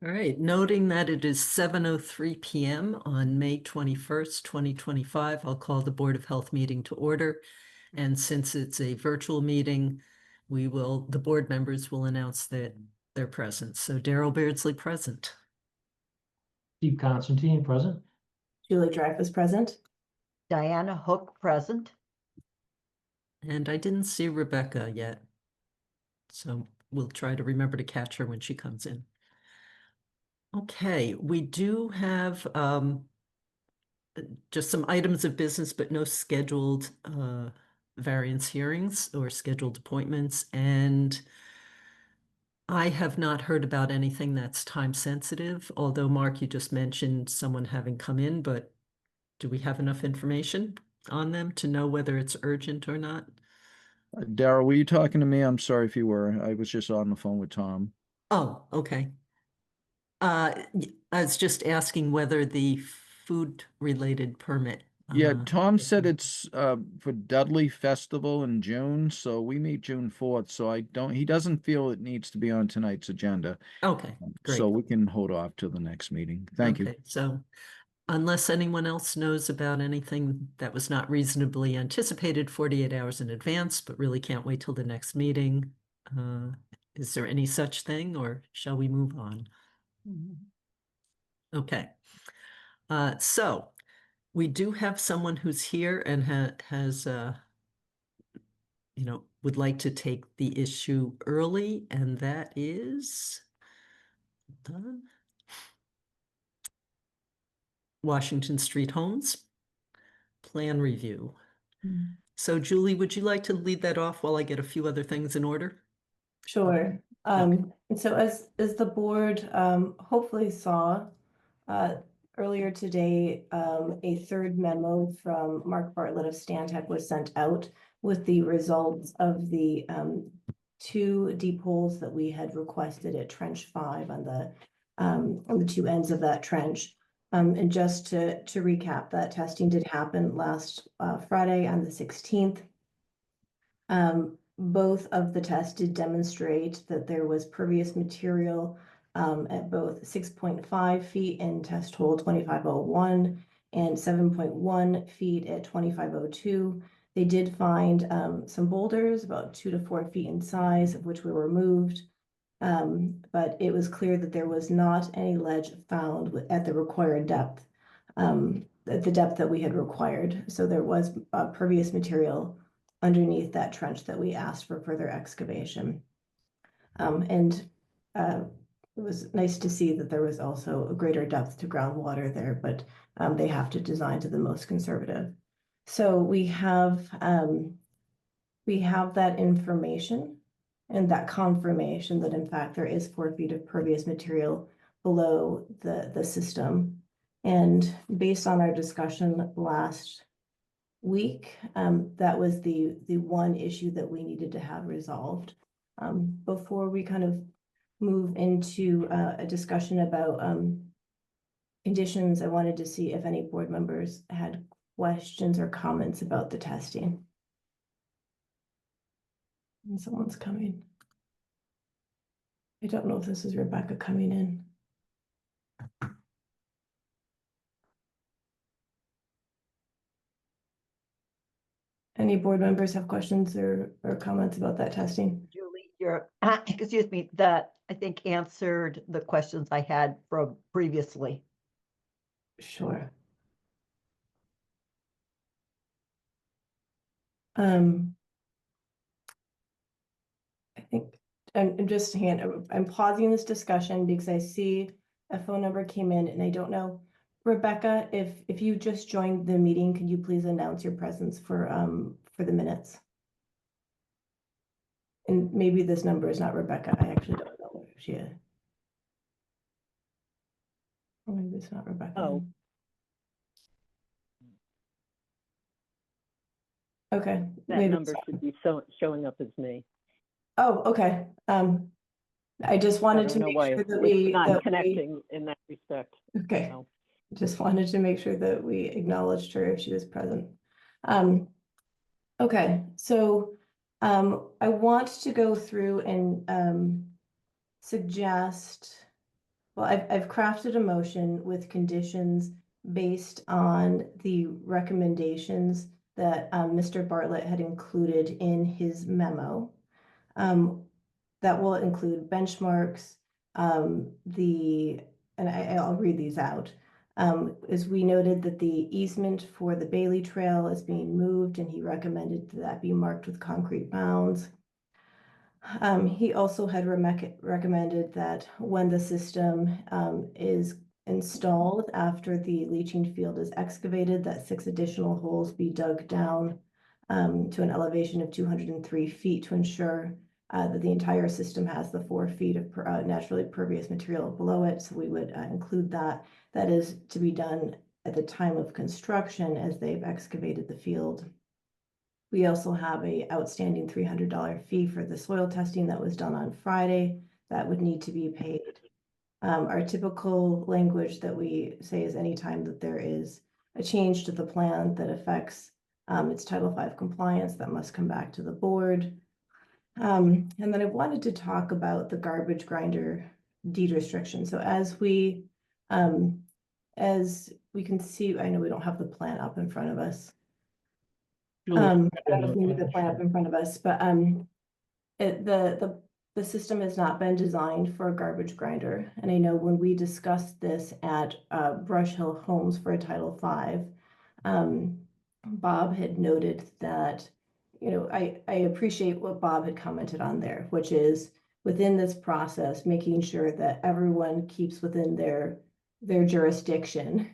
All right, noting that it is 7:03 p.m. on May 21st, 2025, I'll call the Board of Health meeting to order. And since it's a virtual meeting, the board members will announce that they're present. So Daryl Beardsley present. Steve Constantine present. Julie Dreyfus present. Diana Hook present. And I didn't see Rebecca yet. So we'll try to remember to catch her when she comes in. Okay, we do have just some items of business, but no scheduled variance hearings or scheduled appointments. And I have not heard about anything that's time sensitive, although Mark, you just mentioned someone having come in, but do we have enough information on them to know whether it's urgent or not? Daryl, were you talking to me? I'm sorry if you were. I was just on the phone with Tom. Oh, okay. I was just asking whether the food-related permit. Yeah, Tom said it's for Dudley Festival in June, so we meet June 4th, so he doesn't feel it needs to be on tonight's agenda. Okay, great. So we can hold off till the next meeting. Thank you. Okay, so unless anyone else knows about anything that was not reasonably anticipated 48 hours in advance, but really can't wait till the next meeting, is there any such thing, or shall we move on? Okay. So we do have someone who's here and has would like to take the issue early, and that is done. Washington Street Homes plan review. So Julie, would you like to lead that off while I get a few other things in order? Sure. And so as the board hopefully saw earlier today, a third memo from Mark Bartlett of Stantec was sent out with the results of the two deep holes that we had requested at Trench 5 on the two ends of that trench. And just to recap, that testing did happen last Friday on the 16th. Both of the tests did demonstrate that there was pervious material at both 6.5 feet in test hole 2501 and 7.1 feet at 2502. They did find some boulders about 2 to 4 feet in size, of which were removed. But it was clear that there was not any ledge found at the required depth, at the depth that we had required. So there was pervious material underneath that trench that we asked for further excavation. And it was nice to see that there was also a greater depth to groundwater there, but they have to design to the most conservative. So we have that information and that confirmation that in fact there is 4 feet of pervious material below the system. And based on our discussion last week, that was the one issue that we needed to have resolved. Before we kind of move into a discussion about conditions, I wanted to see if any board members had questions or comments about the testing. And someone's coming. I don't know if this is Rebecca coming in. Any board members have questions or comments about that testing? Julie, you're, excuse me, that I think answered the questions I had from previously. Sure. I think I'm pausing this discussion because I see a phone number came in and I don't know. Rebecca, if you just joined the meeting, could you please announce your presence for the minutes? And maybe this number is not Rebecca. I actually don't know if she is. Or maybe it's not Rebecca. Oh. Okay. That maybe number should be showing up as me. Oh, okay. I just wanted to make sure that it's not connecting in that respect. Okay. So. Just wanted to make sure that we acknowledged her if she was present. Okay, so I want to go through and suggest Well, I've crafted a motion with conditions based on the recommendations that Mr. Bartlett had included in his memo. That will include benchmarks, and I'll read these out. As we noted that the easement for the Bailey Trail is being moved, and he recommended that be marked with concrete bounds. He also had recommended that when the system is installed after the leaching field is excavated, that 6 additional holes be dug down to an elevation of 203 feet to ensure that the entire system has the 4 feet of naturally pervious material below it. So we would include that. That is to be done at the time of construction as they've excavated the field. We also have a outstanding $300 fee for the soil testing that was done on Friday that would need to be paid. Our typical language that we say is anytime that there is a change to the plan that affects its Title V compliance, that must come back to the board. And then I wanted to talk about the garbage grinder deed restriction. So as we can see, I know we don't have the plan up in front of us. Julie, I don't know if we need the plan up in front of us, but the system has not been designed for a garbage grinder. And I know when we discussed this at Brush Hill Homes for a Title V, Bob had noted that, you know, I appreciate what Bob had commented on there, which is within this process, making sure that everyone keeps within their jurisdiction.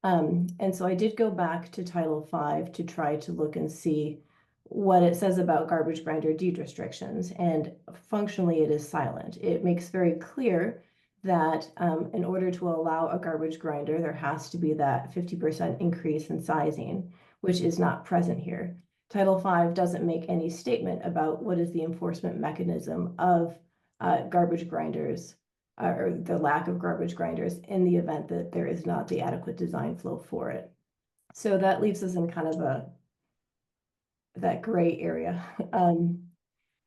And so I did go back to Title V to try to look and see what it says about garbage grinder deed restrictions, and functionally it is silent. It makes very clear that in order to allow a garbage grinder, there has to be that 50% increase in sizing, which is not present here. Title V doesn't make any statement about what is the enforcement mechanism of garbage grinders or the lack of garbage grinders in the event that there is not the adequate design flow for it. So that leaves us in kind of that gray area.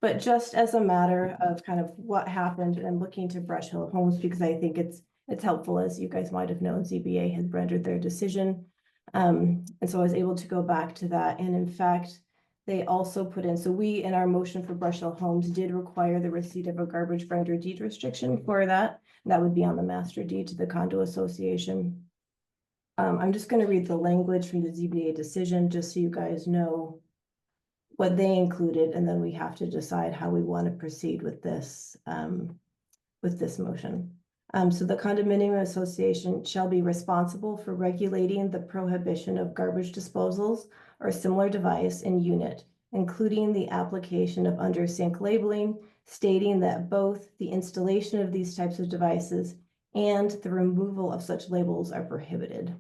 But just as a matter of kind of what happened, and I'm looking to Brush Hill Homes because I think it's helpful, as you guys might have known, ZBA has rendered their decision. And so I was able to go back to that. And in fact, they also put in, so we, in our motion for Brush Hill Homes, did require the receipt of a garbage grinder deed restriction for that. And that would be on the master deed to the condo association. I'm just going to read the language from the ZBA decision, just so you guys know what they included, and then we have to decide how we want to proceed with this motion. So the condominium association shall be responsible for regulating the prohibition of garbage disposals or similar device in unit, including the application of under sink labeling, stating that both the installation of these types of devices and the removal of such labels are prohibited.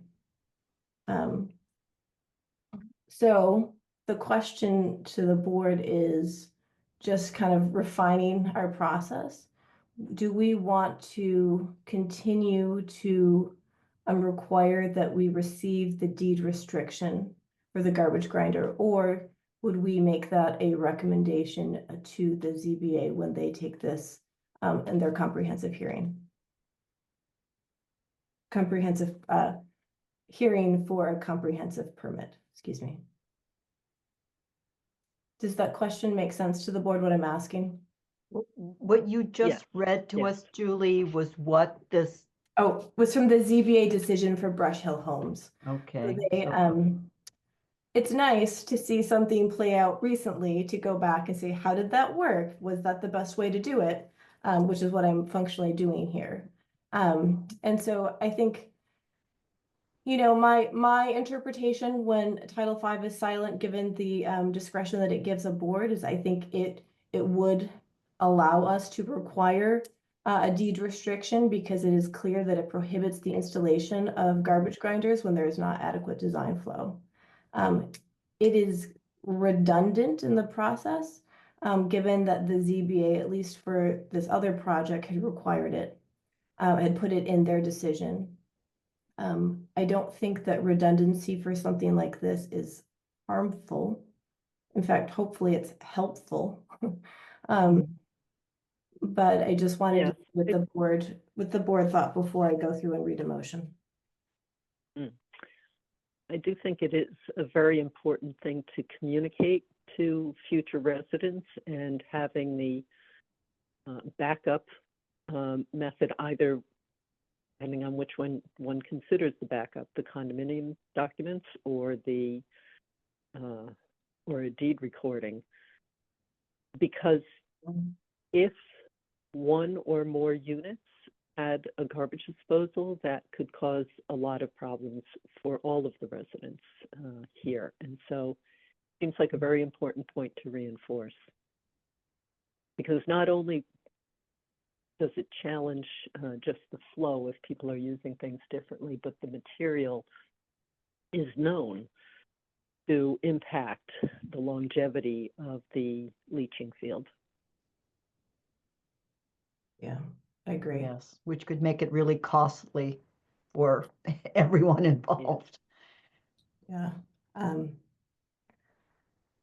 So the question to the board is just kind of refining our process. Do we want to continue to require that we receive the deed restriction for the garbage grinder, or would we make that a recommendation to the ZBA when they take this in their comprehensive hearing? Comprehensive hearing for a comprehensive permit, excuse me. Does that question make sense to the board, what I'm asking? What you just read to yes. us, Julie, was what this, Oh, was from the ZBA decision for Brush Hill Homes. okay. So they, it's nice to see something play out recently to go back and say, how did that work? Was that the best way to do it? Which is what I'm functionally doing here. And so I think, you know, my interpretation when Title V is silent, given the discretion that it gives a board, is I think it would allow us to require a deed restriction because it is clear that it prohibits the installation of garbage grinders when there is not adequate design flow. It is redundant in the process, given that the ZBA, at least for this other project, had required it, had put it in their decision. I don't think that redundancy for something like this is harmful. In fact, hopefully it's helpful. but I just wanted Yes, to with the board thought before I go through and read a motion. I do think it is a very important thing to communicate to future residents, and having the backup method, either depending on which one considers the backup, the condominium documents or or a deed recording. Because if one or more units had a garbage disposal, that could cause a lot of problems for all of the residents here. And so it seems like a very important point to reinforce. Because not only does it challenge just the flow if people are using things differently, but the material is known to impact the longevity of the leaching field. Yeah, I agree. Yes, which could make it really costly for everyone involved. Yeah. Um,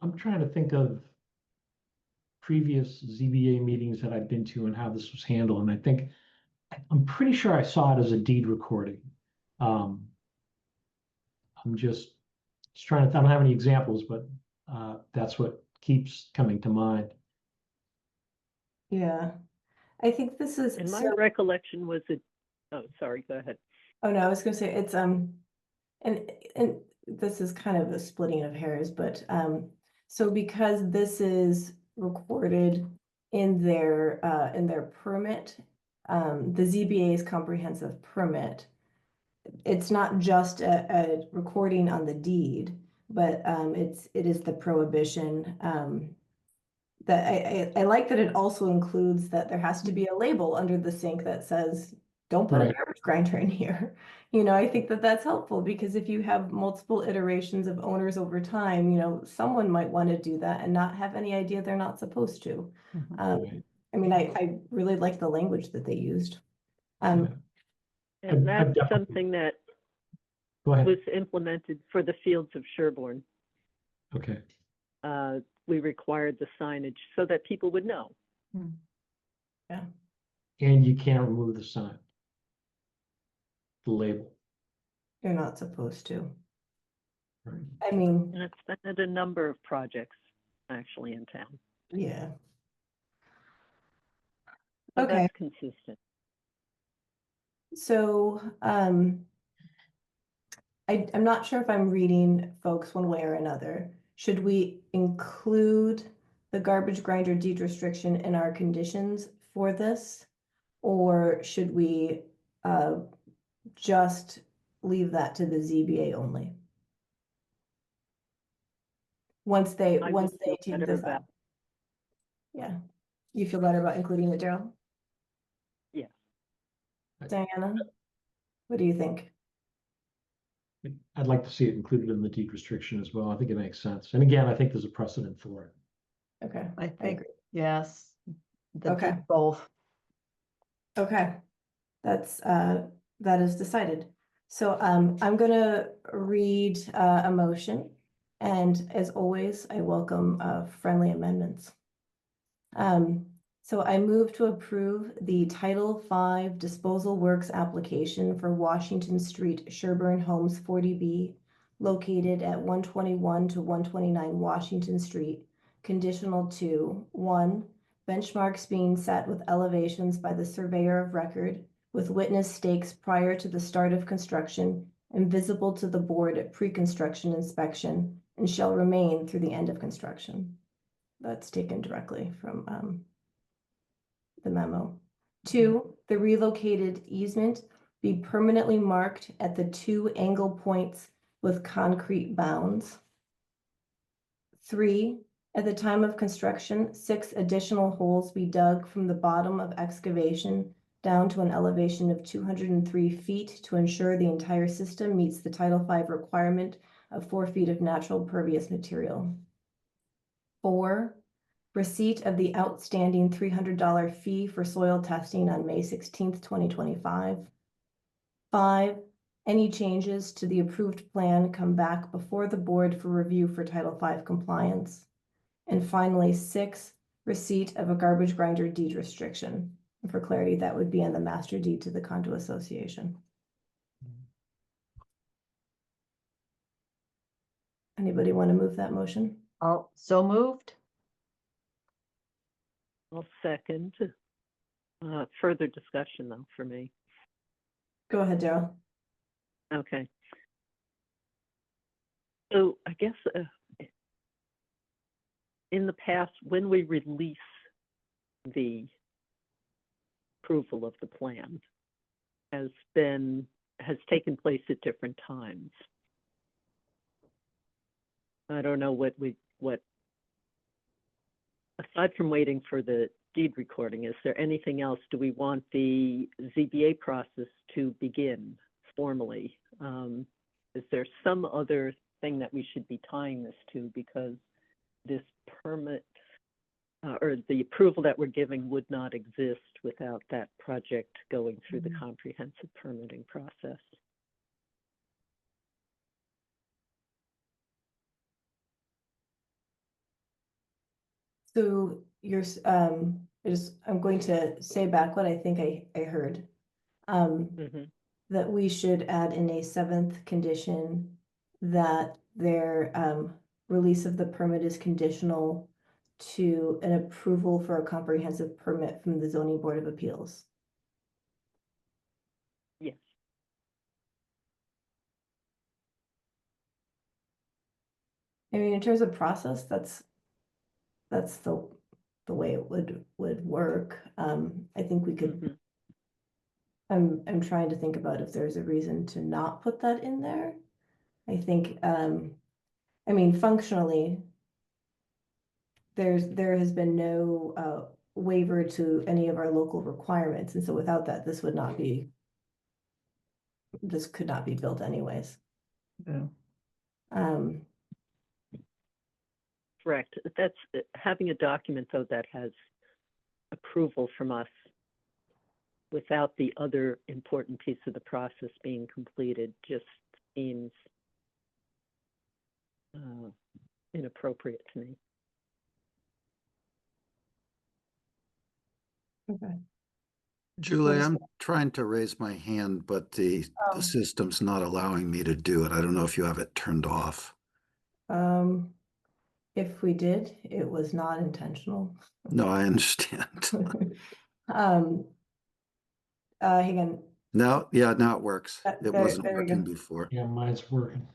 I'm trying to think of previous ZBA meetings that I've been to and how this was handled, and I think, I'm pretty sure I saw it as a deed recording. Um, I'm just trying to, I don't have any examples, but that's what keeps coming to mind. yeah. I think this is And my so, recollection was oh, sorry, go ahead. oh no, I was gonna say it's and this is kind of a splitting of hairs, but so because this is recorded in their permit, the ZBA's comprehensive permit, it's not just a recording on the deed, but it is the prohibition. That I like that it also includes that there has to be a label under the sink that says, don't put a Right. garbage grinder in here. You know, I think that that's helpful because if you have multiple iterations of owners over time, you know, someone might want to do that and not have any idea they're not supposed to. Mhm. Right. I mean, I really like the language that they used. Yeah. Um, And I've that's definitely- something that Go ahead. was implemented for the fields of Sherborn. Okay. We required the signage so that people would know. And you can't remove the sign, the label. you're not supposed to. Right. I mean, And it's been at a number of projects actually in town. yeah. So Okay. that's consistent. So, I'm not sure if I'm reading folks one way or another. Should we include the garbage grinder deed restriction in our conditions for this? Or should we just leave that to the ZBA only? Once they I would feel take better this about- up. Yeah. You feel better about including it, Daryl? Yes. Diana? What do you think? I'd like to see it included in the deed restriction as well. I think it makes sense. And again, I think there's a precedent for it. Okay, I think, agree. yes. The Okay. did both. okay. That is decided. So I'm gonna read a motion, and as always, I welcome friendly amendments. So I move to approve the Title V Disposal Works application for Washington Street, Sherborn Homes 40B, located at 121 to 129 Washington Street, conditional to 1, benchmarks being set with elevations by the surveyor of record with witness stakes prior to the start of construction and visible to the board at pre-construction inspection and shall remain through the end of construction. That's taken directly from the memo. 2, the relocated easement be permanently marked at the 2 angle points with concrete bounds. 3, at the time of construction, 6 additional holes be dug from the bottom of excavation down to an elevation of 203 feet to ensure the entire system meets the Title V requirement of 4 feet of natural pervious material. 4, receipt of the outstanding $300 fee for soil testing on May 16th, 2025. 5, any changes to the approved plan come back before the board for review for Title V compliance. And finally, 6, receipt of a garbage grinder deed restriction. And for clarity, that would be on the master deed to the condo association. Anybody want to move that motion? Oh, so moved? I'll second. Further discussion though for me. Go ahead, Daryl. Okay. So I guess in the past, when we release the approval of the plan, has taken place at different times. I don't know what aside from waiting for the deed recording, is there anything else? Do we want the ZBA process to begin formally? Is there some other thing that we should be tying this to? Because this permit or the approval that we're giving would not exist without that project going through the comprehensive permitting process. So I'm going to say back what I think I heard. That we should add in a 7th condition that their release of the permit is conditional to an approval for a comprehensive permit from the Zoning Board of Appeals. Yes. I mean, in terms of process, that's the way it would work. I think we could. I'm trying to think about if there's a reason to not put that in there. I think, I mean, functionally, there has been no waiver to any of our local requirements, and so without that, this could not be built anyways. Yeah. Correct. That's having a document though that has approval from us without the other important piece of the process being completed just seems inappropriate to me. Okay. Julie, I'm trying to raise my hand, but the system's not allowing me to do it. I don't know if you have it turned off. If we did, it was not intentional. No, I understand. Hang on. No, yeah, now it works. It wasn't there we working go. before. Yeah, mine's working.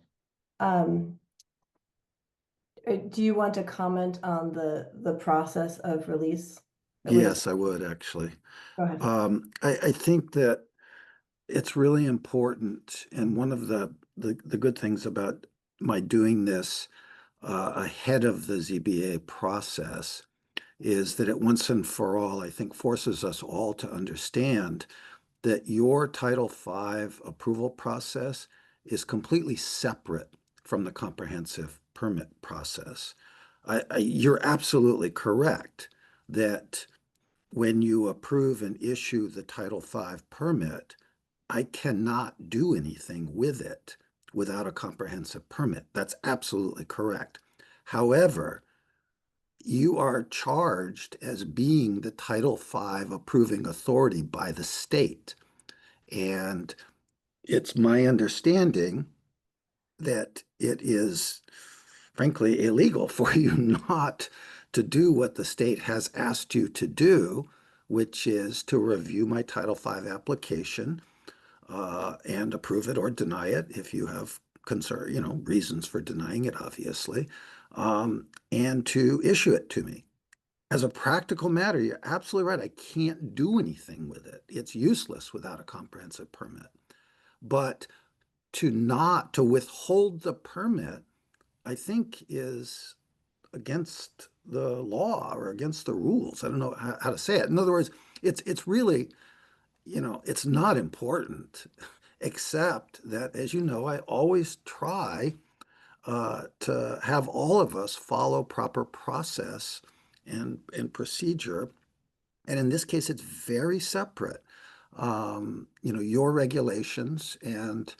Do you want to comment on the process of release? Yes, I would actually. Go ahead. I think that it's really important, and one of the good things about my doing this ahead of the ZBA process is that it once and for all, I think, forces us all to understand that your Title V approval process is completely separate from the comprehensive permit process. You're absolutely correct that when you approve and issue the Title V permit, I cannot do anything with it without a comprehensive permit. That's absolutely correct. However, you are charged as being the Title V approving authority by the state. And it's my understanding that it is frankly illegal for you not to do what the state has asked you to do, which is to review my Title V application and approve it or deny it if you have concern, reasons for denying it, obviously, and to issue it to me. As a practical matter, you're absolutely right. I can't do anything with it. It's useless without a comprehensive permit. But to withhold the permit, I think is against the law or against the rules. I don't know how to say it. In other words, it's really, it's not important, except that, as you know, I always try to have all of us follow proper process and procedure. And in this case, it's very separate. Your regulations and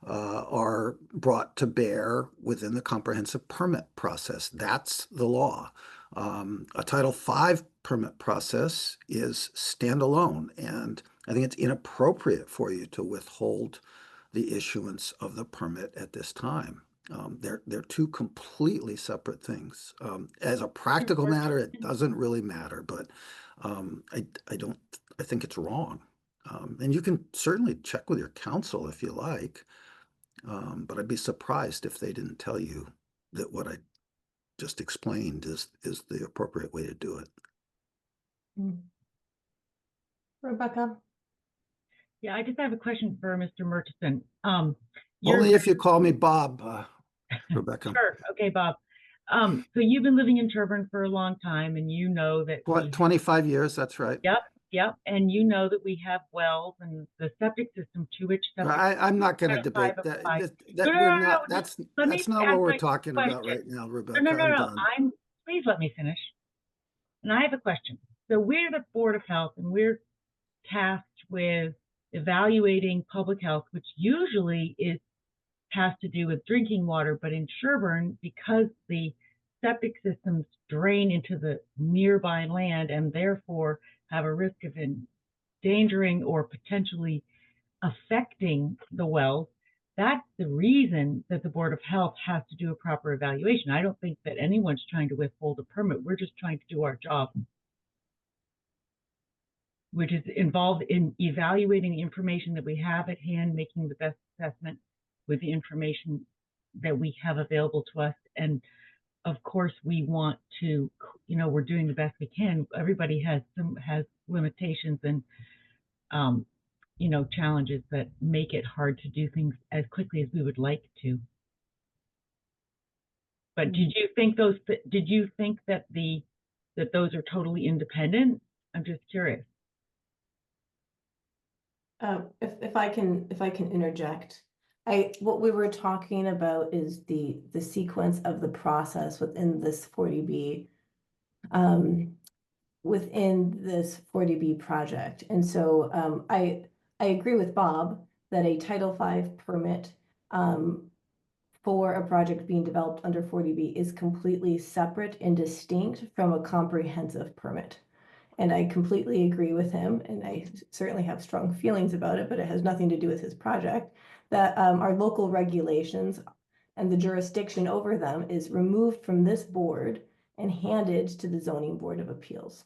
are brought to bear within the comprehensive permit process. That's the law. A Title V permit process is standalone, and I think it's inappropriate for you to withhold the issuance of the permit at this time. They're two completely separate things. As a practical matter, it doesn't really matter, but I think it's wrong. And you can certainly check with your counsel if you like, but I'd be surprised if they didn't tell you that what I just explained is the appropriate way to do it. Rebecca? Yeah, I just have a question for Mr. Murchison. Only if you call me Bob, Rebecca. Sure. Okay, Bob. So you've been living in Sherborn for a long time, and you know that What, 25 years? That's right. Yep, and you know that we have wells and the septic system to which septic. I'm not going to debate that. We're not. That's not what we're talking about right now, Rebecca. No. I'm done. Please let me finish. And I have a question. So we're the Board of Health, and we're tasked with evaluating public health, which usually has to do with drinking water. But in Sherborn, because the septic systems drain into the nearby land and therefore have a risk of endangering or potentially affecting the wells, that's the reason that the Board of Health has to do a proper evaluation. I don't think that anyone's trying to withhold a permit. We're just trying to do our job, which is involved in evaluating the information that we have at hand, making the best assessment with the information that we have available to us. And of course, we want to, we're doing the best we can. Everybody has limitations and, challenges that make it hard to do things as quickly as we would like to. But did you think that those are totally independent? I'm just curious. If I can interject, what we were talking about is the sequence of the process within this 40B, within this 40B project. And so I agree with Bob that a Title V permit for a project being developed under 40B is completely separate and distinct from a comprehensive permit. And I completely agree with him, and I certainly have strong feelings about it, but it has nothing to do with his project, that our local regulations and the jurisdiction over them is removed from this board and handed to the Zoning Board of Appeals.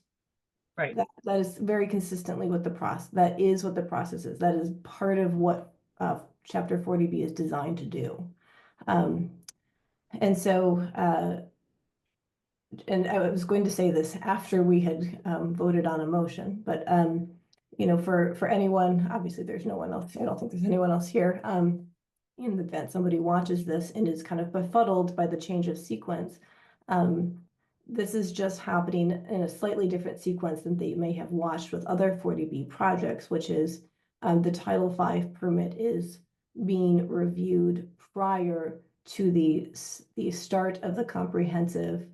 Right. That is very consistently what the process, that is what the process is. That is part of what Chapter 40B is designed to do. And so, and I was going to say this after we had voted on a motion, but for anyone, obviously there's no one else. I don't think there's anyone else here. In the event somebody watches this and is kind of befuddled by the change of sequence, this is just happening in a slightly different sequence than they may have watched with other 40B projects, which is the Title V permit is being reviewed prior to the start of the comprehensive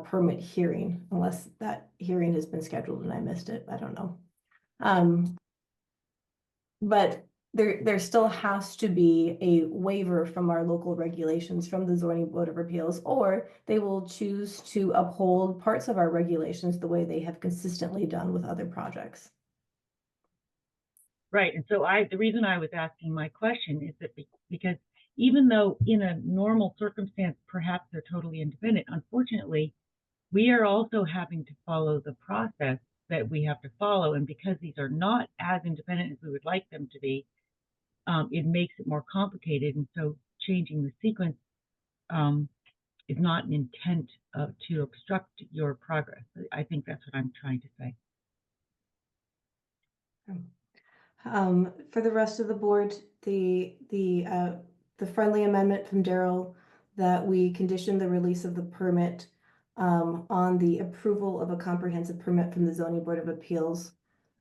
permit hearing, unless that hearing has been scheduled and I missed it. I don't know. But there still has to be a waiver from our local regulations from the Zoning Board of Appeals, or they will choose to uphold parts of our regulations the way they have consistently done with other projects. Right. And so the reason I was asking my question is that because even though in a normal circumstance, perhaps they're totally independent, unfortunately, we are also having to follow the process that we have to follow. And because these are not as independent as we would like them to be, it makes it more complicated. And so changing the sequence is not an intent to obstruct your progress. I think that's what I'm trying to say. For the rest of the board, the friendly amendment from Daryl that we condition the release of the permit on the approval of a comprehensive permit from the Zoning Board of Appeals.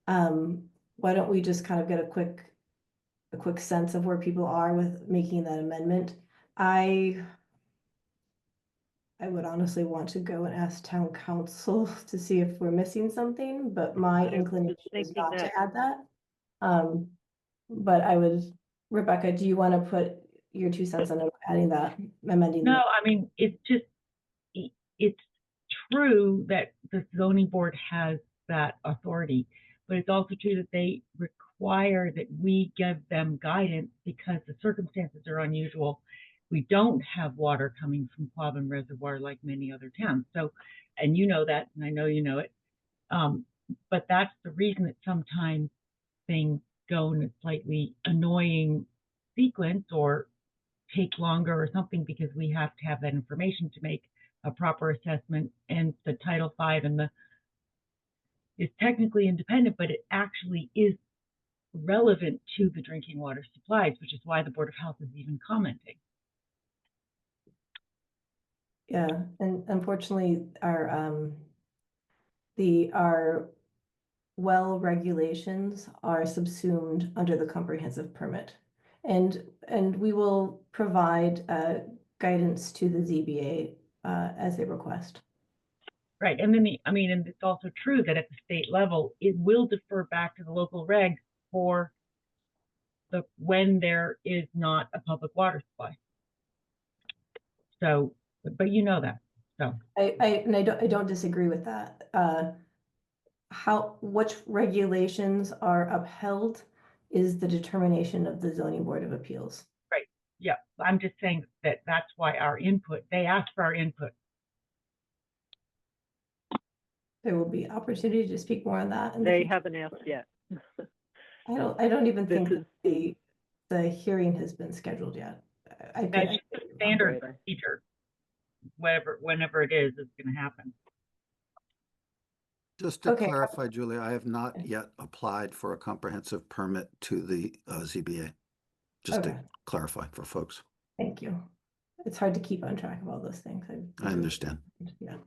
Why don't we just kind of get a quick sense of where people are with making that amendment? I would honestly want to go and ask town council to see if we're missing something, but my inclination is not to add that. But I would, Rebecca, do you want to put your 2 cents on adding that, amending? No, I mean, it's just, true that the zoning board has that authority, but it's also true that they require that we give them guidance because the circumstances are unusual. We don't have water coming from Quabbin Reservoir like many other towns. So, and you know that, and I know you know it. But that's the reason that sometimes things go in a slightly annoying sequence or take longer or something because we have to have that information to make a proper assessment. And the Title V and the is technically independent, but it actually is relevant to the drinking water supplies, which is why the Board of Health is even commenting. Yeah, and unfortunately, our well regulations are subsumed under the comprehensive permit. And we will provide guidance to the ZBA as they request. Right, and then and it's also true that at the state level, it will defer back to the local regs for when there is not a public water supply. So, but you know that, so. I don't disagree with that. Which regulations are upheld is the determination of the zoning board of appeals. Right, yeah, I'm just saying that that's why they asked for our input. There will be opportunity to speak more on that. They haven't asked yet. I don't even think This that the hearing has been scheduled yet. That's standard procedure. Whenever it is going to happen. Just to Okay. clarify, Julie, I have not yet applied for a comprehensive permit to the ZBA. Just Okay. to clarify for folks. Thank you. It's hard to keep on track of all those things. I understand. Yeah.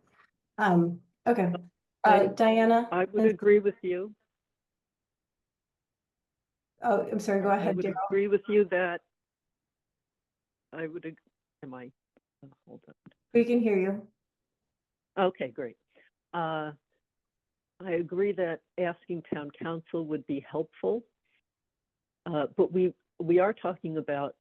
Okay. I Diana? I would agree with you. Oh, I'm sorry, go ahead, I would Daryl. agree with you that I would, am I, hold on. We can hear you. Okay, great. I agree that asking town council would be helpful, but we are talking about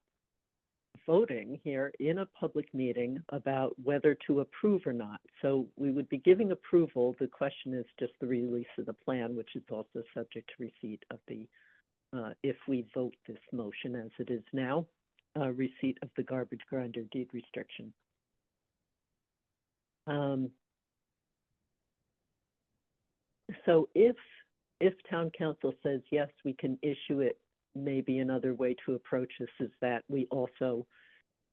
voting here in a public meeting about whether to approve or not. So we would be giving approval. The question is just the release of the plan, which is also subject to receipt of the, if we vote this motion as it is now, receipt of the garbage grinder deed restriction. So if town council says, yes, we can issue it, maybe another way to approach this is that we also,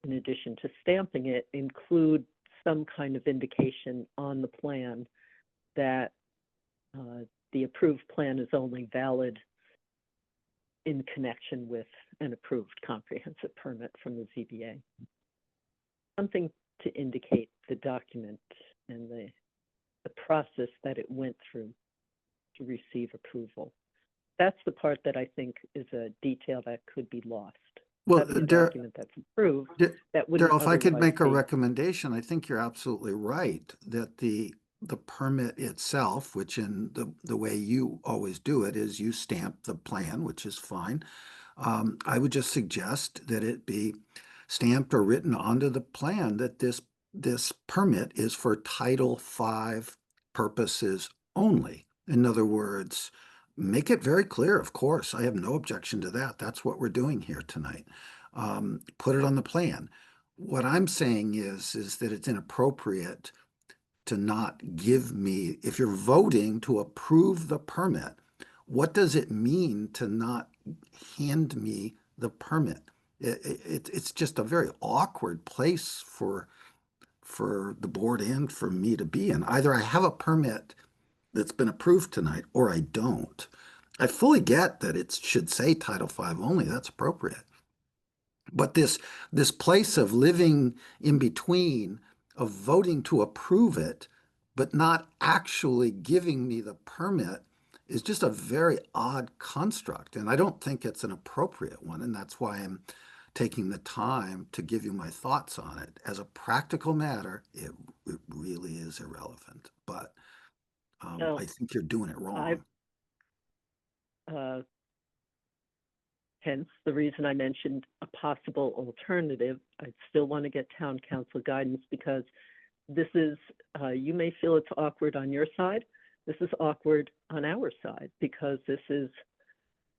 in addition to stamping it, include some kind of indication on the plan that the approved plan is only valid in connection with an approved comprehensive permit from the ZBA. Something to indicate the document and the process that it went through to receive approval. That's the part that I think is a detail that could be lost. Well, a document that's approved that wouldn't Daryl, if I could otherwise make a be. recommendation, I think you're absolutely right that the permit itself, which in the way you always do it is you stamp the plan, which is fine. I would just suggest that it be stamped or written onto the plan that this permit is for Title V purposes only. In other words, make it very clear, of course. I have no objection to that. That's what we're doing here tonight. Put it on the plan. What I'm saying is that it's inappropriate to not give me, if you're voting to approve the permit, what does it mean to not hand me the permit? It's just a very awkward place for the board and for me to be in. Either I have a permit that's been approved tonight or I don't. I fully get that it should say Title V only. That's appropriate. But this place of living in between, of voting to approve it, but not actually giving me the permit is just a very odd construct. And I don't think it's an appropriate one. And that's why I'm taking the time to give you my thoughts on it. As a practical matter, it really is irrelevant. But I think you're doing it wrong. Hence the reason I mentioned a possible alternative. I'd still want to get town council guidance because this is, you may feel it's awkward on your side. This is awkward on our side because this is,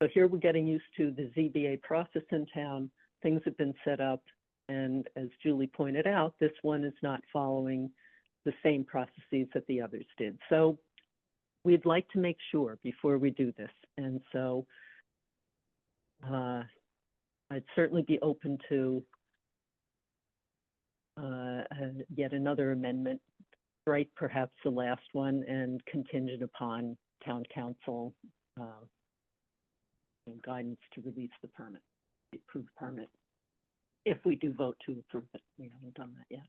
so here we're getting used to the ZBA process in town. Things have been set up. And as Julie pointed out, this one is not following the same processes that the others did. So we'd like to make sure before we do this. And so I'd certainly be open to yet another amendment, right? Perhaps the last one, and contingent upon town council guidance to release the permit, the approved permit. If we do vote to approve it, we haven't done that yet.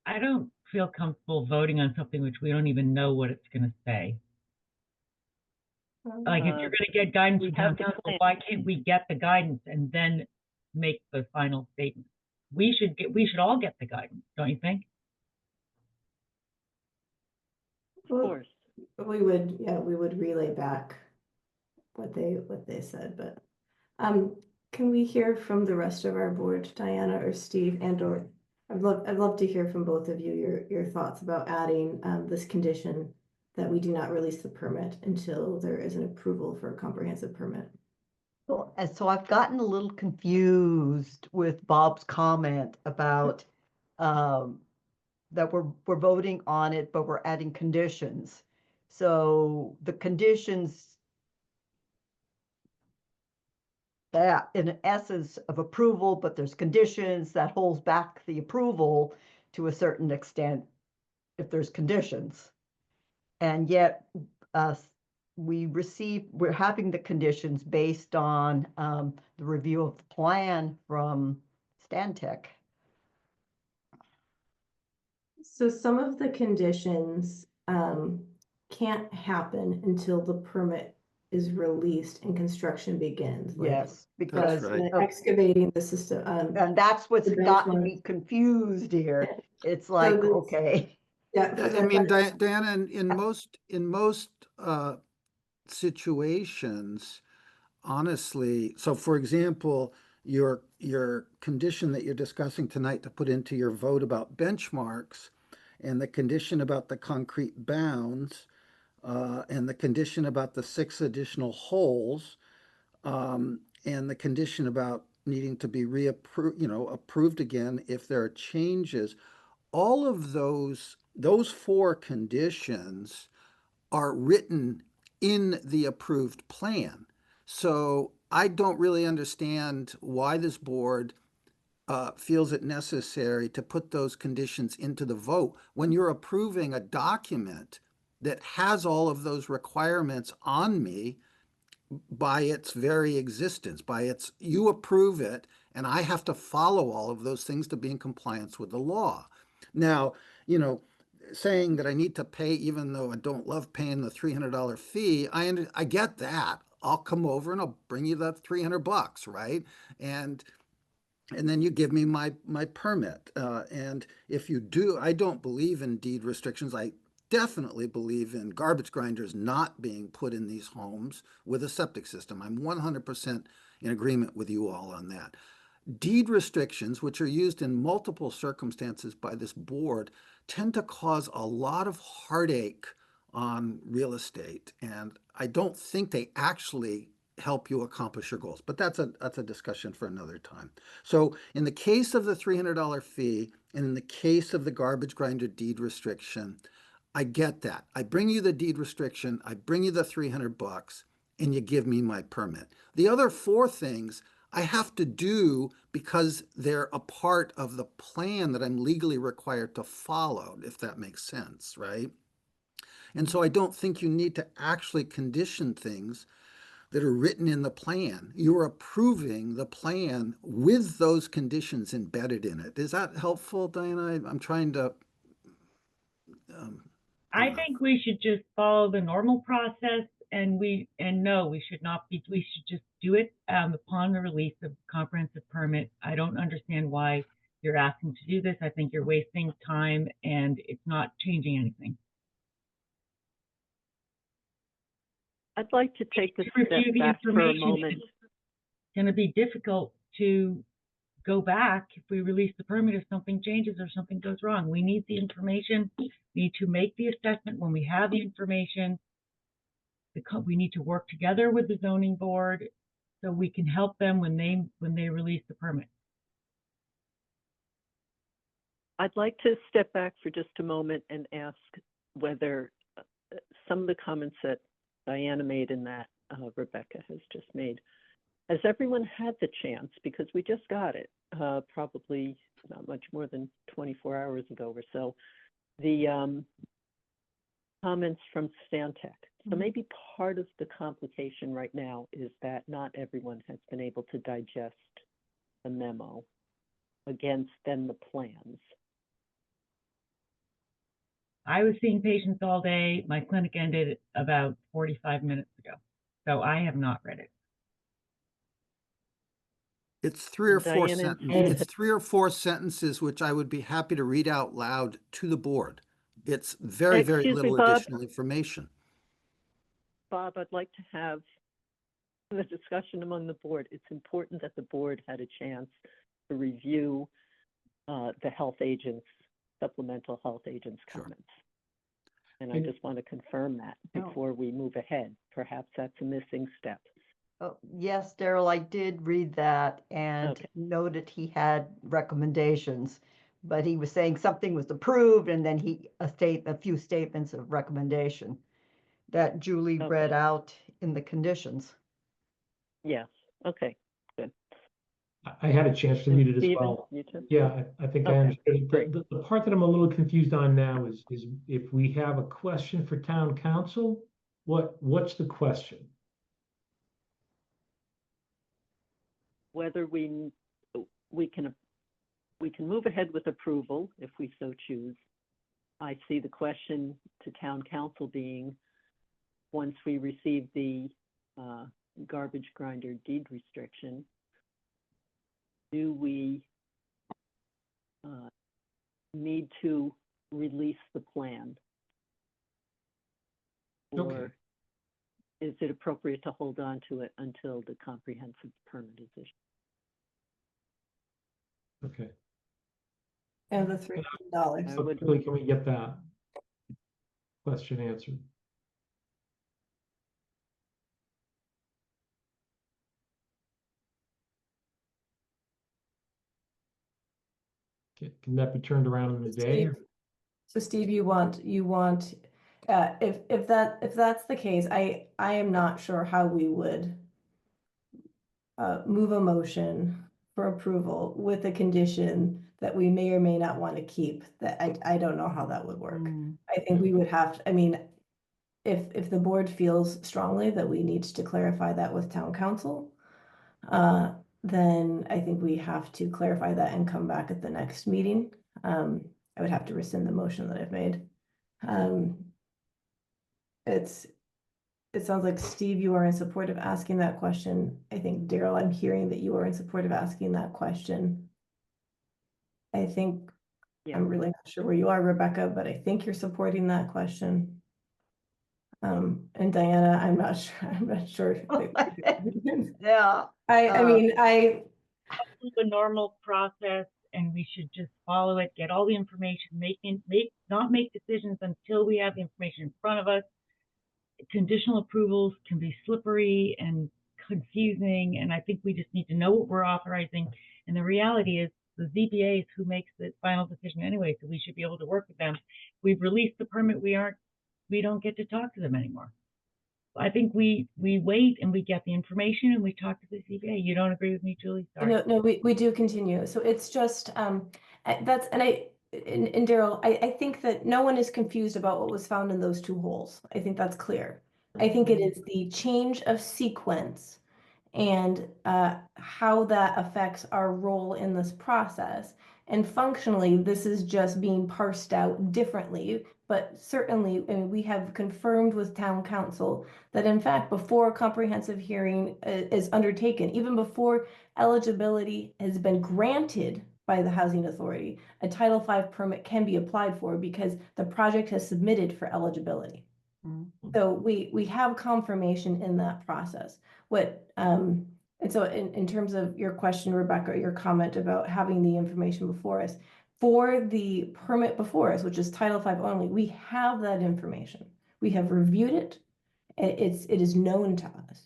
I don't feel comfortable voting on something which we don't even know what it's going to say. Like, if you're going to get guidance we from town have the council, plan. why can't we get the guidance and then make the final statement? We should all get the guidance, don't you think? Of course. We would relay back what they said, but can we hear from the rest of our board, Diana or Steve, or I'd love to hear from both of you your thoughts about adding this condition that we do not release the permit until there is an approval for a comprehensive permit. And so I've gotten a little confused with Bob's comment about that we're voting on it, but we're adding conditions. So the conditions that in essence of approval, but there's conditions that holds back the approval to a certain extent if there's conditions. And yet we're having the conditions based on the review of the plan from Stantec. So some of the conditions can't happen until the permit is released and construction begins. Like, Yes, because right. excavating the system. and that's what's the gotten benchmark. me confused here. It's like, this- okay. Yeah, I mean, Diana, in most situations, honestly, so for example, your condition that you're discussing tonight to put into your vote about benchmarks and the condition about the concrete bounds and the condition about the 6 additional holes and the condition about needing to be approved again if there are changes, all of those 4 conditions are written in the approved plan. So I don't really understand why this board feels it necessary to put those conditions into the vote when you're approving a document that has all of those requirements on me by its very existence, you approve it, and I have to follow all of those things to be in compliance with the law. Now, saying that I need to pay, even though I don't love paying the $300 fee, I get that. I'll come over and I'll bring you the $300, right? And then you give me my permit. And if you do, I don't believe in deed restrictions. I definitely believe in garbage grinders not being put in these homes with a septic system. I'm 100% in agreement with you all on that. Deed restrictions, which are used in multiple circumstances by this board, tend to cause a lot of heartache on real estate, and I don't think they actually help you accomplish your goals. But that's a discussion for another time. So in the case of the $300 fee, and in the case of the garbage grinder deed restriction, I get that. I bring you the deed restriction, I bring you the $300, and you give me my permit. The other 4 things I have to do because they're a part of the plan that I'm legally required to follow, if that makes sense, right? And so I don't think you need to actually condition things that are written in the plan. You're approving the plan with those conditions embedded in it. Is that helpful, Diana? I'm trying to. I think we should just follow the normal process, and no, we should not be. We should just do it upon the release of comprehensive permit. I don't understand why you're asking to do this. I think you're wasting time, and it's not changing anything. I'd like to take a To step review the back for a information, moment. it's going to be difficult to go back if we release the permit if something changes or something goes wrong. We need the information. We need to make the assessment when we have the information. We need to work together with the zoning board so we can help them when they release the permit. I'd like to step back for just a moment and ask whether some of the comments that Diana made and that Rebecca has just made, has everyone had the chance, because we just got it, probably not much more than 24 hours ago or so, the comments from Stantec. So maybe part of the complication right now is that not everyone has been able to digest the memo against then the plans. I was seeing patients all day. My clinic ended about 45 minutes ago, so I have not read it. It's three or four Diana, sentences. It's 3 or 4 sentences, which I would be happy to read out loud to the board. It's very, very Excuse me, little Bob. additional information. Bob, I'd like to have the discussion among the board. It's important that the board had a chance to review the health agents, supplemental health agents' Sure. comments. And I just want to confirm that before we move ahead. Perhaps that's a missing step. Oh, yes, Daryl, I did read that and Okay. noted he had recommendations, but he was saying something was approved and then a few statements of recommendation that Julie Okay. read out in the conditions. Yes, okay, good. I had a chance to read it as Stephen, well. you too? Yeah, I think I Okay, understood it. great. The part that I'm a little confused on now is if we have a question for town council, what's the question? Whether we can move ahead with approval if we so choose. I see the question to town council being, once we receive the garbage grinder deed restriction, do we need to release the plan? Okay. Or is it appropriate to hold on to it until the comprehensive permit is issued? Okay. And the $300. I So would- quickly, can we get that question answered? Can that be turned around in a day? So Steve, you want, if that's the case, I am not sure how we would move a motion for approval with the condition that we may or may not want to keep, that I don't know how that would work. I think we would have, I mean, if the board feels strongly that we need to clarify that with town council, then I think we have to clarify that and come back at the next meeting. I would have to rescind the motion that I've made. It sounds like, Steve, you are in support of asking that question. I think, Daryl, I'm hearing that you are in support of asking that question. I think, Yeah. I'm really not sure where you are, Rebecca, but I think you're supporting that question. And Diana, I'm not sure. Yeah. I mean, The normal process, and we should just follow it, get all the information, not make decisions until we have the information in front of us. Conditional approvals can be slippery and confusing, and I think we just need to know what we're authorizing. And the reality is the ZBA is who makes the final decision anyway, so we should be able to work with them. We've released the permit, we don't get to talk to them anymore. I think we wait and we get the information and we talk to the ZBA. You don't agree with me, Julie? Sorry. no, we do continue. So it's just, that's, and Daryl, I think that no one is confused about what was found in those 2 holes. I think that's clear. I think it is the change of sequence and how that affects our role in this process. And functionally, this is just being parsed out differently, but certainly, we have confirmed with town council that in fact, before a comprehensive hearing is undertaken, even before eligibility has been granted by the Housing Authority, a Title V permit can be applied for because the project has submitted for eligibility. So we have confirmation in that process. What And so in terms of your question, Rebecca, your comment about having the information before us, for the permit before us, which is Title V only, we have that information. We have reviewed it. It is known to us.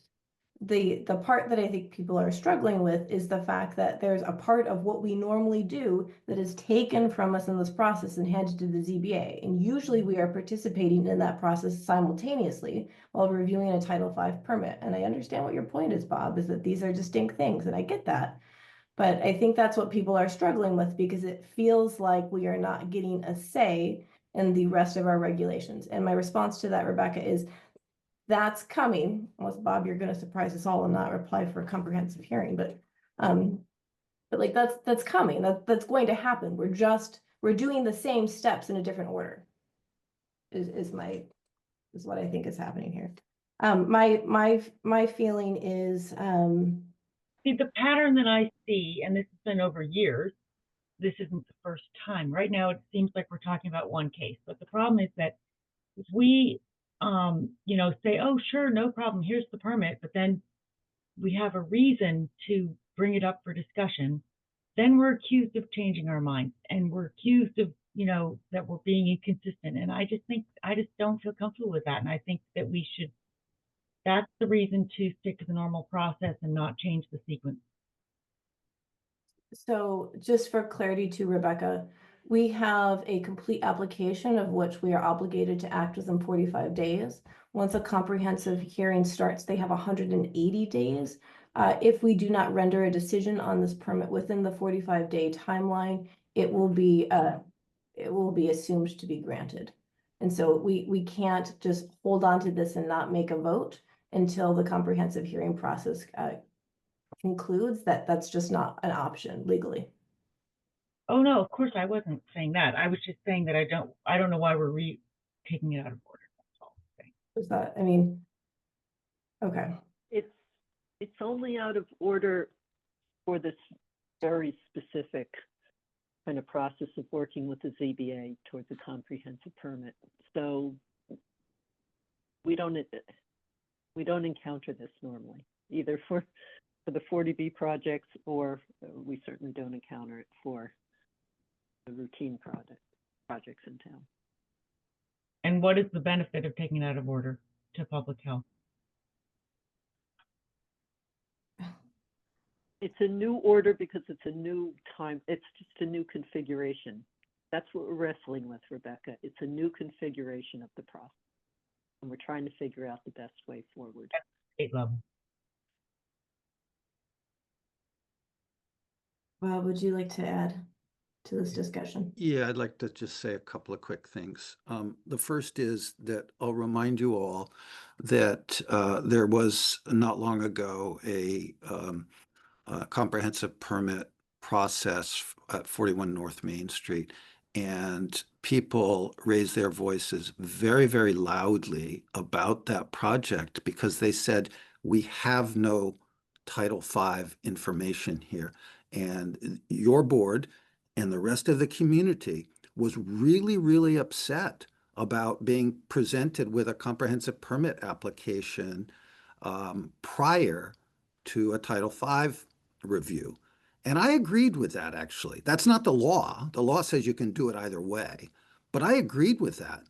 The part that I think people are struggling with is the fact that there's a part of what we normally do that is taken from us in this process and handed to the ZBA. And usually we are participating in that process simultaneously while reviewing a Title V permit. And I understand what your point is, Bob, is that these are distinct things, and I get that. But I think that's what people are struggling with because it feels like we are not getting a say in the rest of our regulations. And my response to that, Rebecca, is that's coming. Unless Bob, you're going to surprise us all and not reply for a comprehensive hearing, but like that's coming. That's going to happen. We're doing the same steps in a different order. Is what I think is happening here. My feeling is See, the pattern that I see, and this has been over years, this isn't the first time. Right now, it seems like we're talking about one case, but the problem is that if we, say, oh, sure, no problem, here's the permit, but then we have a reason to bring it up for discussion, then we're accused of changing our minds, and we're accused of, that we're being inconsistent. And I just don't feel comfortable with that. And I think that that's the reason to stick to the normal process and not change the sequence. so just for clarity to Rebecca, we have a complete application of which we are obligated to act within 45 days. Once a comprehensive hearing starts, they have 180 days. If we do not render a decision on this permit within the 45-day timeline, it will be assumed to be granted. And so we can't just hold on to this and not make a vote until the comprehensive hearing process concludes. That's just not an option legally. Oh, no, of course I wasn't saying that. I was just saying that I don't know why we're taking it out of order. That's all I'm saying. Is that, I mean, okay. It's only out of order for this very specific kind of process of working with the ZBA towards a comprehensive permit. So we don't encounter this normally, either for the 40B projects, or we certainly don't encounter it for the routine projects in town. And what is the benefit of taking it out of order to public health? It's a new order because it's a new time. It's just a new configuration. That's what we're wrestling with, Rebecca. It's a new configuration of the process, and we're trying to figure out the best way forward. At state level. Bob, would you like to add to this discussion? Yeah, I'd like to just say a couple of quick things. The first is that I'll remind you all that there was not long ago a comprehensive permit process at 41 North Main Street, and people raised their voices very, very loudly about that project because they said, we have no Title V information here. And your board and the rest of the community was really, really upset about being presented with a comprehensive permit application prior to a Title V review. And I agreed with that, actually. That's not the law. The law says you can do it either way. But I agreed with that.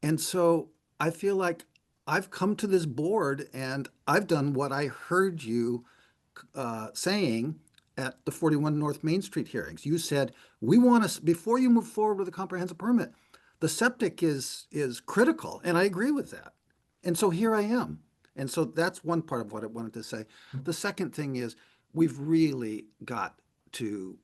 And so I feel like I've come to this board and I've done what I heard you saying at the 41 North Main Street hearings. You said, we want to, before you move forward with a comprehensive permit, the septic is critical. And I agree with that. And so here I am. And so that's one part of what I wanted to say. The second thing is we've really got to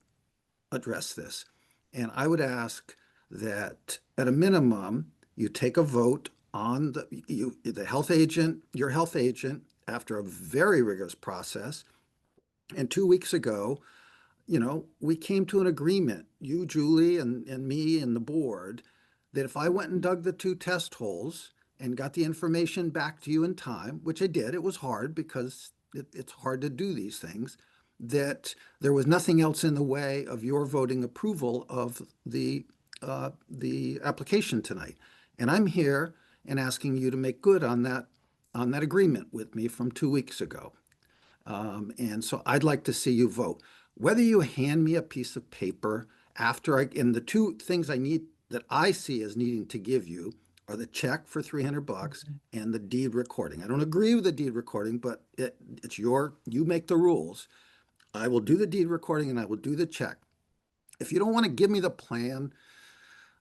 address this. And I would ask that at a minimum, you take a vote on the health agent, your health agent, after a very rigorous process. And 2 weeks ago, we came to an agreement, you, Julie, and me and the board, that if I went and dug the 2 test holes and got the information back to you in time, which I did, it was hard because it's hard to do these things, that there was nothing else in the way of your voting approval of the application tonight. And I'm here and asking you to make good on that agreement with me from 2 weeks ago. And so I'd like to see you vote. Whether you hand me a piece of paper after and the two things that I see as needing to give you are the check for $300 and the deed recording. I don't agree with the deed recording, but you make the rules. I will do the deed recording and I will do the check. If you don't want to give me the plan,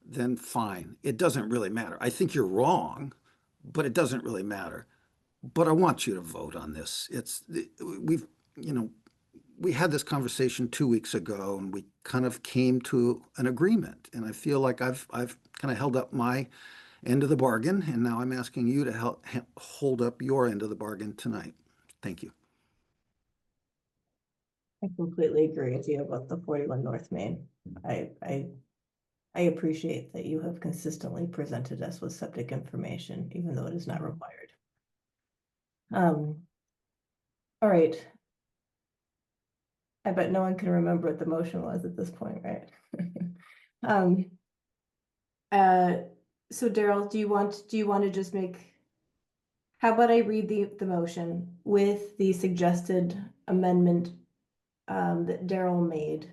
then fine. It doesn't really matter. I think you're wrong, but it doesn't really matter. But I want you to vote on this. We've, you know, we had this conversation 2 weeks ago and we kind of came to an agreement. And I feel like I've kind of held up my end of the bargain. And now I'm asking you to hold up your end of the bargain tonight. Thank you. I completely agree with you about the 41 North Main. I appreciate that you have consistently presented us with septic information, even though it is not required. All right. I bet no one can remember what the motion was at this point, right? So Daryl, do you want to just how about I read the motion with the suggested amendment that Daryl made?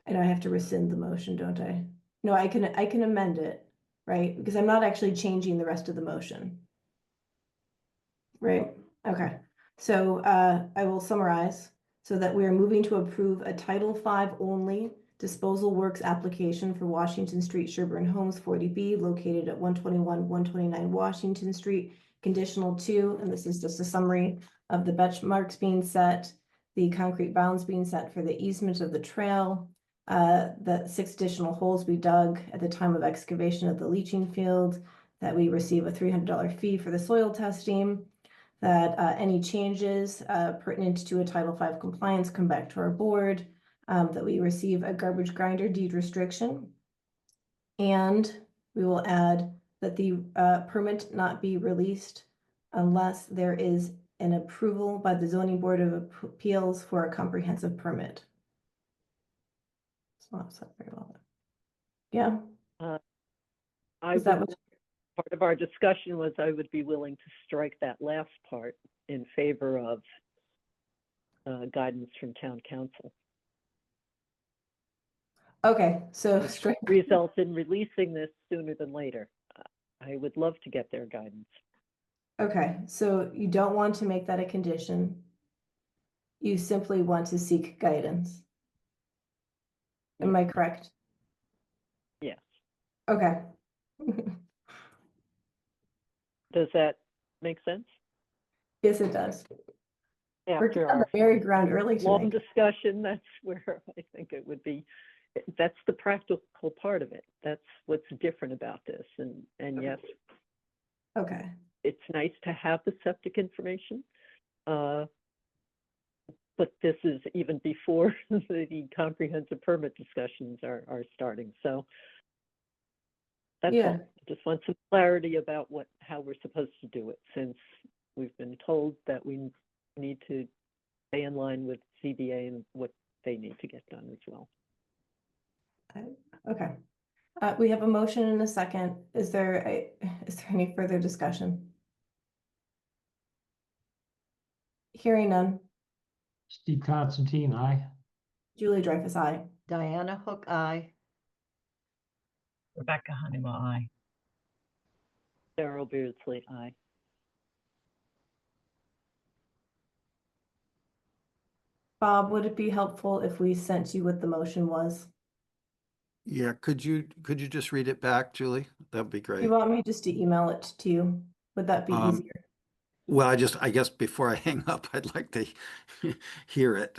And I have to rescind the motion, don't I? No, I can amend it, right? Because I'm not actually changing the rest of the motion. Right, okay. So I will summarize so that we are moving to approve a Title V only disposal works application for Washington Street, Sherborn Homes 40B located at 121, 129 Washington Street, conditional 2, and this is just a summary of the benchmarks being set, the concrete bounds being set for the easement of the trail, the 6 additional holes we dug at the time of excavation of the leaching field, that we receive a $300 fee for the soil testing, that any changes pertinent to a Title V compliance come back to our board, that we receive a garbage grinder deed restriction. And we will add that the permit not be released unless there is an approval by the Zoning Board of Appeals for a comprehensive permit. It's not said very well. Yeah. Part of our discussion was I would be willing to strike that last part in favor of guidance from town council. Okay, so Result in releasing this sooner than later. I would love to get their guidance. Okay, so you don't want to make that a condition. You simply want to seek guidance. Am I correct? Yes. Okay. Does that make sense? Yes, it does. We're After on our the merry ground early long tonight. discussion, that's where I think it would be. That's the practical part of it. That's what's different about this. And yes, Okay. it's nice to have the septic information, but this is even before the comprehensive permit discussions are starting. So that's all. I just want some clarity about how we're supposed to do it, since we've been told that we need to stay in line with CBA and what they need to get done as well. Okay. We have a motion and a second. Is there any further discussion? Hearing none. Steve Constantine, aye. Julie Dreyfus, aye. Diana Hook, aye. Rebecca Honeywell, aye. Darrell Beardsley, aye. Bob, would it be helpful if we sent you what the motion was? Yeah, could you just read it back, Julie? That'd be great. You want me just to email it to you? Would that be easier? Well, I guess before I hang up, I'd like to hear it.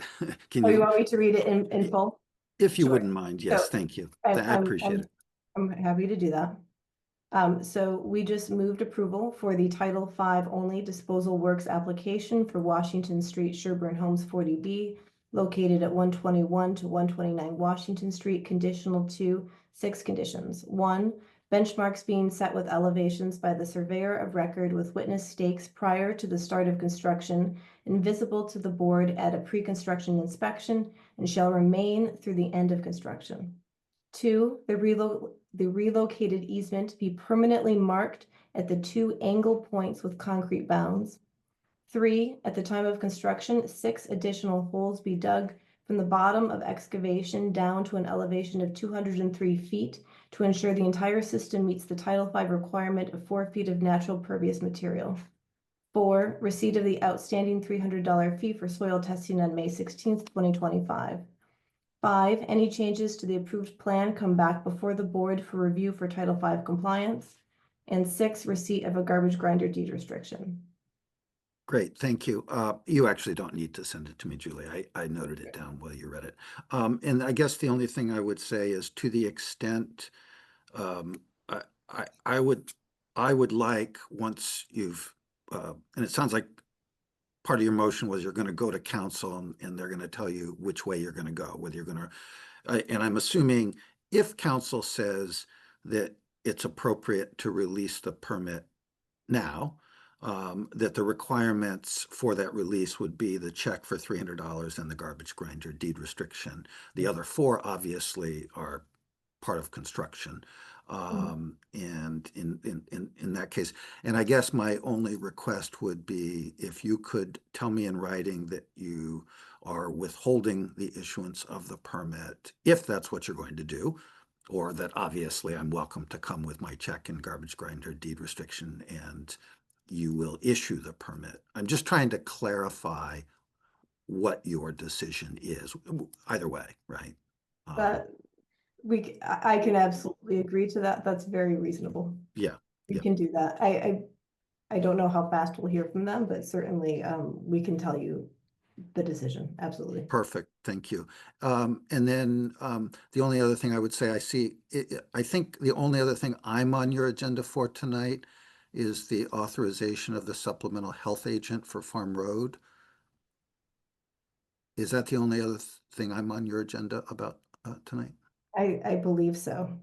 Can You want me to read it in full? If you Sure. wouldn't mind, yes, So, thank you. I appreciate it. I'm happy to do that. So we just moved approval for the Title V only disposal works application for Washington Street, Sherborn Homes 40B, located at 121 to 129 Washington Street, conditional to 6 conditions. 1, benchmarks being set with elevations by the surveyor of record with witness stakes prior to the start of construction and visible to the board at a pre-construction inspection and shall remain through the end of construction. 2, the relocated easement be permanently marked at the 2 angle points with concrete bounds. 3, at the time of construction, 6 additional holes be dug from the bottom of excavation down to an elevation of 203 feet to ensure the entire system meets the Title V requirement of 4 feet of natural pervious material. 4, receipt of the outstanding $300 fee for soil testing on May 16th, 2025. 5, any changes to the approved plan come back before the board for review for Title V compliance. And 6, receipt of a garbage grinder deed restriction. Great, thank you. You actually don't need to send it to me, Julie. I noted it down while you read it. And I guess the only thing I would say is, to the extent, I would like, once you've, and it sounds like part of your motion was you're going to go to council and they're going to tell you which way you're going to go, whether you're going to, and I'm assuming if council says that it's appropriate to release the permit now, that the requirements for that release would be the check for $300 and the garbage grinder deed restriction. The other 4 obviously are part of construction. And in that case, and I guess my only request would be if you could tell me in writing that you are withholding the issuance of the permit, if that's what you're going to do, or that obviously I'm welcome to come with my check and garbage grinder deed restriction and you will issue the permit. I'm just trying to clarify what your decision is, either way, right? That I can absolutely agree to that. That's very reasonable. Yeah. We Yeah. can do that. I don't know how fast we'll hear from them, but certainly we can tell you the decision. Absolutely. Perfect, thank you. And then the only other thing I would say, I think the only other thing I'm on your agenda for tonight is the authorization of the supplemental health agent for Farm Road. Is that the only other thing I'm on your agenda about tonight? I believe so.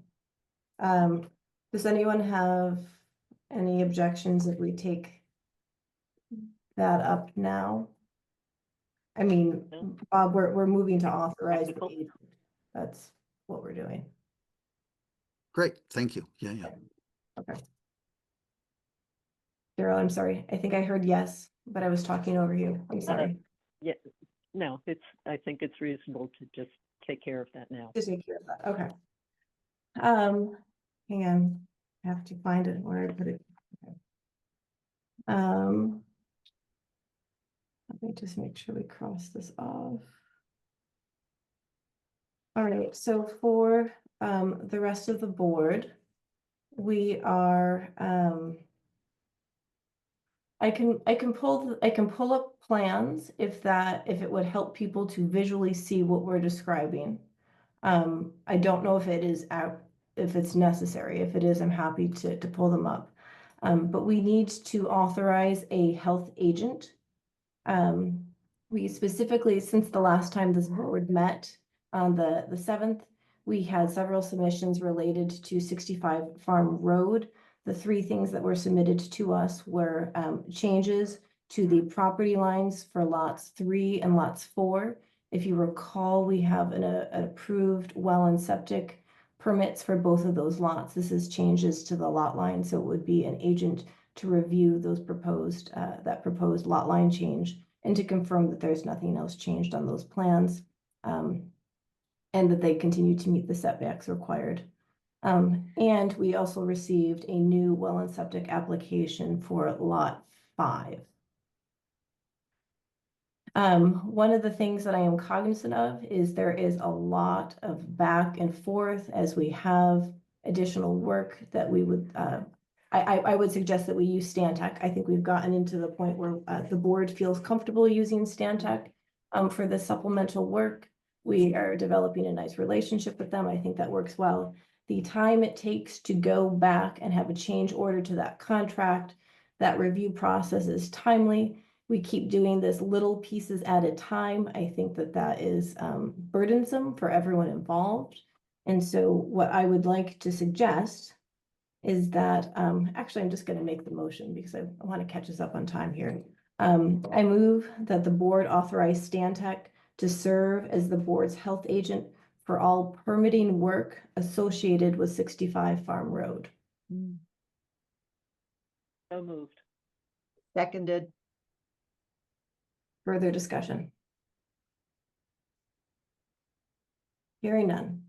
Does anyone have any objections if we take that up now? I mean, No. Bob, we're moving to authorize the Technical. agent. That's what we're doing. Great, thank you. Yeah. Okay. Daryl, I'm sorry. I think I heard yes, but I was talking over you. I'm sorry. Yeah, no, I think it's reasonable to just take care of that now. Just take care of that. Okay. Hang on. I have to find it where I put it. Okay. Let me just make sure we cross this off. All right, so for the rest of the board, we are I can pull up plans if it would help people to visually see what we're describing. I don't know if it is if it's necessary. If it is, I'm happy to pull them up. But we need to authorize a health agent. We specifically, since the last time this board met on the 7th, we had several submissions related to 65 Farm Road. The 3 things that were submitted to us were changes to the property lines for lots 3 and lots 4. If you recall, we have an approved well and septic permits for both of those lots. This is changes to the lot line, so it would be an agent to review those proposed lot line change and to confirm that there's nothing else changed on those plans, and that they continue to meet the setbacks required. And we also received a new well and septic application for lot 5. One of the things that I am cognizant of is there is a lot of back and forth as we have additional work that we would, I would suggest that we use Stantec. I think we've gotten into the point where the board feels comfortable using Stantec for the supplemental work. We are developing a nice relationship with them. I think that works well. The time it takes to go back and have a change order to that contract, that review process is timely. We keep doing this little pieces at a time. I think that is burdensome for everyone involved. And so what I would like to suggest is that, actually, I'm just going to make the motion because I want to catch us up on time here. I move that the board authorize Stantec to serve as the board's health agent for all permitting work associated with 65 Farm Road. So moved. Seconded. Further discussion? Hearing none.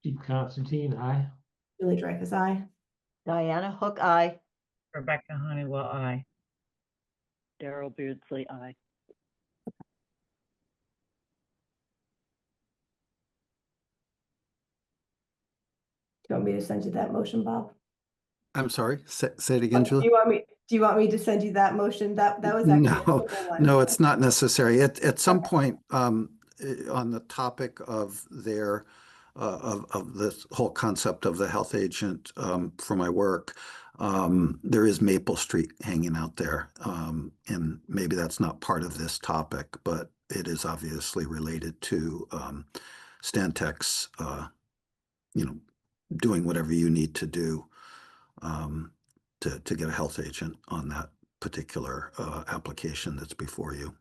Steve Constantine, aye. Julie Dreyfus, aye. Diana Hook, aye. Rebecca Honeywell, aye. Daryl Beardsley, aye. Do you want me to send you that motion, Bob? I'm sorry, say it again, Do Julie? you want me, do you want me to send you that motion? That was actually a No, simple one. no, it's not necessary. At some Okay. point, on the topic of their, of this whole concept of the health agent, for my work, there is Maple Street hanging out there. And maybe that's not part of this topic, but it is obviously related to, Stantec's, doing whatever you need to do, to get a health agent on that particular application that's before you.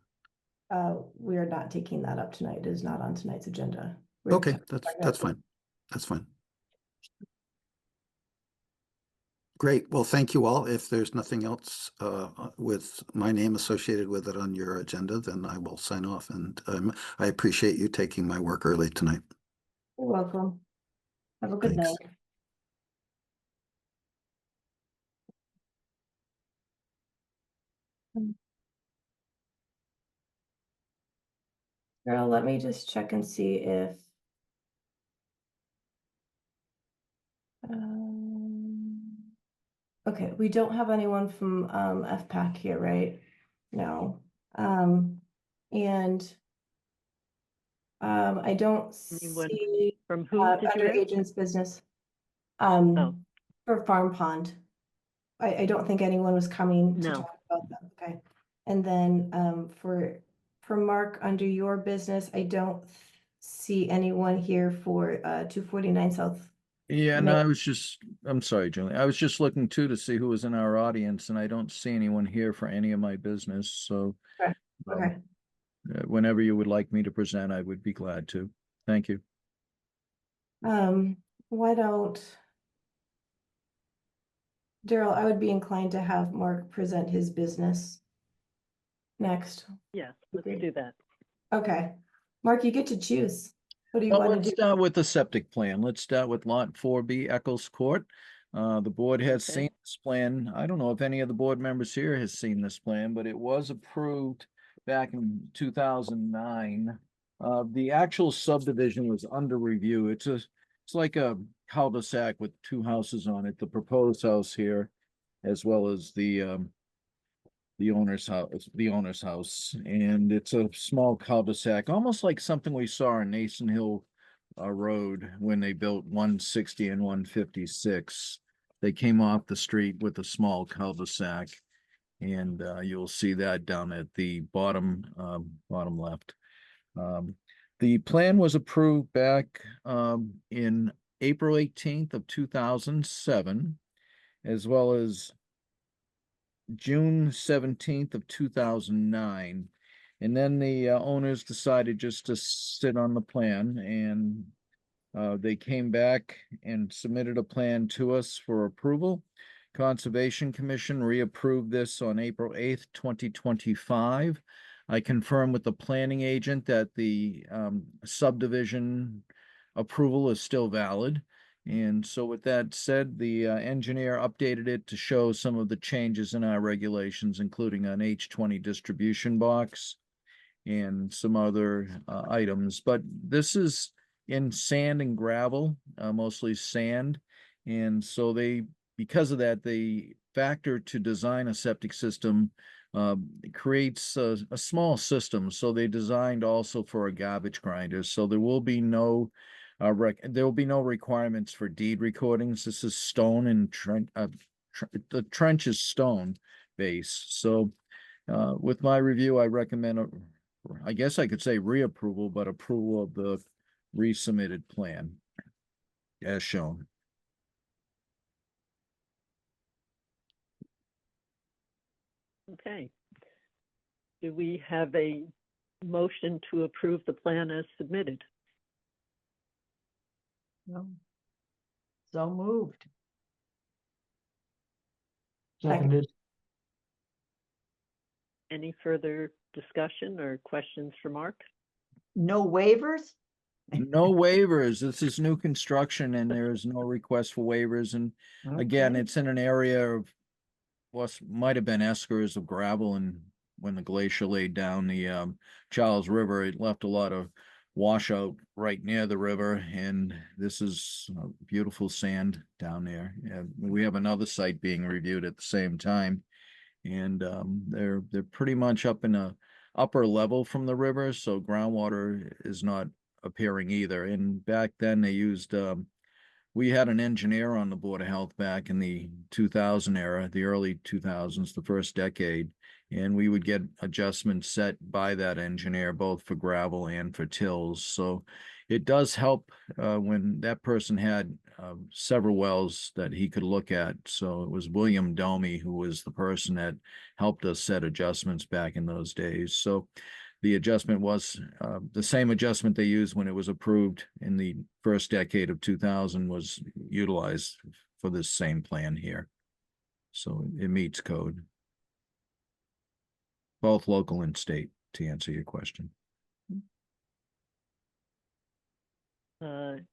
We are not taking that up tonight. It is not on tonight's agenda. We're Okay, talking that's about fine. That's fine. Great. Well, thank you all. If there's nothing else with my name associated with it on your agenda, then I will sign off. And I appreciate you taking my work early tonight. You're welcome. Have a good Thanks. night. Girl, let me just check and see if okay, we don't have anyone from FPAC here, right? No. And I don't Anyone see From who did you under ask? agents business. Oh. For Farm Pond. I don't think anyone was coming to No. talk about that. Okay. And then for Mark, under your business, I don't see anyone here for 249 South. Yeah, May- no, I'm sorry, Julie. I was just looking too to see who was in our audience, and I don't see anyone here for any of my business. So Okay. um, Okay. whenever you would like me to present, I would be glad to. Thank you. Why don't Daryl, I would be inclined to have Mark present his business next. Yes, let's Agreed. do that. Okay. Mark, you get to choose. What do you Well, want to let's do? start with the septic plan. Let's start with Lot 4B Eccles Court. The board has Okay. seen this plan. I don't know if any of the board members here has seen this plan, but it was approved back in 2009. The actual subdivision was under review. It's like a cul-de-sac with two houses on it, the proposed house here, as well as the owner's house, and it's a small cul-de-sac, almost like something we saw in Nason Hill Road when they built 160 and 156. They came off the street with a small cul-de-sac, and you'll see that down at the bottom left. The plan was approved back in April 18th of 2007, as well as June 17th of 2009. And then the owners decided just to sit on the plan, and they came back and submitted a plan to us for approval. Conservation Commission reapproved this on April 8th, 2025. I confirmed with the planning agent that the subdivision approval is still valid. And so with that said, the engineer updated it to show some of the changes in our regulations, including an H20 distribution box and some other items. But this is in sand and gravel, mostly sand. And so because of that, they factor to design a septic system creates a small system. So they designed also for a garbage grinder. So there will be no requirements for deed recordings. This is stone and the trench is stone base. So with my review, I recommend, I guess I could say reapproval, but approval of the resubmitted plan as shown. Okay. Do we have a motion to approve the plan as submitted? No. So moved. Seconded. Any further discussion or questions for Mark? No waivers? No waivers. This is new construction and there is no request for waivers. And again, Okay. it's in an area of what might have been eskers of gravel, and when the glacier laid down the Charles River, it left a lot of washout right near the river, and this is beautiful sand down there. And we have another site being reviewed at the same time, and they're pretty much up in a upper level from the river, so groundwater is not appearing either. And back then they used we had an engineer on the Board of Health back in the 2000 era, the early 2000s, the first decade, and we would get adjustments set by that engineer, both for gravel and for tills. So it does help when that person had several wells that he could look at. So it was William Domi who was the person that helped us set adjustments back in those days. So the adjustment was the same adjustment they used when it was approved in the first decade of 2000 was utilized for this same plan here. So it meets code, both local and state, to answer your question.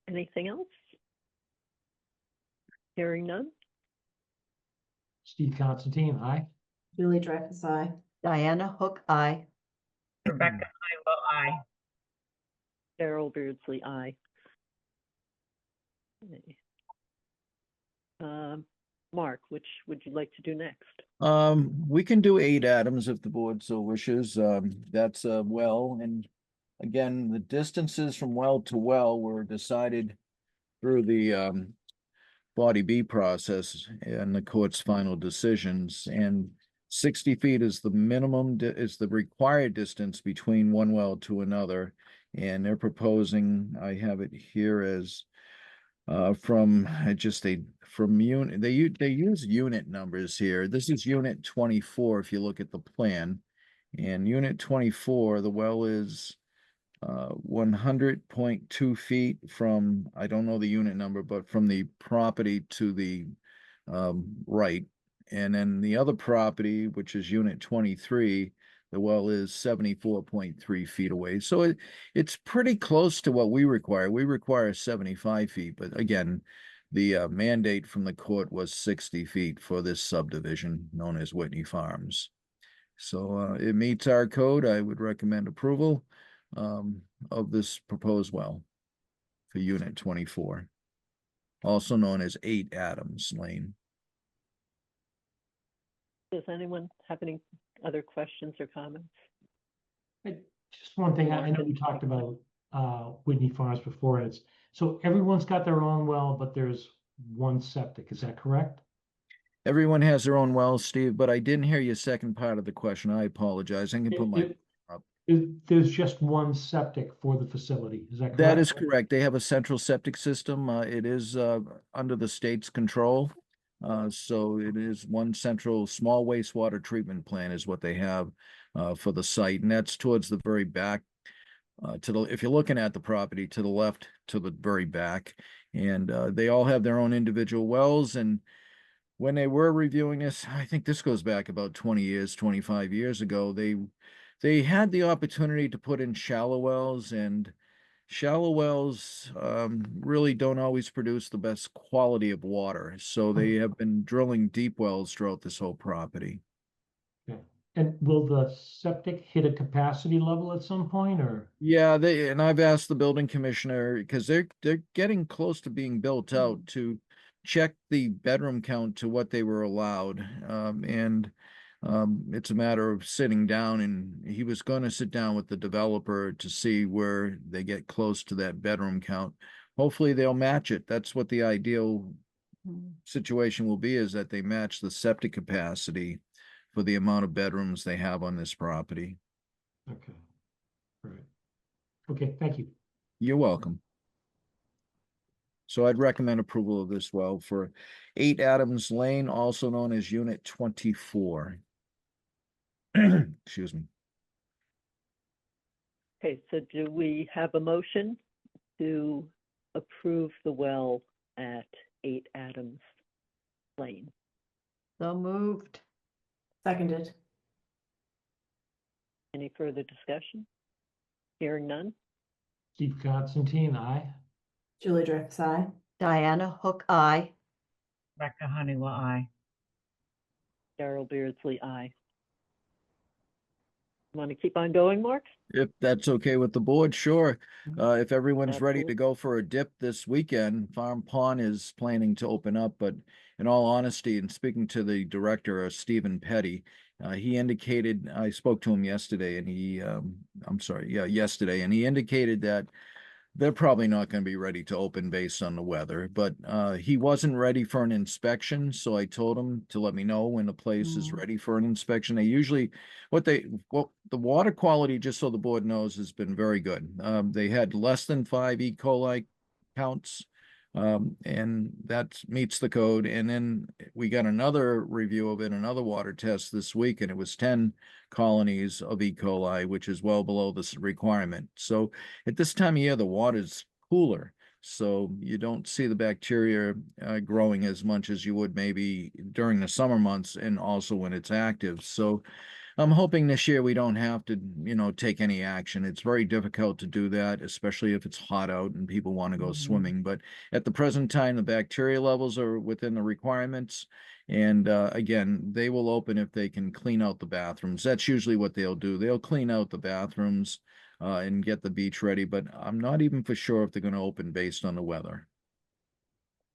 Anything else? Hearing none? Steve Constantine, aye. Julie Dreyfus, aye. Diana Hook, aye. Rebecca, I vote aye. Cheryl Beardsley, aye. Okay. Mark, which would you like to do next? We can do 8 Adams if the board so wishes. That's a well, and again, the distances from well to well were decided through the 40B process and the court's final decisions. And 60 feet is the minimum, is the required distance between one well to another. And they're proposing, I have it here as from unit, they use unit numbers here. This is unit 24 if you look at the plan. And unit 24, the well is 100.2 feet from, I don't know the unit number, but from the property to the right. And then the other property, which is unit 23, the well is 74.3 feet away. So it's pretty close to what we require. We require 75 feet, but again, the mandate from the court was 60 feet for this subdivision known as Whitney Farms. So it meets our code. I would recommend approval of this proposed well for unit 24, also known as 8 Adams Lane. Does anyone have any other questions or comments? Just one thing, I know we talked about Whitney Farms before, and it's, so everyone's got their own well, but there's one septic, is that correct? Everyone has their own wells, Steve, but I didn't hear your second part of the question. I apologize. I can put my up. There's just one septic for the facility, is that correct? That is correct. They have a central septic system. It is under the state's control. So it is one central small wastewater treatment plant is what they have for the site, and that's towards the very back. If you're looking at the property to the left, to the very back, and they all have their own individual wells. And when they were reviewing this, I think this goes back about 20 years, 25 years ago, they had the opportunity to put in shallow wells, and shallow wells really don't always produce the best quality of water. So they have been drilling deep wells throughout this whole property. Okay. And will the septic hit a capacity level at some point, or? Yeah, and I've asked the building commissioner, because they're getting close to being built out, to check the bedroom count to what they were allowed. It's a matter of sitting down, and he was going to sit down with the developer to see where they get close to that bedroom count. Hopefully they'll match it. That's what the ideal situation will be, is that they match the septic capacity for the amount of bedrooms they have on this property. Okay, all right. Okay, thank you. You're welcome. So I'd recommend approval of this well for 8 Adams Lane, also known as Unit 24. Excuse me. Okay, so do we have a motion to approve the well at 8 Adams Lane? So moved. Seconded. Any further discussion? Hearing none? Steve Constantine, aye. Julie Dreyfus, aye. Diana Hook, aye. Rebecca Honeywell, aye. Darrell Beardsley, aye. Want to keep on going, Mark? If that's okay with the board, sure. If everyone's ready to Absolutely. go for a dip this weekend, Farm Pond is planning to open up, but in all honesty, and speaking to the director, Stephen Petty, he indicated, I spoke to him yesterday and yesterday, and he indicated that they're probably not going to be ready to open based on the weather, but he wasn't ready for an inspection, so I told him to let me know when the place is ready for an inspection. They usually, the water quality, just so the board knows, has been very good. They had less than 5 E. coli counts, and that meets the code. And then we got another review of it, another water test this week, and it was 10 colonies of E. coli, which is well below this requirement. So at this time of year, the water's cooler, so you don't see the bacteria growing as much as you would maybe during the summer months and also when it's active. So I'm hoping this year we don't have to, take any action. It's very difficult to do that, especially if it's hot out and people want to go swimming. But at the present time, the bacteria levels are within the requirements. And again, they will open if they can clean out the bathrooms. That's usually what they'll do. They'll clean out the bathrooms and get the beach ready. But I'm not even for sure if they're going to open based on the weather.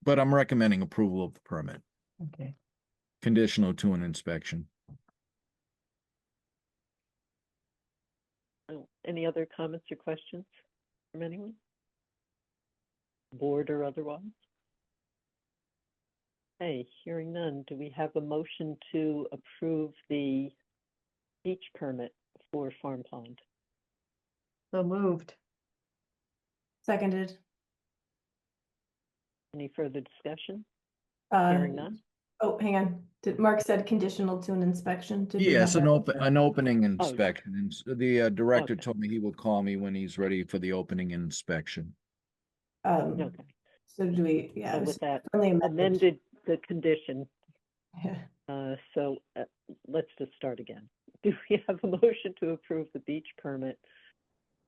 But I'm recommending approval of the permit, Okay. conditional to an inspection. Oh, any other comments or questions from anyone? Board or otherwise? Hey, hearing none, do we have a motion to approve the beach permit for Farm Pond? So moved. Seconded. Any further discussion? Uh, Hearing none? oh, hang on. Mark said conditional to an inspection? Did we have Yes, that? an opening inspection. And the director Okay. told me he will call me when he's ready for the opening inspection. Okay, So do we, yeah, so it was with that friendly amended the condition, Yeah. so let's just start again. Do we have a motion to approve the beach permit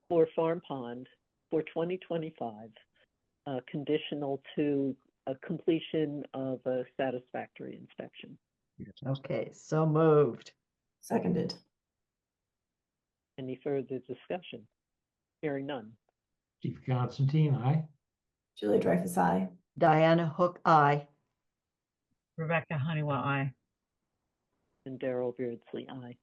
for Farm Pond for 2025, conditional to a completion of a satisfactory inspection? Okay, so moved. Seconded. Any further discussion? Hearing none. Steve Constantine, aye. Julie Dreyfus, aye. Diana Hook, aye. Rebecca Honeywell, aye. And Darrell Beardsley, aye.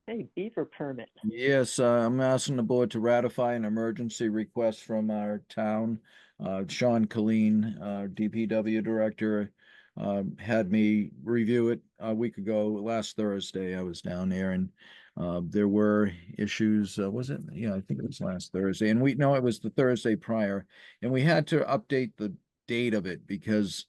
Hey, beaver permit. Yes, I'm asking the board to ratify an emergency request from our town. Sean Colleen, DPW director, had me review it a week ago. Last Thursday, I was down there and there were issues. Was it? Yeah, I think it was last Thursday. And it was the Thursday prior. And we had to update the date of it because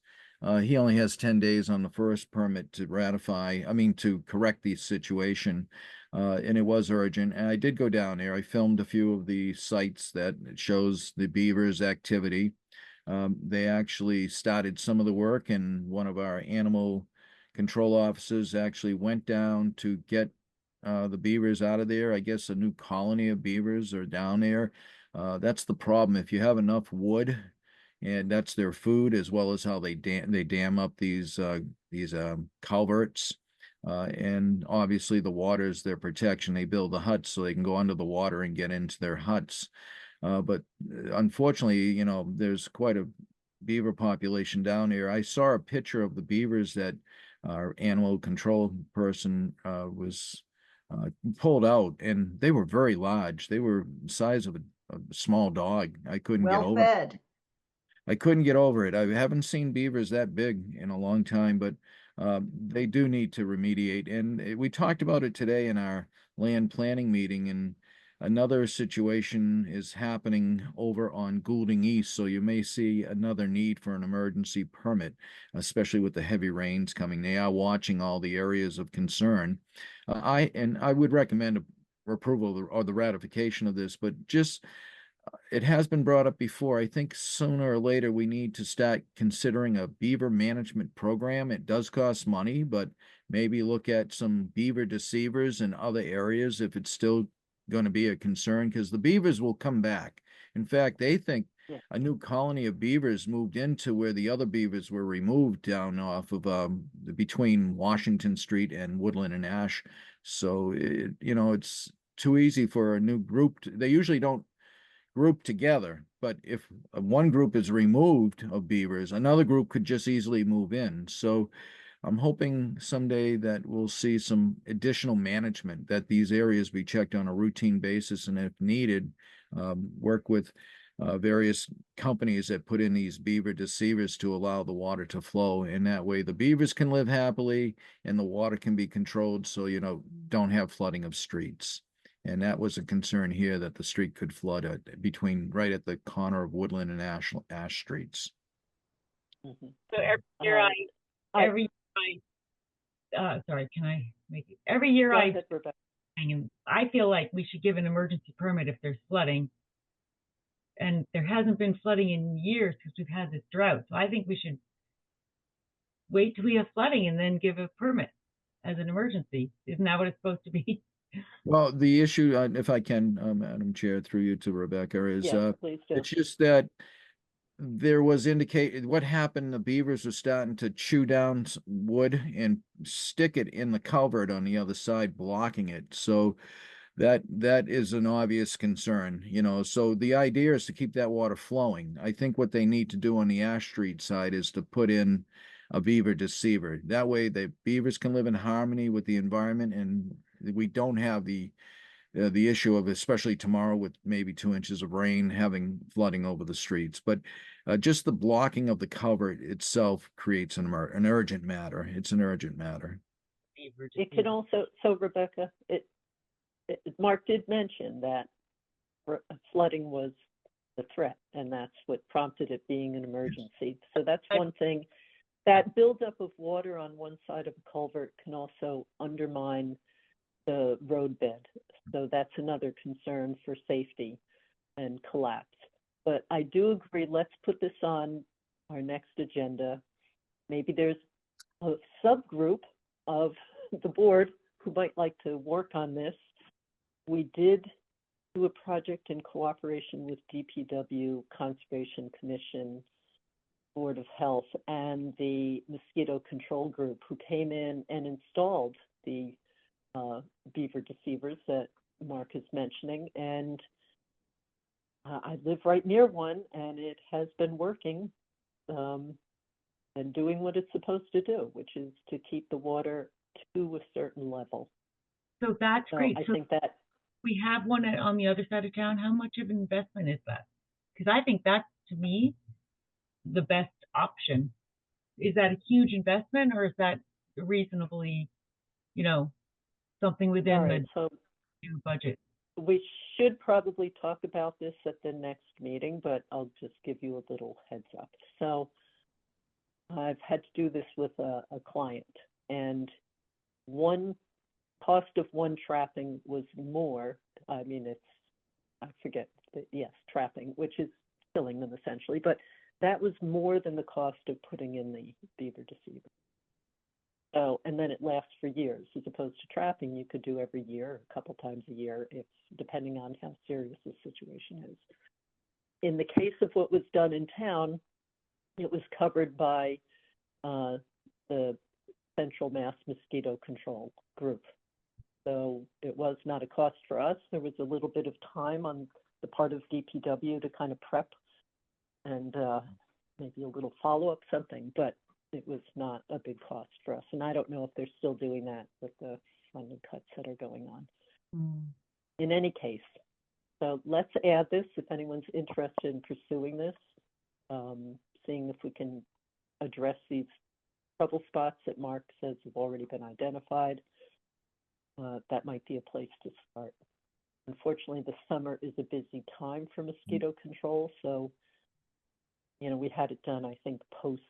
he only has 10 days on the first permit to to correct the situation. And it was urgent. And I did go down there. I filmed a few of the sites that shows the beavers' activity. They actually started some of the work, and one of our animal control officers actually went down to get the beavers out of there. I guess a new colony of beavers are down there. That's the problem. If you have enough wood, and that's their food, as well as how they dam up these culverts. And obviously the water is their protection. They build the huts so they can go under the water and get into their huts. But unfortunately, there's quite a beaver population down here. I saw a picture of the beavers that our animal control person was pulled out, and they were very large. They were the size of a small dog. I couldn't get Well over. fed. I couldn't get over it. I haven't seen beavers that big in a long time, but they do need to remediate. And we talked about it today in our land planning meeting, and another situation is happening over on Goulding East. So you may see another need for an emergency permit, especially with the heavy rains coming. They are watching all the areas of concern. I would recommend approval or the ratification of this, but just it has been brought up before. I think sooner or later we need to start considering a beaver management program. It does cost money, but maybe look at some beaver deceivers in other areas if it's still going to be a concern, because the beavers will come back. In fact, they think Yeah. a new colony of beavers moved into where the other beavers were removed down off of between Washington Street and Woodland and Ash. So it's too easy for a new group they usually don't group together, but if one group is removed of beavers, another group could just easily move in. So I'm hoping someday that we'll see some additional management, that these areas be checked on a routine basis, and if needed, work with various companies that put in these beaver deceivers to allow the water to flow. And that way the beavers can live happily and the water can be controlled, so don't have flooding of streets. And that was a concern here, that the street could flood right at the corner of Woodland and Ash Streets. Mhm. So every year sorry, can I make it? Every year Go ahead, Rebecca. and I feel like we should give an emergency permit if there's flooding. And there hasn't been flooding in years because we've had this drought. So I think we should wait till we have flooding and then give a permit as an emergency. Isn't that what it's supposed to be? Well, the issue, if I can, Madam Chair, through you to Rebecca, is Yes, please do. it's just that there was indicated what happened. The beavers were starting to chew down wood and stick it in the culvert on the other side, blocking it. So that is an obvious concern, so the idea is to keep that water flowing. I think what they need to do on the Ash Street side is to put in a beaver deceiver. That way the beavers can live in harmony with the environment, and we don't have the issue of, especially tomorrow with maybe 2 inches of rain, having flooding over the streets. But just the blocking of the culvert itself creates an urgent matter. It's an urgent matter. It can also, so Rebecca, Mark did mention that flooding was the threat, and that's what prompted it being an emergency. So that's one thing. That buildup of water on one side of a culvert can also undermine the roadbed. So that's another concern for safety and collapse. But I do agree, let's put this on our next agenda. Maybe there's a subgroup of the board who might like to work on this. We did do a project in cooperation with DPW, Conservation Commission, Board of Health, and the Mosquito Control Group, who came in and installed the beaver deceivers that Mark is mentioning. And I live right near one, and it has been working and doing what it's supposed to do, which is to keep the water to a certain level. So that's great. I So think that we have one on the other side of town. How much of an investment is that? Because I think that's, to me, the best option. Is that a huge investment, or is that reasonably, something within the so new budget? we should probably talk about this at the next meeting, but I'll just give you a little heads up. So I've had to do this with a client, and one cost of one trapping was more. I mean, I forget, yes, trapping, which is killing them essentially, but that was more than the cost of putting in the beaver deceiver. So, and then it lasts for years, as opposed to trapping you could do every year, a couple times a year, if depending on how serious the situation is. In the case of what was done in town, it was covered by the Central Mass Mosquito Control Group. So it was not a cost for us. There was a little bit of time on the part of DPW to kind of prep and maybe a little follow-up something, but it was not a big cost for us. And I don't know if they're still doing that with the funding cuts that are going on. In any case, so let's add this if anyone's interested in pursuing this, seeing if we can address these trouble spots that Mark says have already been identified. That might be a place to start. Unfortunately, the summer is a busy time for mosquito control, so we had it done, I think, post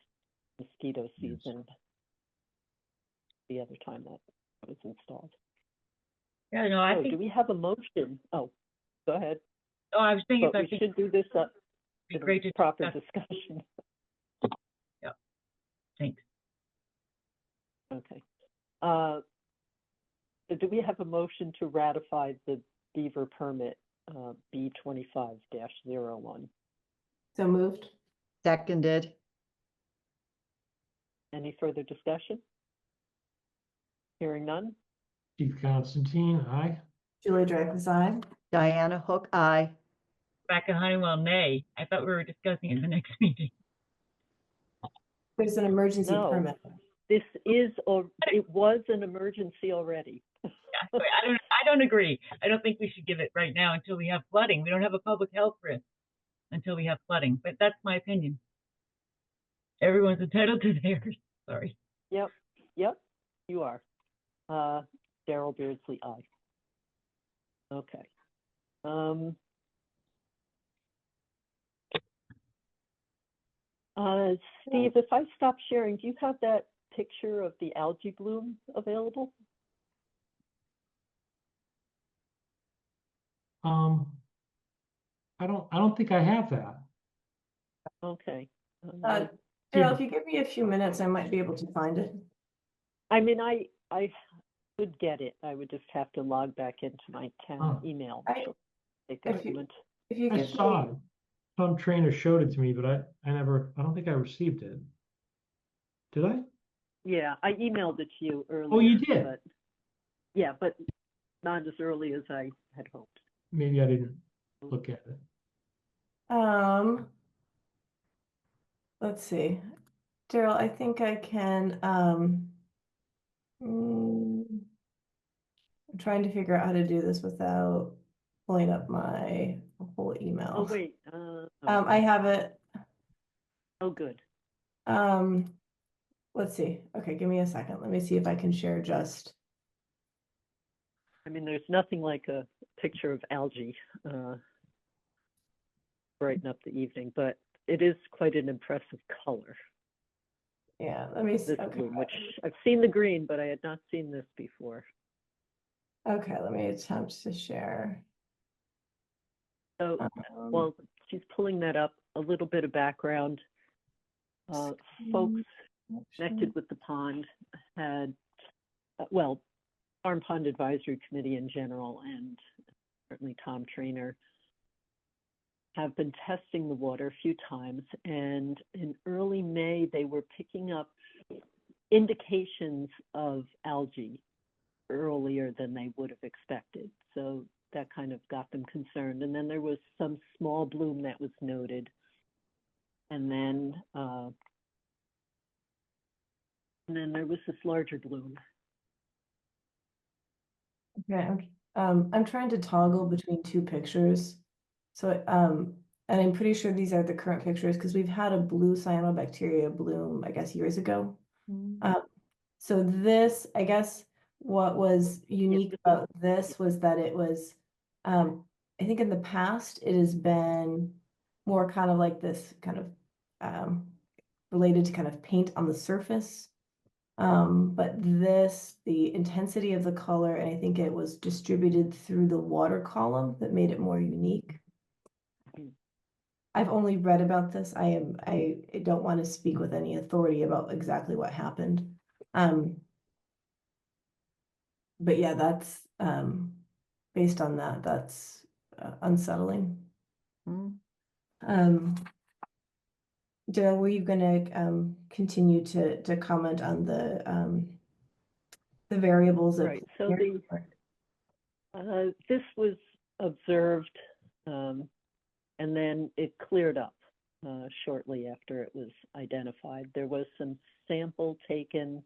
mosquito season. The other time that was installed. Yeah, no, I think. Do we have a motion? Oh, go ahead. Oh, I was thinking. But we should do this up in great a proper discussion. Yeah. Thanks. Okay. So do we have a motion to ratify the beaver permit, B25-01? So moved. Seconded. Any further discussion? Hearing none? Steve Constantine, aye. Julie Dreyfus, aye. Diana Hook, aye. Rebecca Honeywell, nay. I thought we were discussing it in the next meeting. There's an emergency No. permit. This is, or it was an emergency already. Yeah, I don't agree. I don't think we should give it right now until we have flooding. We don't have a public health risk until we have flooding, but that's my opinion. Everyone's entitled to theirs. Sorry. Yep, you are. Daryl Beardsley, aye. Okay. Steve, if I stop sharing, do you have that picture of the algae bloom available? I don't think I have that. Okay. Daryl, if you give me a few minutes, I might be able to find it. I mean, I could get it. I would just have to log back into my town email. I- So take a if you- moment. If you I give saw me, it. Some trainer showed it to me, but I don't think I received it. Did I? Yeah, I emailed it to you earlier. Oh, you did? But, yeah, but not as early as I had hoped. Maybe I didn't look at it. let's see. Daryl, I think I can, I'm trying to figure out how to do this without pulling up my whole email. Oh, wait. I have it. Oh, good. Let's see. Okay, give me a second. Let me see if I can share just. I mean, there's nothing like a picture of algae brighten up the evening, but it is quite an impressive color. Yeah, let me see. This Okay. bloom, which I've seen the green, but I had not seen this before. Okay, let me attempt to share. So, well, she's pulling that up. A little bit of background. Folks connected with the pond had, well, Farm Pond Advisory Committee in general, and certainly Tom Trainer, have been testing the water a few times. And in early May, they were picking up indications of algae earlier than they would have expected. So that kind of got them concerned. And then there was some small bloom that was noted. And then there was this larger bloom. Okay, I'm trying to toggle between two pictures. So, and I'm pretty sure these are the current pictures because we've had a blue cyanobacteria bloom, I guess, years ago. So this, I guess, what was unique about this was that it was, I think in the past, it has been more kind of like this kind of related to kind of paint on the surface. But this, the intensity of the color, and I think it was distributed through the water column that made it more unique. I've only read about this. I don't want to speak with any authority about exactly what happened. But yeah, that's based on that, that's unsettling. Daryl, were you gonna continue to comment on the variables of Right. So this was observed, and then it cleared up shortly after it was identified. There was some sample taken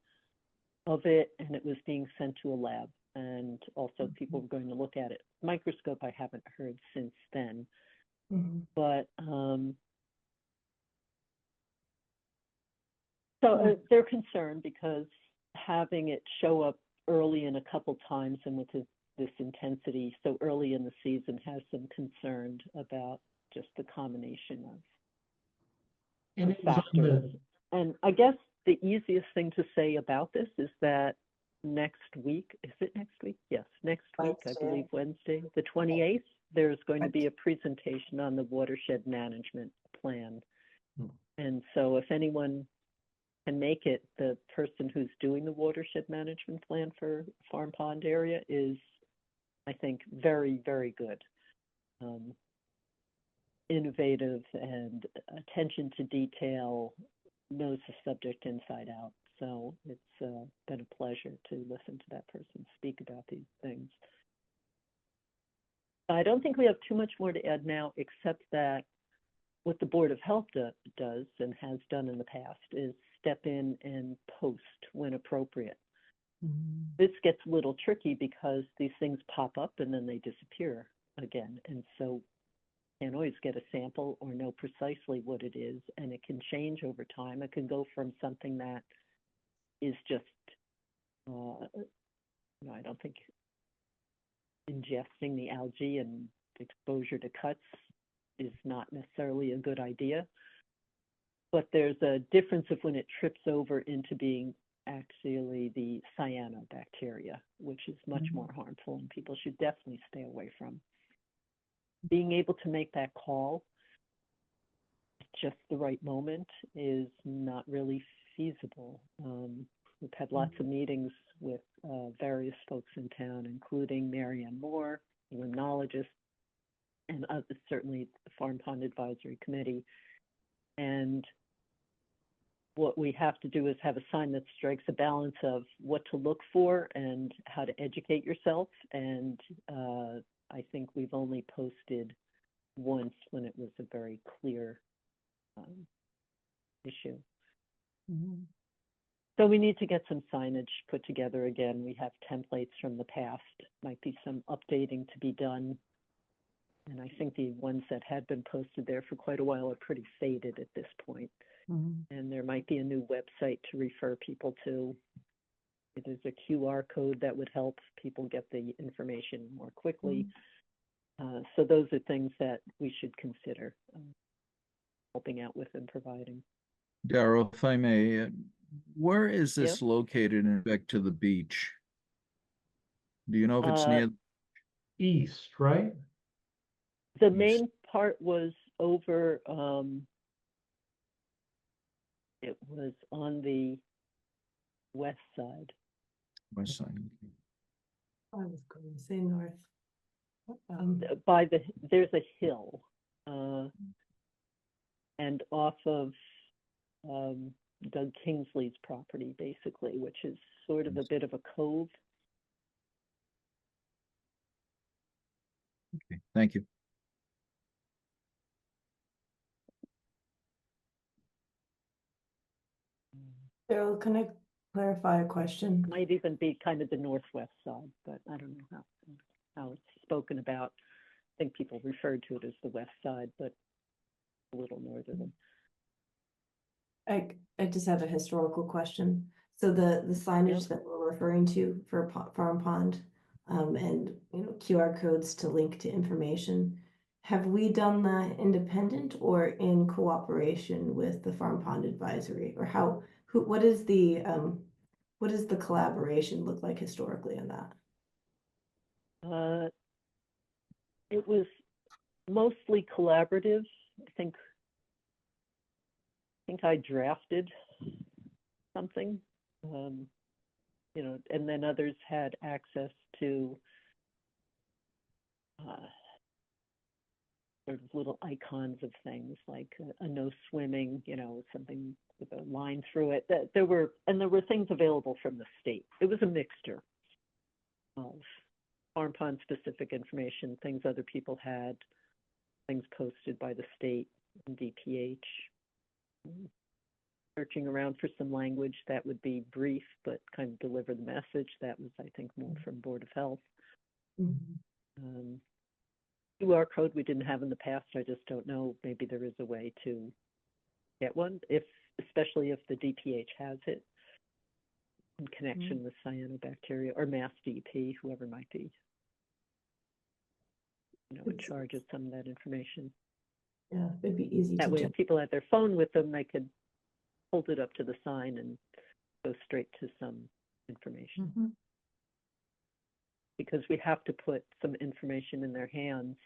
of it, and it was being sent to a lab, and also people were going to look at it. Microscope, I haven't heard since then, but so they're concerned because having it show up early in a couple times and with this intensity so early in the season has them concerned about just the combination of factors. And I guess the easiest thing to say about this is that next week, is it next week? Yes, next week, I believe Wednesday, the 28th, there's going to be a presentation on the watershed management plan. And so if anyone can make it, the person who's doing the watershed management plan for Farm Pond area is, I think, very, very good. Innovative and attention to detail, knows the subject inside out. So it's been a pleasure to listen to that person speak about these things. I don't think we have too much more to add now, except that what the Board of Health does and has done in the past is step in and post when appropriate. This gets a little tricky because these things pop up and then they disappear again. And so you can't always get a sample or know precisely what it is, and it can change over time. It can go from something that is just, I don't think ingesting the algae and exposure to cuts is not necessarily a good idea. But there's a difference of when it trips over into being actually the cyanobacteria, which is much more harmful and people should definitely stay away from. Being able to make that call at just the right moment is not really feasible. We've had lots of meetings with various folks in town, including Marianne Moore, a limnologist, and certainly the Farm Pond Advisory Committee. And what we have to do is have a sign that strikes a balance of what to look for and how to educate yourself. And I think we've only posted once when it was a very clear issue. So we need to get some signage put together again. We have templates from the past. Might be some updating to be done. And I think the ones that had been posted there for quite a while are pretty faded at this point. And there might be a new website to refer people to. There's a QR code that would help people get the information more quickly. So those are things that we should consider helping out with and providing. Darrell, if I may, where is this located in respect to the beach? Do you know if it's near? East, right? The main part was over, it was on the west side. West side. I was going to say north. There's a hill, and off of Doug Kingsley's property, basically, which is sort of a bit of a cove. Okay, thank you. Daryl, can I clarify a question? Might even be kind of the northwest side, but I don't know how it's spoken about. I think people referred to it as the west side, but a little northern. I just have a historical question. So the signage that we're referring to for Farm Pond, and QR codes to link to information, have we done that independent or in cooperation with the Farm Pond Advisory, or what is the collaboration look like historically in that? It was mostly collaborative. I think I drafted something, and then others had access to sort of little icons of things like a no swimming, something with a line through it. There were things available from the state. It was a mixture of Farm Pond specific information, things other people had, things posted by the state and DPH. Searching around for some language that would be brief but kind of deliver the message. That was, I think, more from Board of Health. QR code we didn't have in the past. I just don't know. Maybe there is a way to get one, especially if the DPH has it in connection with cyanobacteria or Mass DEP, whoever might be, in charge of some of that information. Yeah, it'd be easy that way, if people had their phone with them, they could hold it up to the sign and go straight to some information. Because we have to put some information in their hands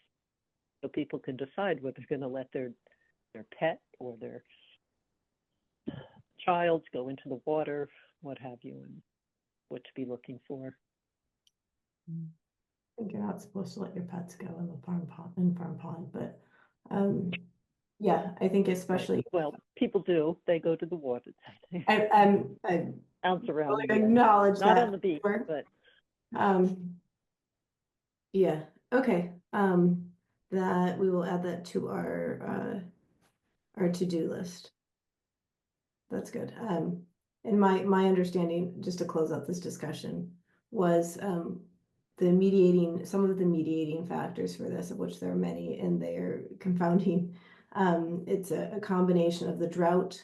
so people can decide whether they're going to let their pet or their child, go into the water, what have you, and what to be looking for. I think you're not supposed to let your pets go in the farm pond, but, yeah, I think especially, Well, people do, they go to the water. I Bounce around in the water. acknowledge Not that. on the beach, sure. but Yeah, okay, that, we will add that to our to-do list. That's good. And my understanding, just to close out this discussion, was, some of the mediating factors for this, of which there are many, and they're confounding. It's a combination of the drought,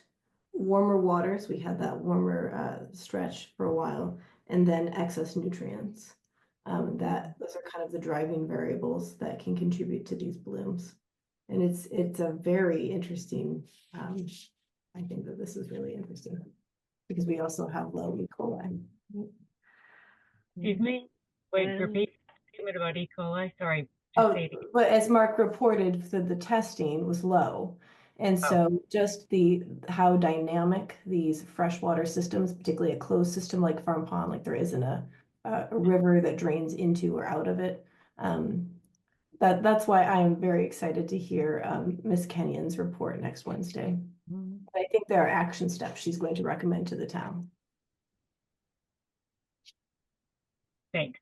warmer waters, we had that warmer, stretch for a while, and then excess nutrients. Those are kind of the driving variables that can contribute to these blooms. And it's a very interesting, I think that this is really interesting, because we also have low E. coli. Excuse me? Wait, And- repeat the statement about E. coli, sorry. Oh, Just say it again. but as Mark reported, the testing was low. And so just how dynamic these freshwater systems, particularly a closed system like Farm Pond, like there isn't a river that drains into or out of it. That's why I am very excited to hear Ms. Kenyon's report next Wednesday. I think there are action steps she's going to recommend to the town. Thanks.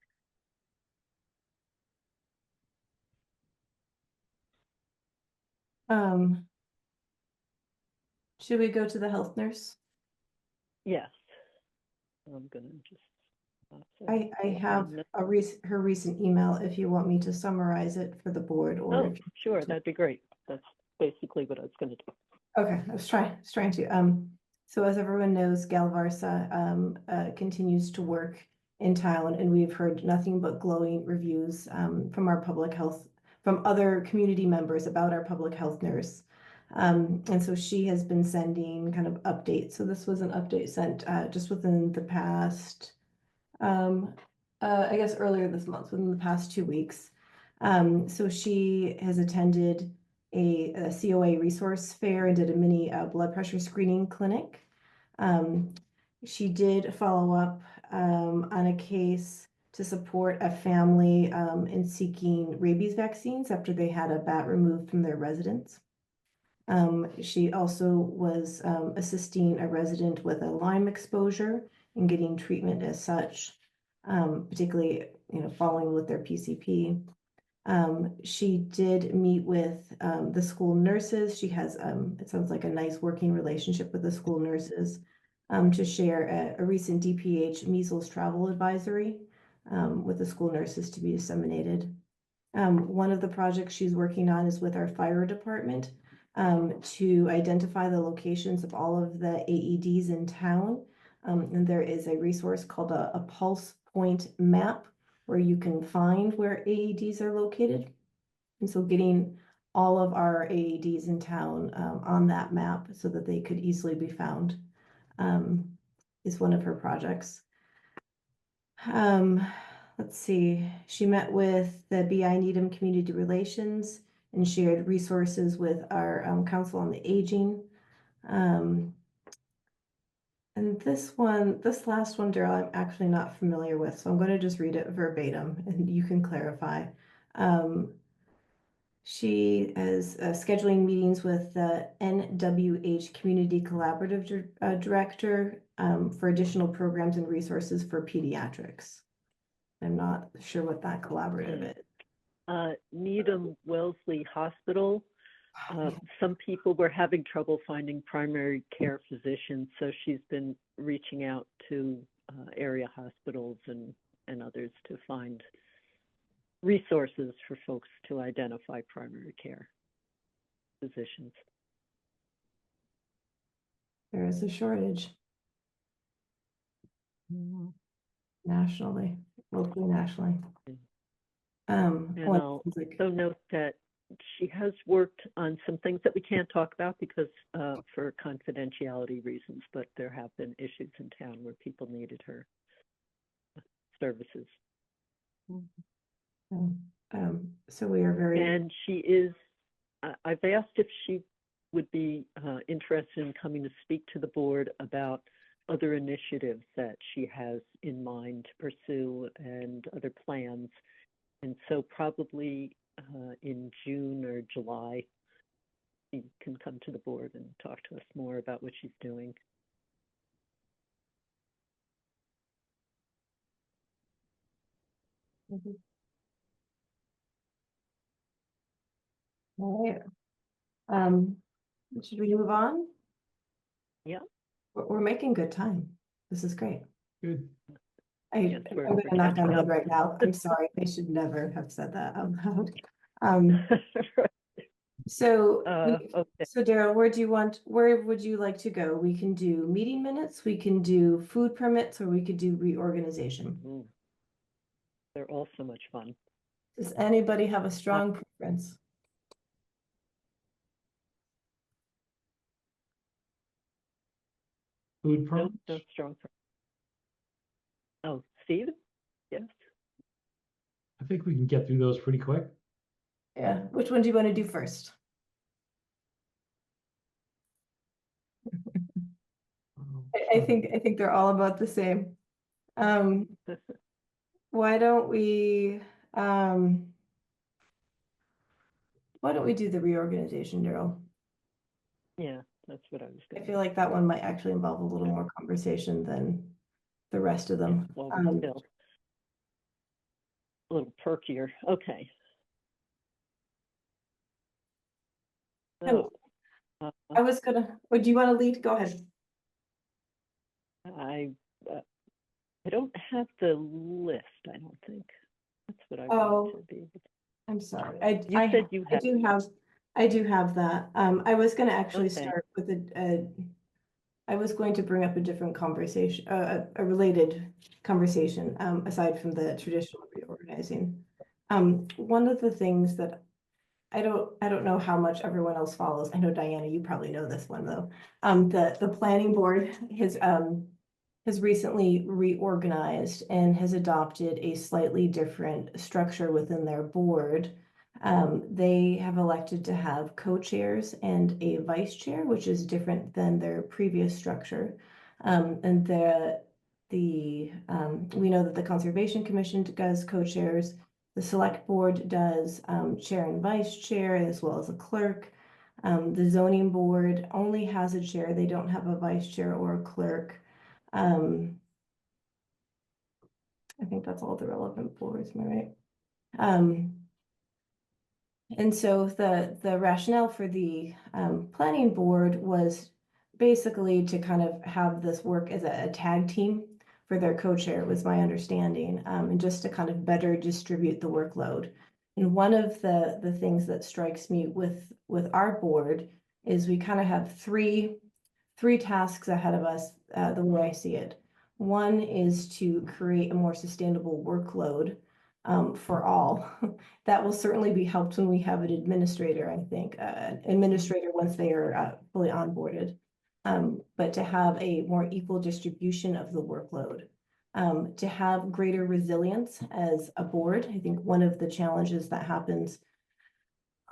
Should we go to the health nurse? yes. I'm gonna just. I have her recent email if you want me to summarize it for the board, or Oh, if sure, that'd be great. That's basically what I was gonna do. okay, I was trying to. So as everyone knows, Galvarsa continues to work in town, and we've heard nothing but glowing reviews from our from other community members about our public health nurse. And so she has been sending kind of updates. So this was an update sent just within the past, I guess earlier this month, within the past 2 weeks. So she has attended a COA resource fair and did a mini blood pressure screening clinic. She did follow up on a case to support a family in seeking rabies vaccines after they had a bat removed from their residence. She also was assisting a resident with a Lyme exposure and getting treatment as such, particularly, following with their PCP. She did meet with the school nurses. She has, it sounds like a nice working relationship with the school nurses to share a recent DPH measles travel advisory with the school nurses to be disseminated. One of the projects she's working on is with our fire department to identify the locations of all of the AEDs in town. And there is a resource called a pulse point map where you can find where AEDs are located. And so getting all of our AEDs in town on that map so that they could easily be found is one of her projects. Let's see, she met with the BI Needham Community Relations and shared resources with our Council on the Aging. And this last one, Daryl, I'm actually not familiar with, so I'm going to just read it verbatim and you can clarify. She is scheduling meetings with the NWH Community Collaborative Director for additional programs and resources for pediatrics. I'm not sure what that collaborative is. Needham Wellesley Hospital. Some people were having trouble finding primary care physicians, so she's been reaching out to area hospitals and others to find resources for folks to identify primary care physicians. There is a shortage nationally, locally, nationally. And I'll like, also note that she has worked on some things that we can't talk about because for confidentiality reasons, but there have been issues in town where people needed her services. so we are very. And she is, I've asked if she would be interested in coming to speak to the board about other initiatives that she has in mind to pursue and other plans. And so probably in June or July, she can come to the board and talk to us more about what she's doing. All right. Should we move on? Yeah. We're making good time. This is great. Good. Yes, I'm we're gonna knock catching on up. wood right now. I'm sorry. I should never have said that out loud. So, Okay. so Daryl, where would you like to go? We can do meeting minutes, we can do food permits, or we could do reorganization. Mm. They're all so much fun. Does anybody have a strong preference? Food No, permits? no strong. Oh, Steve? Yes. I think we can get through those pretty quick. Yeah, which one do you want to do first? I think they're all about the same. Why don't we do the reorganization, Daryl? Yeah, that's what I was I going feel like that one might actually involve a little more conversation than the rest of them. Well, we're still a little perkier. Okay. So, I was gonna, do you want to lead? Go ahead. I don't have the list, I don't think. That's what I Oh. wanted to be. I'm sorry. You said you had. I do have that. I was gonna actually Okay. start with I was going to bring up a different conversation, a related conversation, aside from the traditional reorganizing. One of the things that I don't know how much everyone else follows. I know Diana, you probably know this one though. The planning board has recently reorganized and has adopted a slightly different structure within their board. They have elected to have co-chairs and a vice chair, which is different than their previous structure. And we know that the Conservation Commission does co-chairs. The select board does chair and vice chair, as well as a clerk. The zoning board only has a chair. They don't have a vice chair or a clerk. I think that's all the relevant boards, am I right? And so the rationale for the planning board was basically to kind of have this work as a tag team for their co-chair, was my understanding, and just to kind of better distribute the workload. And one of the things that strikes me with our board is we kind of have three tasks ahead of us, the way I see it. One is to create a more sustainable workload for all. That will certainly be helped when we have an administrator, I think, administrator once they are fully onboarded. But to have a more equal distribution of the workload, to have greater resilience as a board. I think one of the challenges that happens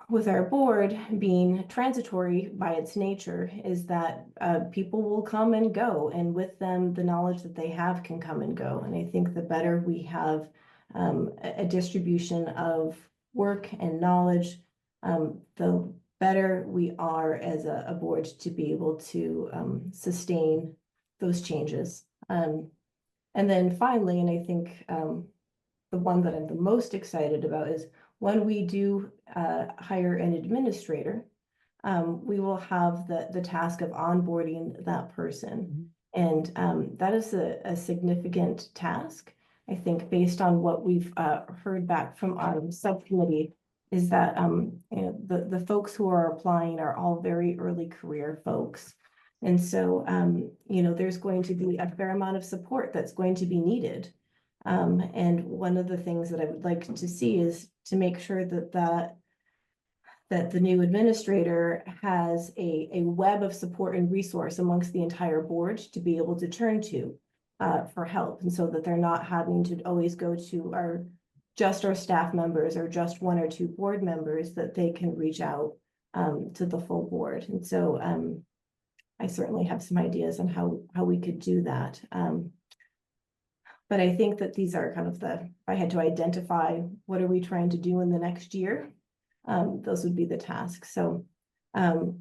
with our board being transitory by its nature is that people will come and go, and with them, the knowledge that they have can come and go. And I think the better we have a distribution of work and knowledge, the better we are as a board to be able to sustain those changes. And then finally, and I think the one that I'm the most excited about is when we do hire an administrator, we will have the task of onboarding that person. And that is a significant task. I think based on what we've heard back from our subcommittee is that the folks who are applying are all very early career folks. And so there's going to be a fair amount of support that's going to be needed. And one of the things that I would like to see is to make sure that the new administrator has a web of support and resource amongst the entire board to be able to turn to for help. And so that they're not having to always go to just our staff members or just one or two board members, that they can reach out to the full board. And so I certainly have some ideas on how we could do that. But I think that these are kind of if I had to identify what are we trying to do in the next year, those would be the tasks. So in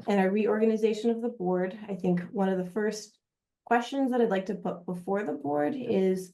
our reorganization of the board, I think one of the first questions that I'd like to put before the board is,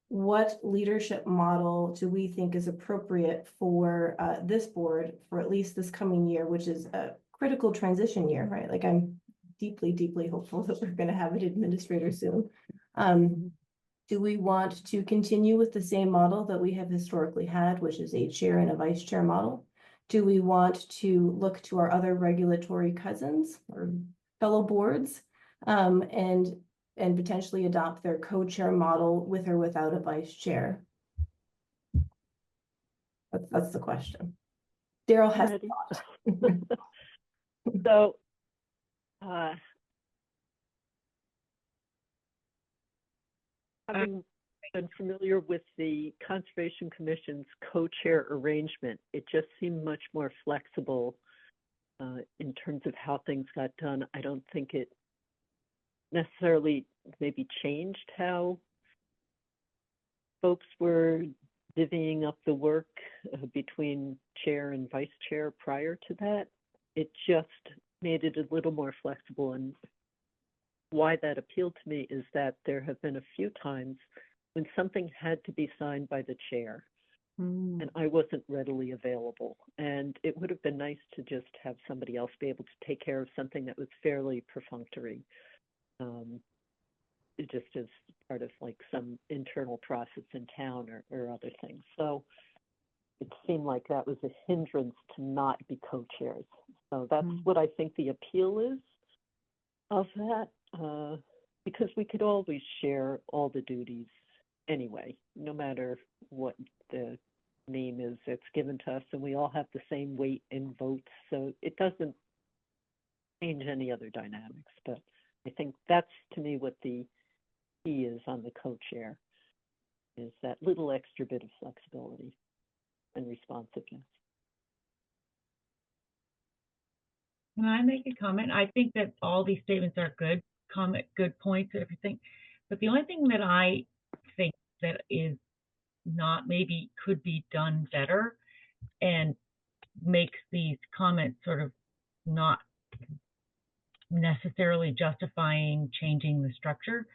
what leadership model do we think is appropriate for this board for at least this coming year, which is a critical transition year, right? Like, I'm deeply, deeply hopeful that we're going to have an administrator soon. Do we want to continue with the same model that we have historically had, which is a chair and a vice chair model? Do we want to look to our other regulatory cousins or fellow boards and potentially adopt their co-chair model with or without a vice chair? That's the question. Daryl has Ready? thought. So, having been familiar with the Conservation Commission's co-chair arrangement, it just seemed much more flexible in terms of how things got done. I don't think it necessarily maybe changed how folks were divvying up the work between chair and vice chair prior to that. It just made it a little more flexible. And why that appealed to me is that there have been a few times when something had to be signed by the chair and I wasn't readily available. And it would have been nice to just have somebody else be able to take care of something that was fairly perfunctory. Just as part of like some internal process in town or other things. So it seemed like that was a hindrance to not be co-chairs. So that's what I think the appeal is of that, because we could always share all the duties anyway, no matter what the name is that's given to us, and we all have the same weight in votes. So it doesn't change any other dynamics, but I think that's, to me, what the key is on the co-chair, is that little extra bit of flexibility and responsiveness. Can I make a comment? I think that all these statements are good good points and everything. But the only thing that I think that is not, maybe could be done better and makes these comments sort of not necessarily justifying changing the structure.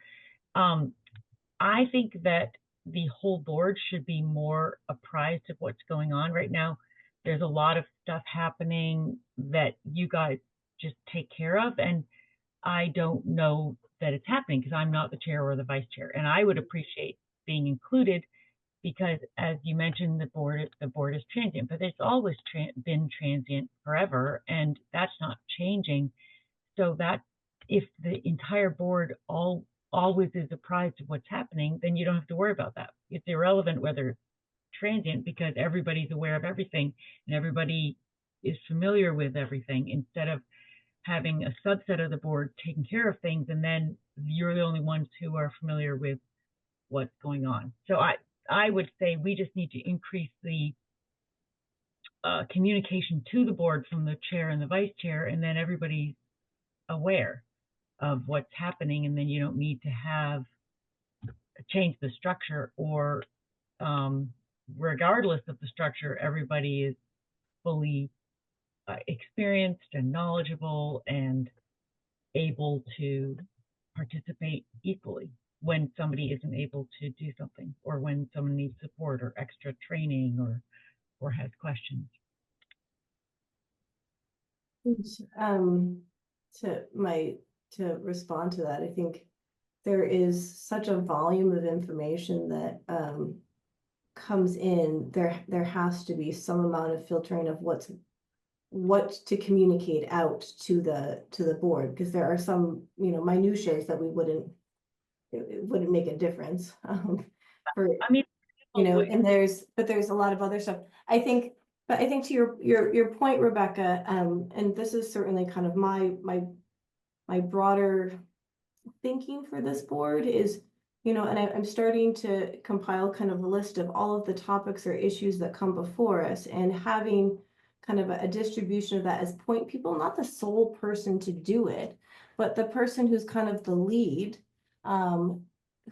I think that the whole board should be more apprised of what's going on right now. There's a lot of stuff happening that you guys just take care of, and I don't know that it's happening because I'm not the chair or the vice chair, and I would appreciate being included because, as you mentioned, the board is transient, but it's always been transient forever, and that's not changing. So that if the entire board always is apprised of what's happening, then you don't have to worry about that. It's irrelevant whether it's transient because everybody's aware of everything and everybody is familiar with everything, instead of having a subset of the board taking care of things and then you're the only ones who are familiar with what's going on. So I would say we just need to increase the communication to the board from the chair and the vice chair, and then everybody's aware of what's happening, and then you don't need to change the structure, or regardless of the structure, everybody is fully experienced and knowledgeable and able to participate equally when somebody isn't able to do something, or when someone needs support or extra training or has questions. To respond to that, I think there is such a volume of information that comes in. There has to be some amount of filtering of what to communicate out to the board, because there are some minutiae that it wouldn't make a difference for, I mean, and there's a lot of other stuff. I think to your point, Rebecca, and this is certainly kind of my broader thinking for this board is, and I'm starting to compile kind of a list of all of the topics or issues that come before us, and having kind of a distribution of that as point people, not the sole person to do it, but the person who's kind of the lead,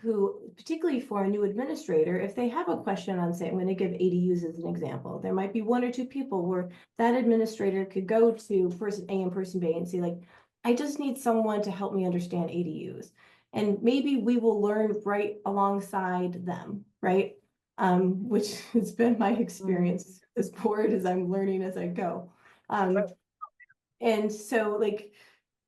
who, particularly for a new administrator, if they have a question on, say, I'm going to give ADUs as an example, there might be one or two people where that administrator could go to person A and person B and say, like, I just need someone to help me understand ADUs. And maybe we will learn right alongside them, right? Which has been my experience with this board, as I'm learning as I go. And so like,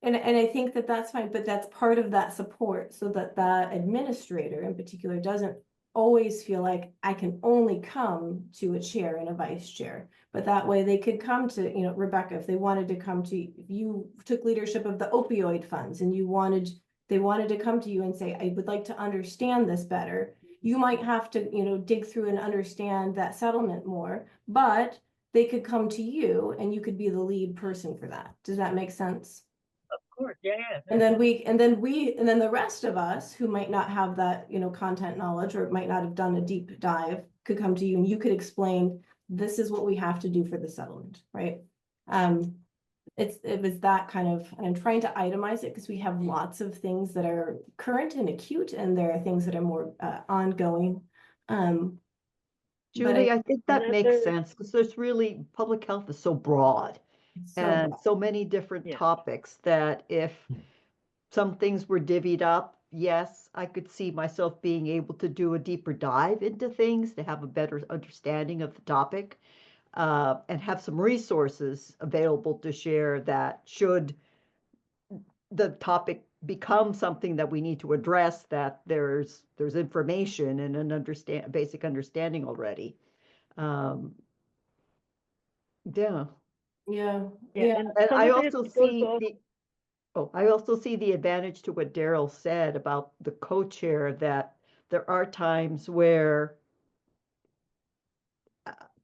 and I think that that's fine, but that's part of that support, so that the administrator in particular doesn't always feel like I can only come to a chair and a vice chair. But that way they could come to, you know, Rebecca, if they wanted to come to, if you took leadership of the opioid funds and they wanted to come to you and say, I would like to understand this better. You might have to, you know, dig through and understand that settlement more, but they could come to you and you could be the lead person for that. Does that make sense? Of course, yeah, yeah. And then the rest of us who might not have that, you know, content knowledge or might not have done a deep dive could come to you and you could explain, this is what we have to do for the settlement, right? It was that kind of, and I'm trying to itemize it because we have lots of things that are current and acute, and there are things that are more ongoing. Julie, I think that makes Another- sense because there's really, public health is so broad and broad. so many different Yeah. topics that if some things were divvied up, yes, I could see myself being able to do a deeper dive into things to have a better understanding of the topic, and have some resources available to share that should the topic become something that we need to address, that there's information and an basic understanding already. Um, yeah. Yeah, Yeah, yeah. and And some I of it also goes see off. I also see the advantage to what Daryl said about the co-chair, that there are times where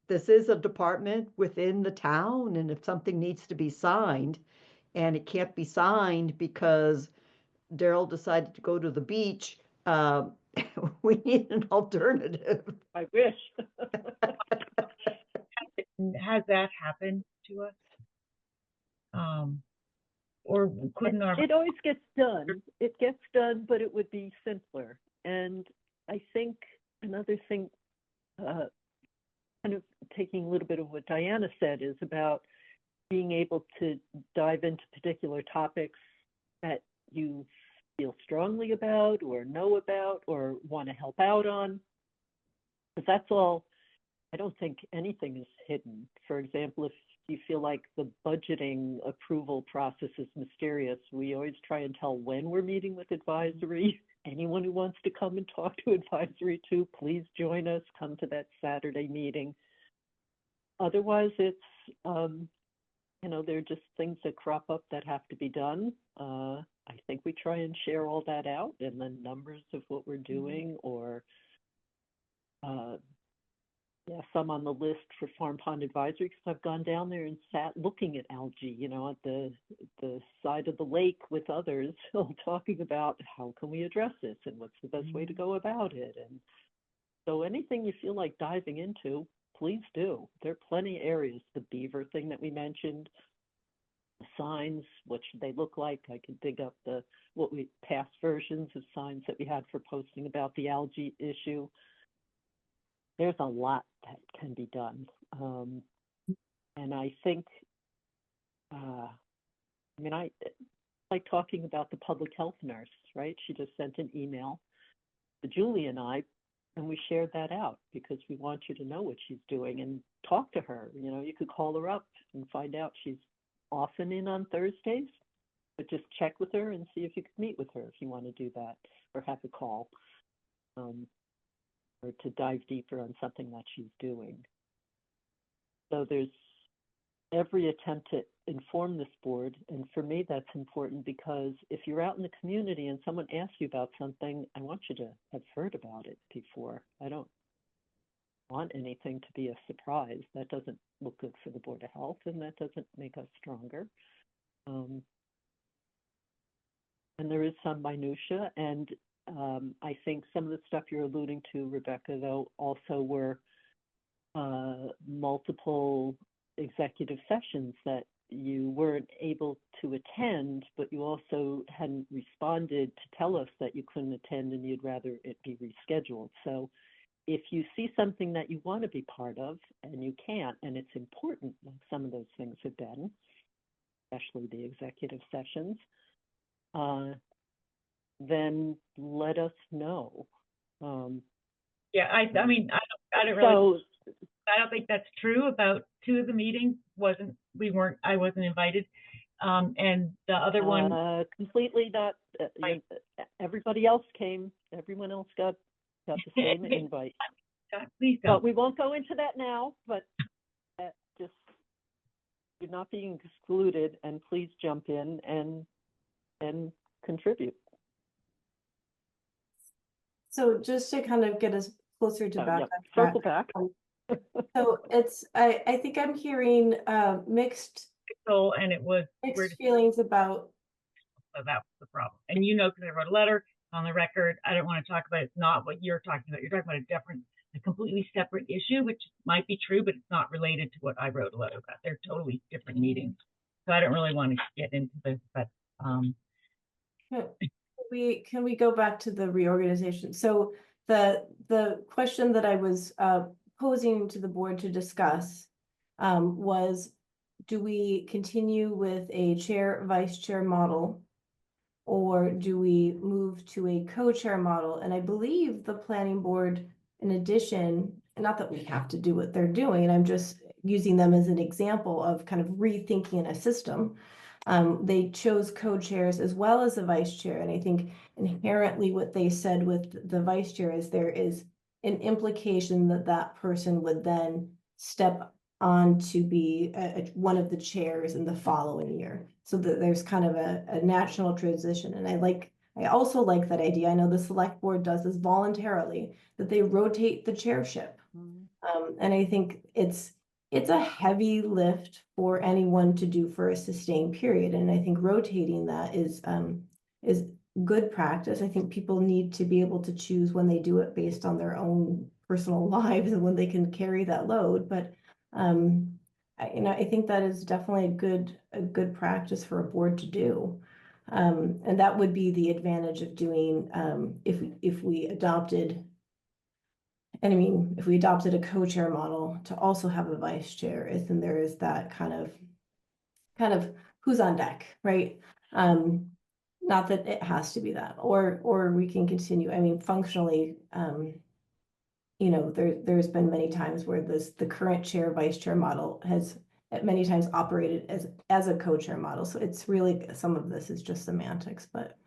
this is a department within the town, and if something needs to be signed and it can't be signed because Daryl decided to go to the beach, we need an alternative. I wish. Has that happened to us? Or couldn't our, It always gets done. It gets done, but it would be simpler. And I think another thing, kind of taking a little bit of what Diana said, is about being able to dive into particular topics that you feel strongly about or know about or want to help out on. Because that's all, I don't think anything is hidden. For example, if you feel like the budgeting approval process is mysterious, we always try and tell when we're meeting with advisory. Anyone who wants to come and talk to advisory too, please join us, come to that Saturday meeting. Otherwise, it's, you know, they're just things that crop up that have to be done. I think we try and share all that out in the numbers of what we're doing, or yeah, some on the list for Farm Pond Advisory, because I've gone down there and sat looking at algae, you know, at the side of the lake with others, talking about how can we address this and what's the best way to go about it. And so anything you feel like diving into, please do. There are plenty of areas. The beaver thing that we mentioned, the signs, what should they look like? I could dig up past versions of signs that we had for posting about the algae issue. There's a lot that can be done. And I think, I mean, I like talking about the public health nurse, right? She just sent an email to Julie and I, and we shared that out because we want you to know what she's doing and talk to her. You know, you could call her up and find out. She's often in on Thursdays, but just check with her and see if you could meet with her if you want to do that, or have a call. Or to dive deeper on something that she's doing. So there's every attempt to inform this board. And for me, that's important because if you're out in the community and someone asks you about something, I want you to have heard about it before. I don't want anything to be a surprise. That doesn't look good for the Board of Health, and that doesn't make us stronger. And there is some minutia, and I think some of the stuff you're alluding to, Rebecca, though, also were multiple executive sessions that you weren't able to attend, but you also hadn't responded to tell us that you couldn't attend and you'd rather it be rescheduled. So if you see something that you want to be part of and you can't, and it's important, like some of those things have been, especially the executive sessions, then let us know. Yeah, I mean, I don't think that's true about two of the meetings. I wasn't invited. And the other one, Completely not, everybody else came, everyone else got the same invite. please But don't. we won't go into that now, but just, you're not being excluded, and please jump in and contribute. So just to kind of get us closer to back Yep. on track. Circle back. So I think I'm hearing mixed And it was, feelings about. so that was the problem. And because I wrote a letter on the record, I don't want to talk about, it's not what you're talking about. You're talking about a completely separate issue, which might be true, but it's not related to what I wrote a letter about. They're totally different meetings. So I don't really want to get into this, but Can we go back to the reorganization? So the question that I was posing to the board to discuss was, do we continue with a chair, vice chair model? Or do we move to a co-chair model? And I believe the planning board, in addition, not that we have to do what they're doing, and I'm just using them as an example of kind of rethinking a system. They chose co-chairs as well as a vice chair. And I think inherently what they said with the vice chair is there is an implication that that person would then step on to be one of the chairs in the following year. So that there's kind of a natural transition. And I also like that idea. I know the select board does this voluntarily, that they rotate the chairship. And I think it's a heavy lift for anyone to do for a sustained period. And I think rotating that is good practice. I think people need to be able to choose when they do it based on their own personal lives and when they can carry that load. But I think that is definitely a good practice for a board to do. And that would be the advantage of doing if we adopted. And I mean, if we adopted a co-chair model to also have a vice chair, then there is that kind of who's on deck, right? Not that it has to be that, or we can continue. I mean, functionally, there's been many times where the current chair vice chair model has at many times operated as a co-chair model. So it's really, some of this is just semantics, but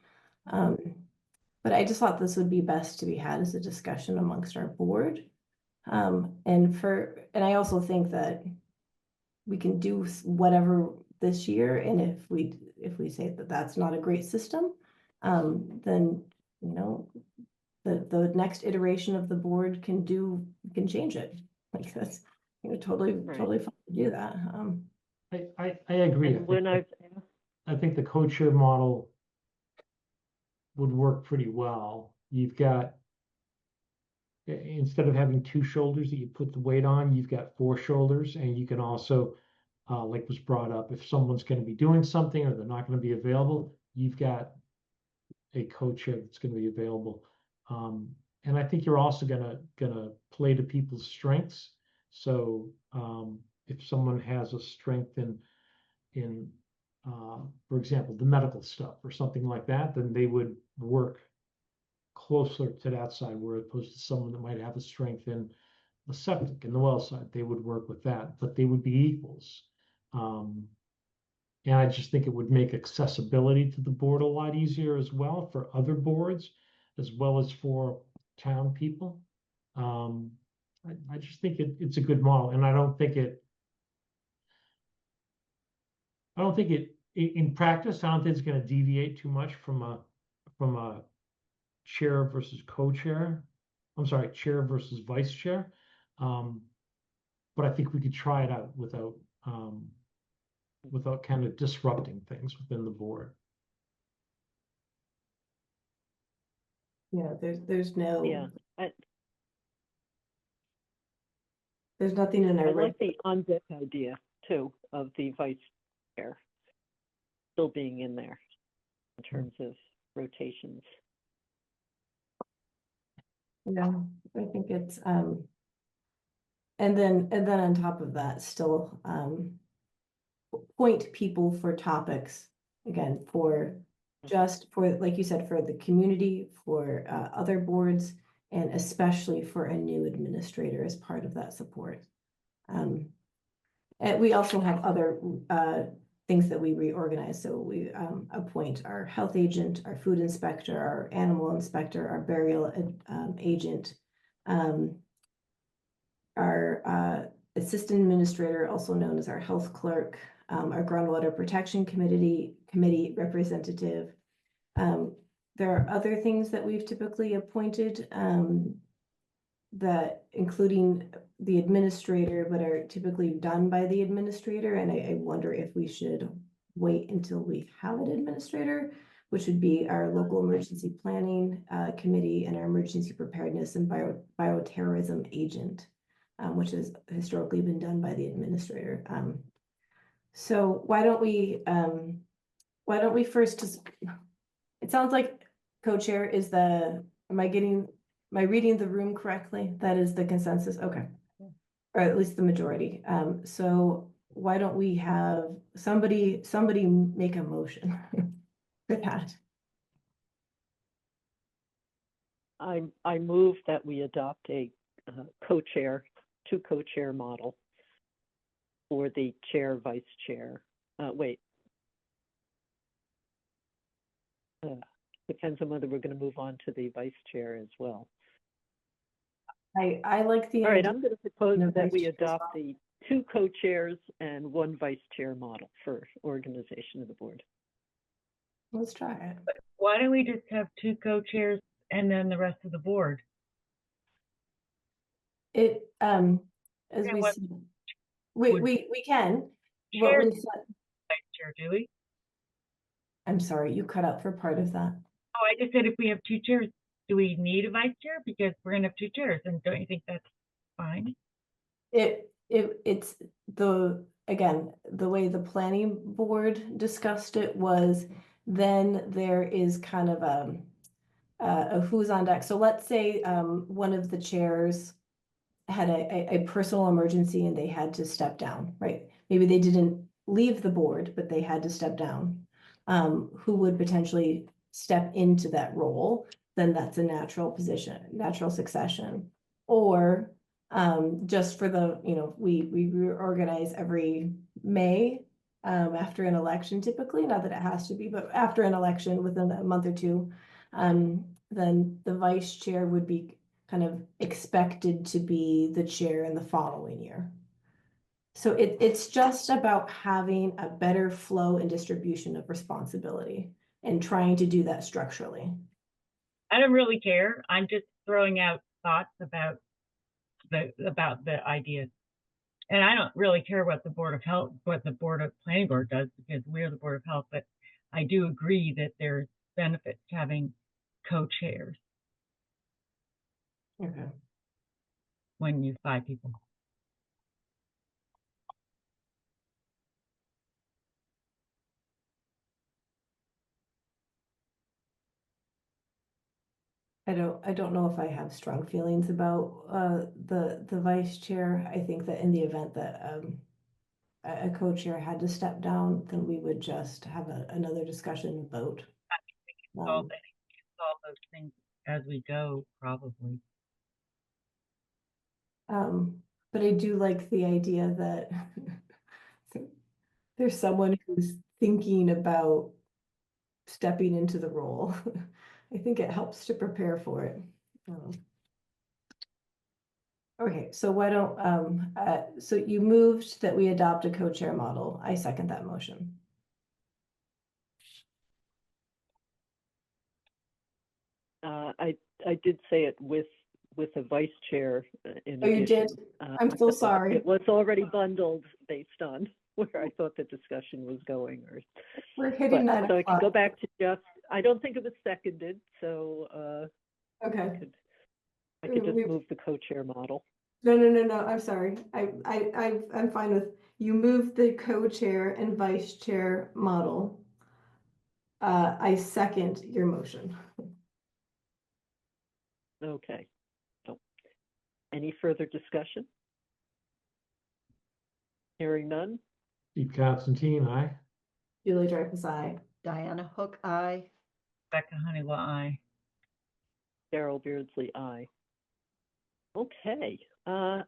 I just thought this would be best to be had as a discussion amongst our board. And I also think that we can do whatever this year, and if we say that that's not a great system, then the next iteration of the board can change it. Like that's totally fine to do that. I agree. I think the co-chair model would work pretty well. You've got, instead of having two shoulders that you put the weight on, you've got four shoulders, and you can also, like was brought up, if someone's going to be doing something or they're not going to be available, you've got a co-chair that's going to be available. And I think you're also gonna play to people's strengths. So if someone has a strength in for example, the medical stuff or something like that, then they would work closer to that side, where opposed to someone that might have a strength in the septic and the well side, they would work with that, but they would be equals. And I just think it would make accessibility to the board a lot easier as well for other boards, as well as for town people. I just think it's a good model, and I don't think it in practice, I don't think it's going to deviate too much from a chair versus co-chair. I'm sorry, chair versus vice chair. But I think we could try it out without kind of disrupting things within the board. Yeah, there's no. Yeah. There's nothing in I our like the on deck idea. too, of the vice chair still being in there in terms of rotations. Yeah, I think it's, and then on top of that, still, point people for topics, again, for just for, like you said, for the community, for other boards, and especially for a new administrator as part of that support. And we also have other things that we reorganize. So we appoint our health agent, our food inspector, our animal inspector, our burial agent, our assistant administrator, also known as our health clerk, our groundwater protection committee representative. There are other things that we've typically appointed that including the administrator, but are typically done by the administrator. And I wonder if we should wait until we have an administrator, which would be our local emergency planning committee and our emergency preparedness and bioterrorism agent, which has historically been done by the administrator. So why don't we first just, it sounds like co-chair is am I reading the room correctly? That is the consensus, okay. Or at least the majority. So why don't we have somebody make a motion for that? I move that we adopt a co-chair, two co-chair model for the chair, vice chair. Depends on whether we're going to move on to the vice chair as well. I like the All right, idea. I'm going to propose No, that vice we chair as adopt the two co-chairs and one vice chair model for organization of the board. Let's try it. Why don't we just have two co-chairs and then the rest of the board? It as Yeah, we what see, would we can. What chair we vice chair, do we? I'm sorry, you cut out for part of that. Oh, I just said if we have two chairs, do we need a vice chair? Because we're gonna have two chairs, and don't you think that's fine? It's again, the way the planning board discussed it was then there is kind of a who's on deck. So let's say one of the chairs had a personal emergency and they had to step down, right? Maybe they didn't leave the board, but they had to step down. Who would potentially step into that role? Then that's a natural position, natural succession. Or just for the, we reorganize every May after an election, typically, not that it has to be, but after an election within a month or two, then the vice chair would be kind of expected to be the chair in the following year. So it's just about having a better flow and distribution of responsibility and trying to do that structurally. I don't really care. I'm just throwing out thoughts about the ideas. And I don't really care what the Board of Health, what the Board of Planning Board does, because we're the Board of Health, but I do agree that there's benefits to having co-chairs Okay. when you have 5 people. I don't know if I have strong feelings about the vice chair. I think that in the event that a co-chair had to step down, then we would just have another discussion and vote. Solve those things as we go, probably. But I do like the idea that there's someone who's thinking about stepping into the role. I think it helps to prepare for it. Okay, so why don't, so you moved that we adopt a co-chair model. I second that motion. I did say it with a vice chair in Oh, you addition. did? I'm so sorry. It was already bundled based on where I thought the discussion was going. We're hitting 9 So I can o'clock. go back to just, I don't think it was seconded, so Okay. I could just move the co-chair model. No, I'm sorry. I'm fine with, you moved the co-chair and vice chair model. I second your motion. Okay. So, any further discussion? Hearing none? Steve Constantine, aye. Julie Dreyfus, aye. Diana Hook, aye. Rebecca Honeywell, aye. Carol Beardsley, aye. Okay. Now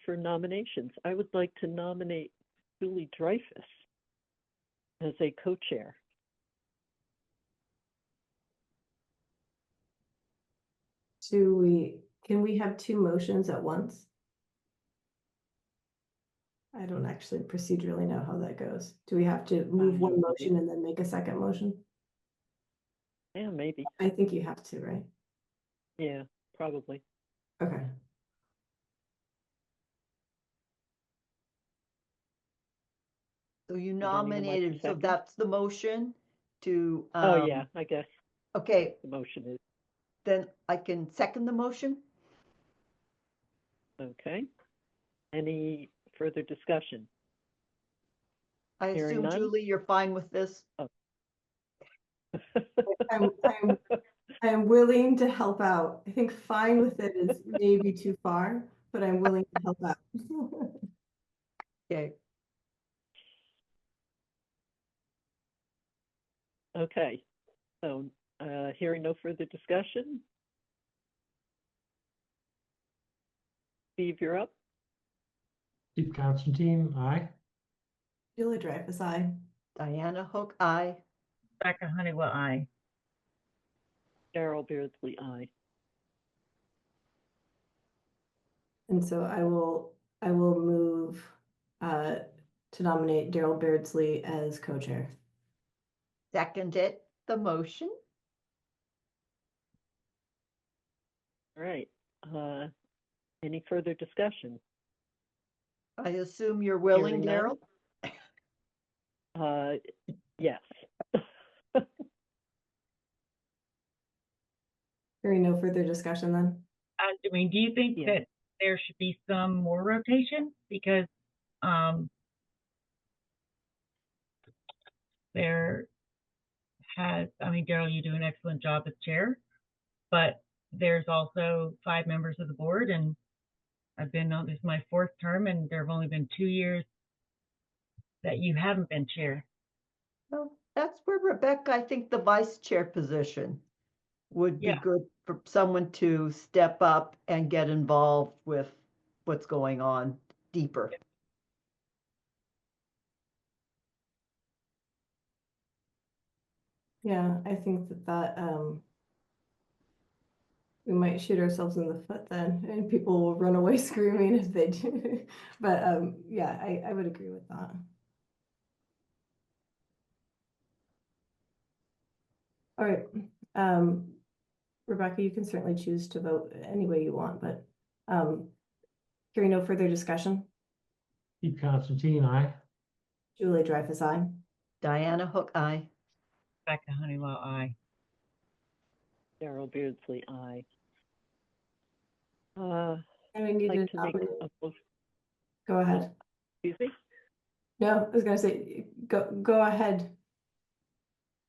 for nominations. I would like to nominate Julie Dreyfus as a co-chair. Can we have two motions at once? I don't actually procedurally know how that goes. Do we have to move one motion and then make a second motion? Yeah, maybe. I think you have to, right? Yeah, probably. Okay. So you Would anyone like to nominated, so second? that's the motion to, Oh, yeah, I guess okay, the motion is, then I can second the motion? okay. Any further discussion? I Hearing assume, none? Julie, you're fine with this? I'm willing to help out. I think fine with it is maybe too far, but I'm willing to help out. Okay, Okay, so hearing no further discussion. Steve, you're up. Steve Constantine, aye. Julie Dreyfus, aye. Diana Hook, aye. Rebecca Honeywell, aye. Carol Beardsley, aye. And so I will move to nominate Daryl Beardsley as co-chair. Seconded the motion. All right. Any further discussion? I assume you're willing, Hearing Daryl? Yes. Hearing no further discussion then? I mean, do you think Yeah. that there should be some more rotation? Because there I mean, Daryl, you do an excellent job as chair, but there's also 5 members of the board, and I've been on, this is my 4th term, and there have only been 2 years that you haven't been chair. Well, that's where Rebecca, I think the vice chair position would be Yeah. good for someone to step up and get involved with what's going on deeper. Yeah, I think that we might shoot ourselves in the foot then, and people will run away screaming if they do. But yeah, I would agree with that. All right. Rebecca, you can certainly choose to vote any way you want, but hearing no further discussion. Steve Constantine, aye. Julie Dreyfus, aye. Diana Hook, aye. Rebecca Honeywell, aye. Carol Beardsley, aye. And I need Like to to make nominate. a motion. Go ahead. Excuse me? No, I was gonna say, go ahead.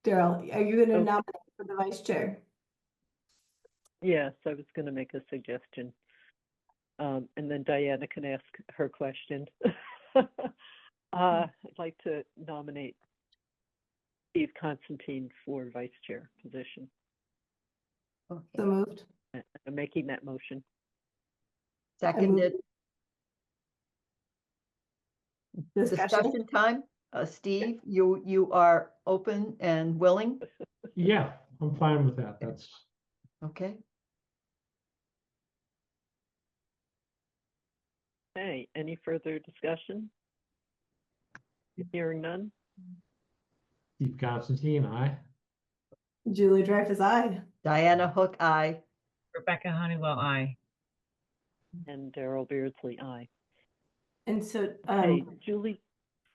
Daryl, are you gonna Okay. nominate for the vice chair? Yes, I was going to make a suggestion. And then Diana can ask her question. I'd like to nominate Steve Constantine for vice chair position. So Okay, moved. I'm making that motion. seconded. Discussion. Discussion time. Steve, you are open and willing? Yeah, I'm fine with that. That's, Okay, Okay, any further discussion? Hearing none? Steve Constantine, aye. Julie Dreyfus, aye. Diana Hook, aye. Rebecca Honeywell, aye. And Daryl Beardsley, aye. And so, Hey, Julie,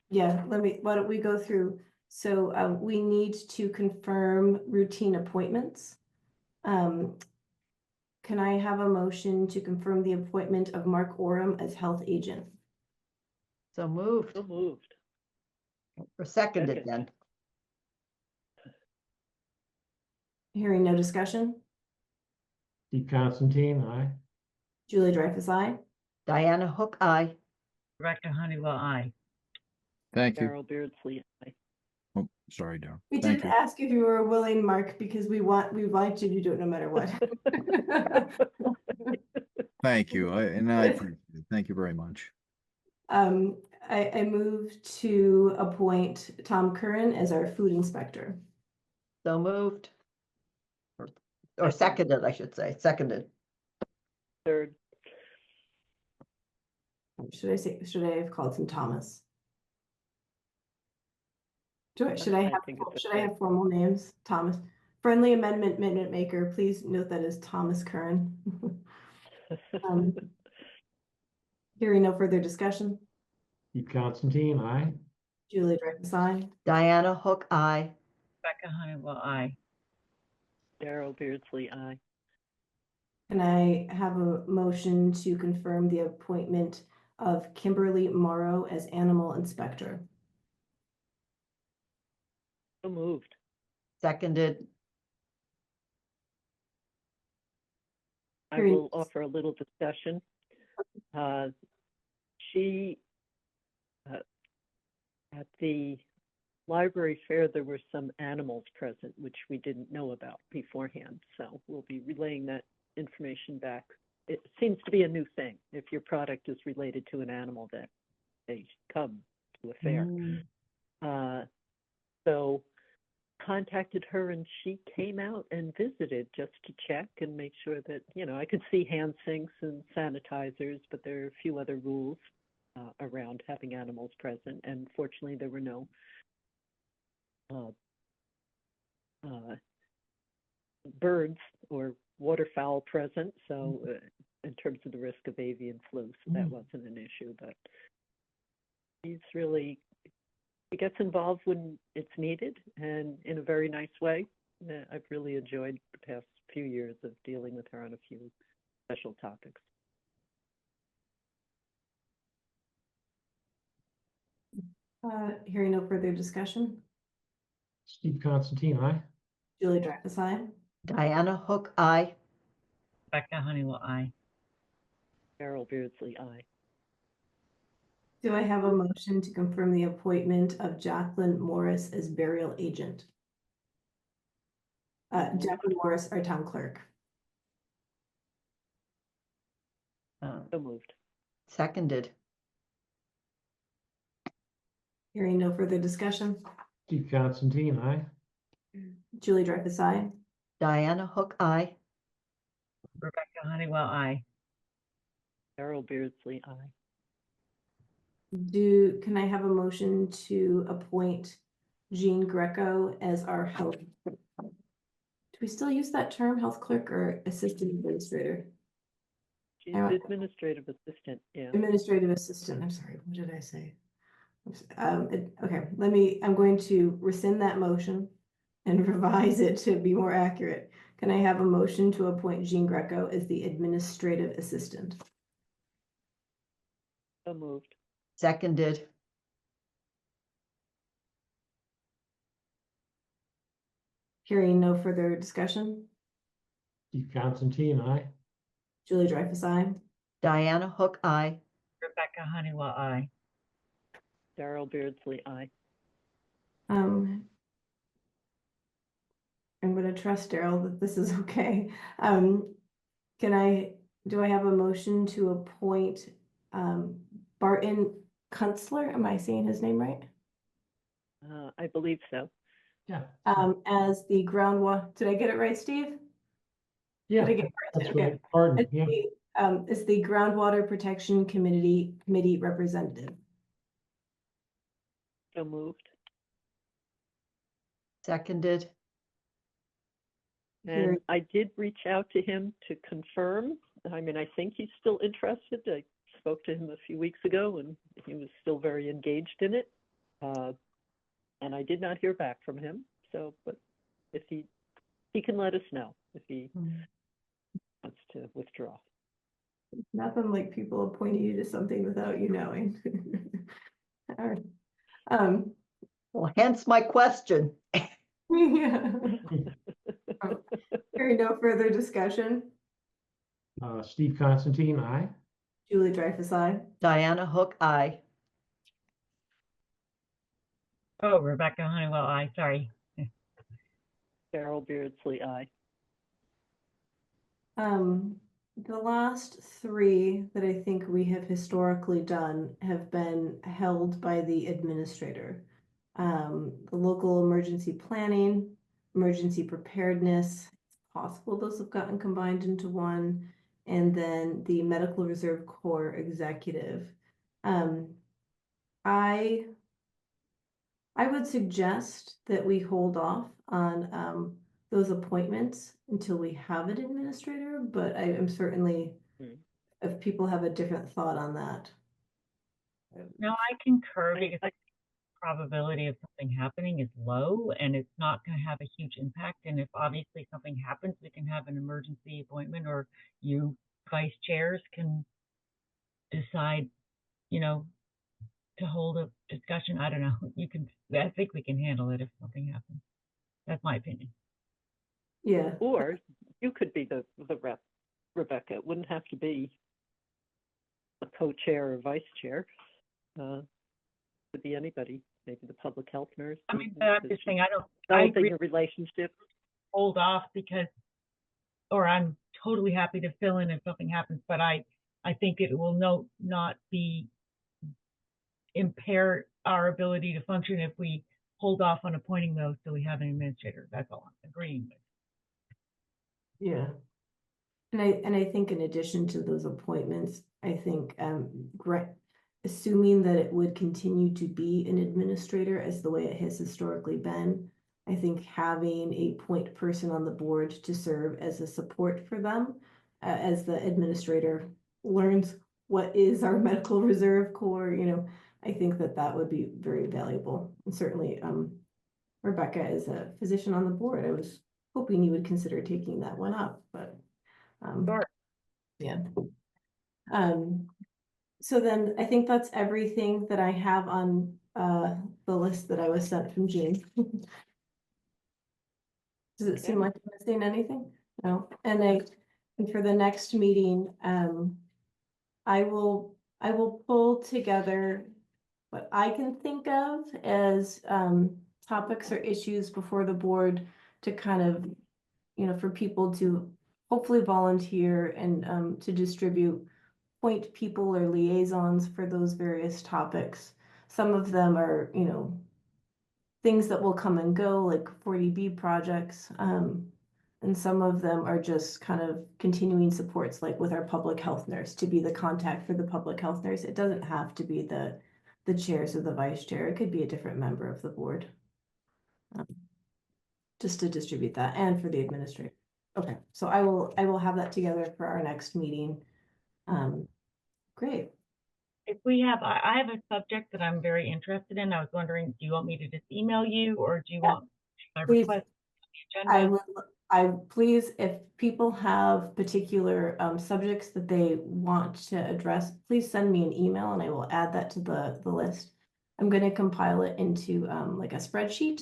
yeah, why don't we go through? So we need to confirm routine appointments. can I have a motion to confirm the appointment of Mark Oram as health agent? So moved, So moved. or seconded Second. then. Hearing no discussion. Steve Constantine, aye. Julie Dreyfus, aye. Diana Hook, aye. Rebecca Honeywell, aye. Thank you. Darrell Beardsley, aye. Oh, sorry, Darrell. We Thank didn't you. ask if you were willing, Mark, because we want you to do it no matter what. Thank you. And I appreciate it. Thank you very much. I move to appoint Tom Curran as our food inspector. So moved. Or seconded, I should say, seconded. Third, Should I have called him Thomas? Should I I have, think it's should I okay. have formal names? Thomas. Friendly amendment minute maker, please note that is Thomas Curran. Um, Hearing no further discussion. Steve Constantine, aye. Julie Dreyfus, aye. Diana Hook, aye. Rebecca Honeywell, aye. Darrell Beardsley, aye. Can I have a motion to confirm the appointment of Kimberly Morrow as animal inspector? So moved. Seconded. I Hearing- will offer a little discussion. She, at the library fair, there were some animals present, which we didn't know about beforehand. So we'll be relaying that information back. It seems to be a new thing. If your product is related to an animal, that they come to a fair. So contacted her and she came out and visited just to check and make sure that, I could see hand sinks and sanitizers, but there are a few other rules around having animals present. And fortunately, there were no birds or waterfowl present. So in terms of the risk of avian flu, so that wasn't an issue. But she gets involved when it's needed and in a very nice way. I've really enjoyed the past few years of dealing with her on a few special topics. Hearing no further discussion. Steve Constantine, aye. Julie Dreyfus, aye. Diana Hook, aye. Rebecca Honeywell, aye. Darrell Beardsley, aye. Do I have a motion to confirm the appointment of Jacqueline Morris as burial agent? Jacqueline Morris, our town clerk. So moved. Seconded. Hearing no further discussion. Steve Constantine, aye. Julie Dreyfus, aye. Diana Hook, aye. Rebecca Honeywell, aye. Darrell Beardsley, aye. Can I have a motion to appoint Jean Greco as our health? Do we still use that term, health clerk or assistant administrator? She's I- administrative assistant, yeah. Administrative assistant, I'm sorry, what did I say? Okay, I'm going to rescind that motion and revise it to be more accurate. Can I have a motion to appoint Jean Greco as the administrative assistant? So moved. Seconded. Hearing no further discussion. Steve Constantine, aye. Julie Dreyfus, aye. Diana Hook, aye. Rebecca Honeywell, aye. Darrell Beardsley, aye. I'm going to trust Daryl that this is okay. Do I have a motion to appoint Barton Kunstler? Am I saying his name right? I believe so. Yeah. As the groundwater, did I get it right, Steve? Yeah, Did I get it right? that's Okay. right. Pardon, As yeah. Is the groundwater protection committee representative. So moved. Seconded. And I did reach out to him to confirm. I mean, I think he's still interested. I spoke to him a few weeks ago and he was still very engaged in it. And I did not hear back from him. So, but if he can let us know if he wants to withdraw. Nothing like people appointing you to something without you knowing. All right. Well, hence my question. Yeah. Hearing no further discussion. Steve Constantine, aye. Julie Dreyfus, aye. Diana Hook, aye. Oh, Rebecca Honeywell, aye, sorry. Carol Beardsley, aye. The last three that I think we have historically done have been held by the administrator. The local emergency planning, emergency preparedness, it's possible those have gotten combined into one, and then the Medical Reserve Corps Executive. I would suggest that we hold off on those appointments until we have an administrator, but I am certainly, if people have a different thought on that. No, I concur because I- the probability of something happening is low and it's not going to have a huge impact. And if obviously something happens, we can have an emergency appointment, or you vice chairs can decide, you know, to hold a discussion. I don't know. I think we can handle it if something happens. That's my opinion. Yeah, Or you could be the rep, Rebecca. It wouldn't have to be a co-chair or vice chair. Could be anybody, maybe the public health nurse. I mean, I'm just saying, I Developing agree a relationship. hold off because, or I'm totally happy to fill in if something happens, but I think it will not be impair our ability to function if we hold off on appointing those till we have an administrator. That's all I'm agreeing with. yeah. And I think in addition to those appointments, I think assuming that it would continue to be an administrator as the way it has historically been, I think having a point person on the board to serve as a support for them, as the administrator learns what is our medical reserve corps, I think that would be very valuable. And certainly, Rebecca is a physician on the board. I was hoping you would consider taking that one up, but Sure. yeah. So then I think that's everything that I have on the list that I was sent from Jean. Does it seem like I'm missing anything? No, and for the next meeting, I will pull together what I can think of as topics or issues before the board to kind of, for people to hopefully volunteer and to distribute point people or liaisons for those various topics. Some of them are, things that will come and go, like 40B projects. And some of them are just kind of continuing supports, like with our public health nurse, to be the contact for the public health nurse. It doesn't have to be the chairs or the vice chair. It could be a different member of the board. Just to distribute that, and for the administrator. Okay, so I will have that together for our next meeting. Great. If we have, I have a subject that I'm very interested in. I was wondering, do you want me to just email you, or do you want my Please. request on the I agenda? would, please, if people have particular subjects that they want to address, please send me an email and I will add that to the list. I'm going to compile it into like a spreadsheet.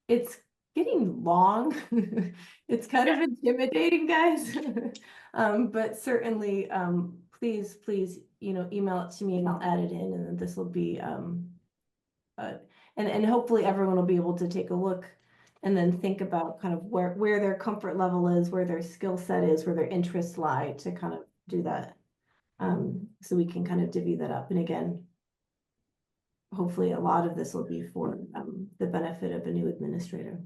It's getting long. It's kind of intimidating, guys. But certainly, please, email it to me and I'll add it in, and then this will be and hopefully everyone will be able to take a look and then think about kind of where their comfort level is, where their skill set is, where their interests lie, to kind of do that. So we can kind of divvy that up. And again, hopefully a lot of this will be for the benefit of a new administrator.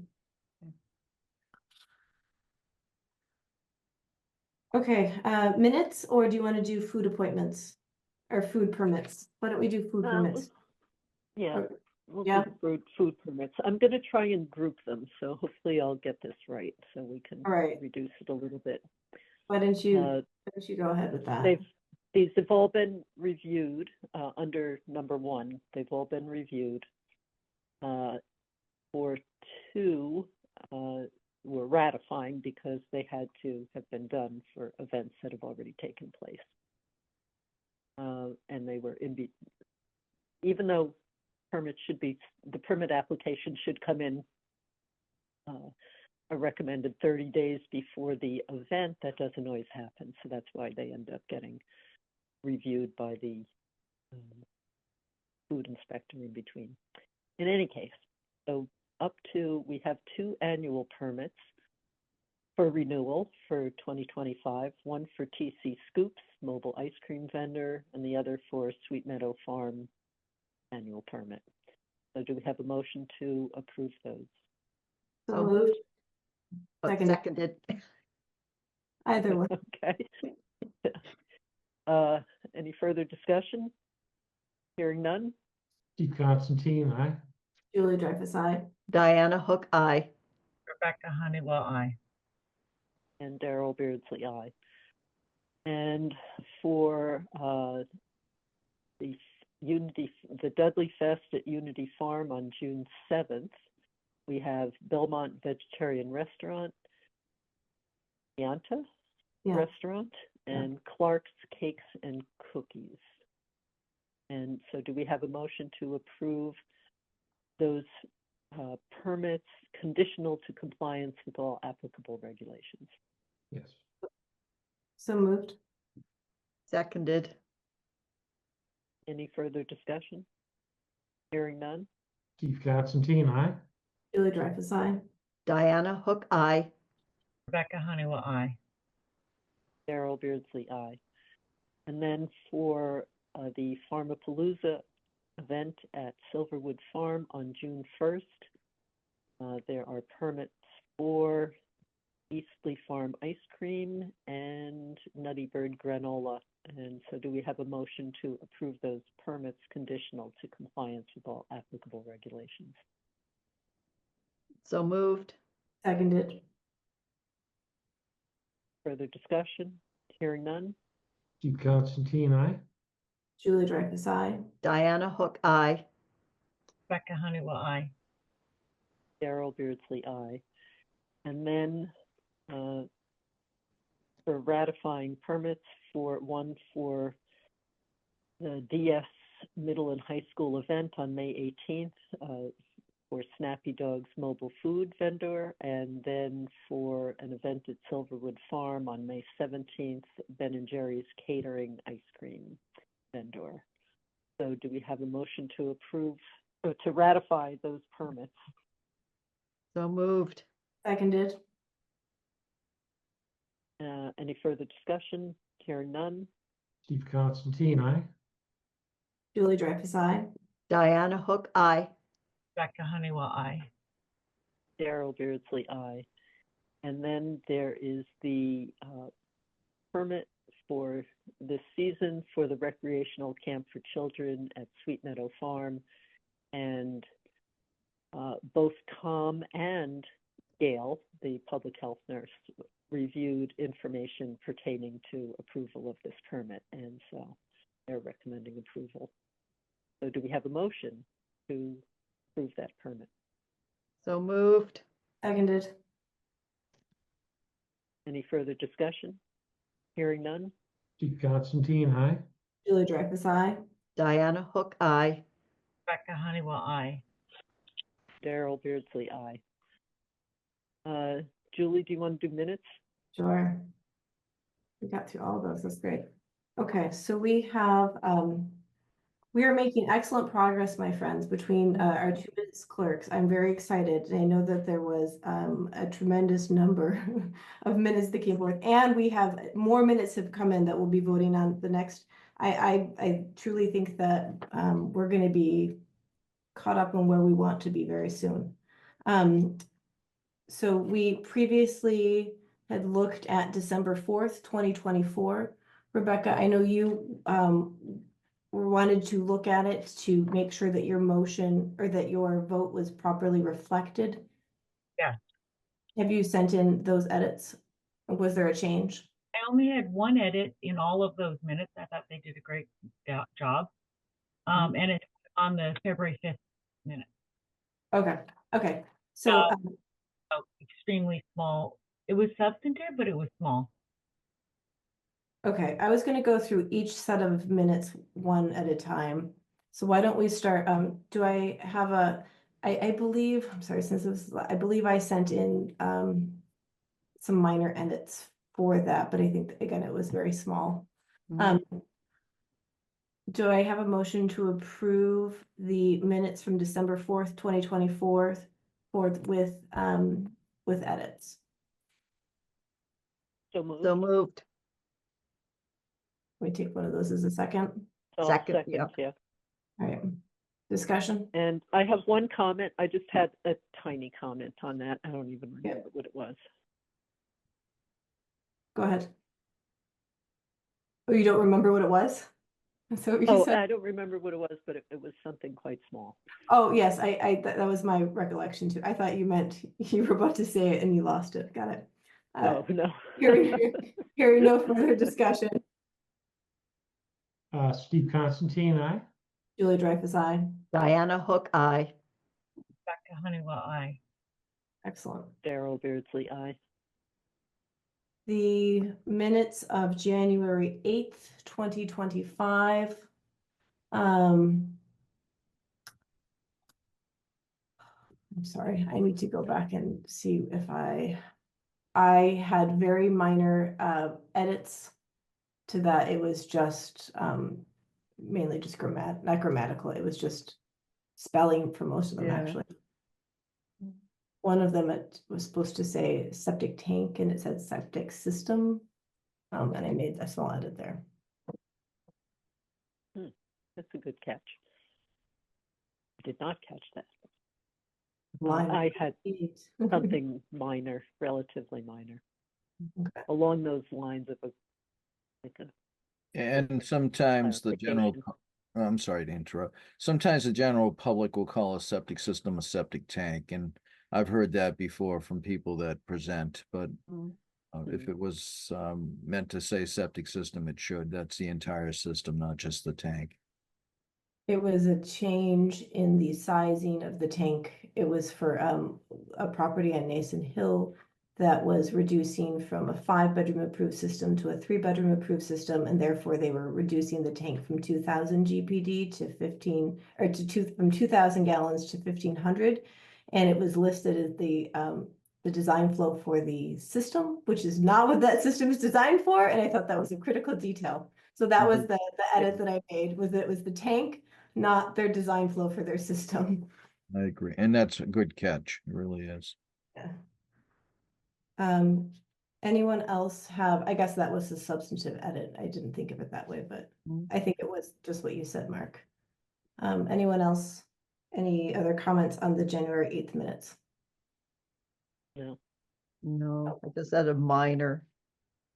Okay, minutes, or do you want to do food appointments or food permits? Why don't we do food permits? Yeah, Or- we'll yeah. do food permits. I'm going to try and group them, so hopefully I'll get this right, so we can All right. reduce it a little bit. Why don't you go ahead with that? These have all been reviewed under number 1. They've all been reviewed. For 2, were ratifying because they had to have been done for events that have already taken place. And they were even though the permit application should come in a recommended 30 days before the event, that doesn't always happen. So that's why they end up getting reviewed by the food inspector in between. In any case, so we have 2 annual permits for renewal for 2025, one for TC Scoops, mobile ice cream vendor, and the other for Sweet Meadow Farm annual permit. So do we have a motion to approve those? So moved. Seconded. Either way. Okay. Any further discussion? Hearing none? Steve Constantine, aye. Julie Dreyfus, aye. Diana Hook, aye. Rebecca Honeywell, aye. And Daryl Beardsley, aye. And for the Dudley Fest at Unity Farm on June 7th, we have Belmont Vegetarian Restaurant, Yanta Restaurant, and Clark's Cakes and Cookies. And so do we have a motion to approve those permits conditional to compliance with all applicable regulations? Yes. So moved. Seconded. Any further discussion? Hearing none? Steve Constantine, aye. Julie Dreyfus, aye. Diana Hook, aye. Rebecca Honeywell, aye. Daryl Beardsley, aye. And then for the Farmapalooza event at Silverwood Farm on June 1st, there are permits for Eastleigh Farm ice cream and Nutty Bird granola. And so do we have a motion to approve those permits conditional to compliance with all applicable regulations? So moved. Seconded. Further discussion? Hearing none? Steve Constantine, aye. Julie Dreyfus, aye. Diana Hook, aye. Rebecca Honeywell, aye. Daryl Beardsley, aye. And then for ratifying permits for the DS Middle and High School event on May 18th for Snappy Dog's mobile food vendor, and then for an event at Silverwood Farm on May 17th, Ben & Jerry's catering ice cream vendor. So do we have a motion to approve, or to ratify those permits? So moved. Seconded. Any further discussion? Hearing none? Steve Constantine, aye. Julie Dreyfus, aye. Diana Hook, aye. Rebecca Honeywell, aye. Daryl Beardsley, aye. And then there is the permit for this season for the recreational camp for children at Sweet Meadow Farm. And both Tom and Gail, the public health nurse, reviewed information pertaining to approval of this permit. And so they're recommending approval. So do we have a motion to approve that permit? So moved. Seconded. Any further discussion? Hearing none? Steve Constantine, aye. Julie Dreyfus, aye. Diana Hook, aye. Rebecca Honeywell, aye. Daryl Beardsley, aye. Julie, do you want to do minutes? Sure. We got through all of those. That's great. Okay, so we are making excellent progress, my friends, between our 2 minutes clerks. I'm very excited. I know that there was a tremendous number of minutes that came forth, and we have more minutes have come in that we'll be voting on the next. I truly think that we're going to be caught up on where we want to be very soon. So we previously had looked at December 4th, 2024. Rebecca, I know you wanted to look at it to make sure that your motion or that your vote was properly reflected. Yeah. Have you sent in those edits? Or was there a change? I only had one edit in all of those minutes. I thought they did a great job. And it's on the February 5th minute. Okay. So extremely small but it was small. Okay, I was gonna go through each set of minutes one at a time. So why don't we start, do I have I believe, I'm sorry, since it was, I believe I sent in, some minor edits for that, but I think, again, it was very small. Mhm. Do I have a motion to approve the minutes from December 4th, 2024 with edits? So moved. So moved. Let me take one of those as a second. I'll Second, second, yeah. yeah. All right, discussion? And I have one comment. I just had a tiny comment on that. I don't even Yeah. remember what it was. Go ahead. Oh, you don't remember what it was? That's what you Oh, said? I don't remember what it was, but it was something quite small. Oh, yes, that was my recollection too. I thought you meant you were about to say it and you lost it. Got it. Oh, no. Hearing no further discussion. Steve Constantine, aye. Julie Dreyfus, aye. Diana Hook, aye. Rebecca Honeywell, aye. Excellent. Daryl Beardsley, aye. The minutes of January 8th, 2025. I'm sorry, I need to go back and see if I had very minor edits to that. It was just mainly just not grammatical, it was just spelling for most of them, Yeah. actually. One of them, it was supposed to say septic tank and it said septic system. And I made a small edit there. That's a good catch. I did not catch that. Line I had 8. something minor, relatively minor, Okay. along those lines of like a And sometimes the general, clarification. I'm sorry to interrupt. Sometimes the general public will call a septic system a septic tank, and I've heard that before from people that present, but Mm. if it was meant to say septic system, it should. That's the entire system, not just the tank. It was a change in the sizing of the tank. It was for a property on Nason Hill that was reducing from a 5-bedroom approved system to a 3-bedroom approved system, and therefore they were reducing the tank from 2,000 GPD to 15, or from 2,000 gallons to 1,500. And it was listed as the design flow for the system, which is not what that system is designed for. And I thought that was a critical detail. So that was the edit that I made, was that it was the tank, not their design flow for their system. I agree. And that's a good catch. It really is. Yeah. Anyone else have, I guess that was a substantive edit. I didn't think of it that way, but I think it was just what you said, Mark. Anyone else? Any other comments on the January 8th minutes? No. No, I just had a minor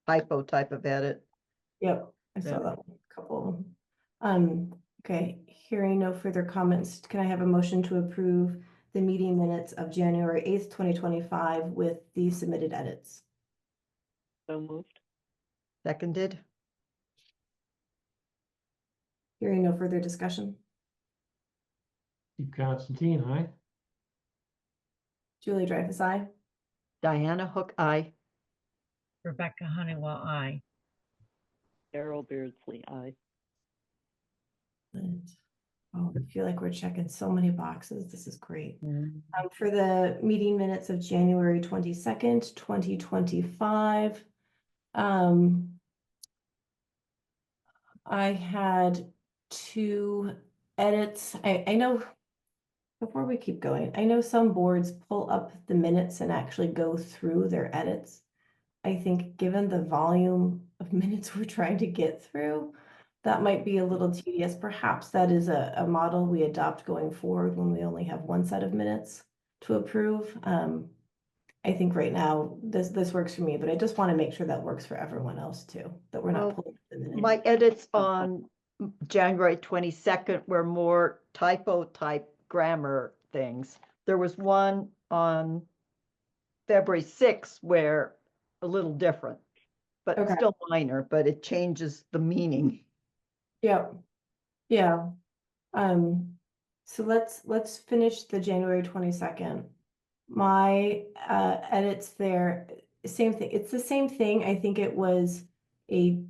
typo type of edit. Yep, I saw Yeah. that one, a couple of them. Okay, hearing no further comments, can I have a motion to approve the meeting minutes of January 8th, 2025 with the submitted edits? So moved. Seconded. Hearing no further discussion. Steve Constantine, aye. Julie Dreyfus, aye. Diana Hook, aye. Rebecca Honeywell, aye. Daryl Beardsley, aye. And, oh, I feel like we're checking so many boxes. This is great. Mm. For the meeting minutes of January 22nd, 2025, I had 2 edits. I know, before we keep going, I know some boards pull up the minutes and actually go through their edits. I think given the volume of minutes we're trying to get through, that might be a little tedious. Perhaps that is a model we adopt going forward when we only have one set of minutes to approve. I think right now this works for me, but I just want to make sure that works for everyone else too, that we're not Well, pulling the minutes. My edits on January 22nd were more typo type grammar things. There was one on February 6th where a little different, but Okay. still minor, but it changes the meaning. Yep. Yeah. So let's finish the January 22nd. My edits there, same thing. It's the same thing. I think it was a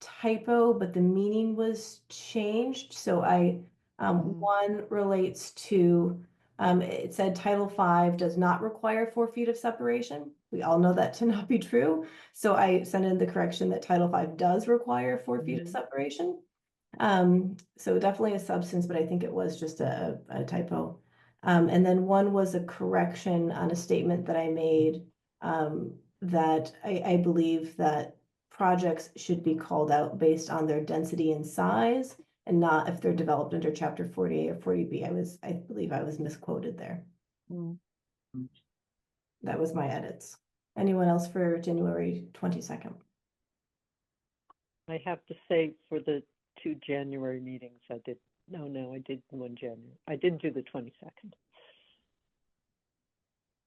typo, but the meaning was changed. So one relates to, it said Title V does not require 4 feet of separation. We all know that to not be true. So I sent in the correction that Title V does require 4 feet of separation. So definitely a substance, but I think it was just a typo. And then one was a correction on a statement that I made, that I believe that projects should be called out based on their density and size and not if they're developed under chapter 40A or 40B. I believe I was misquoted there. Mm. That was my edits. Anyone else for January 22nd? I have to say for the 2 January meetings, I did, I did 1 January. I didn't do the 22nd.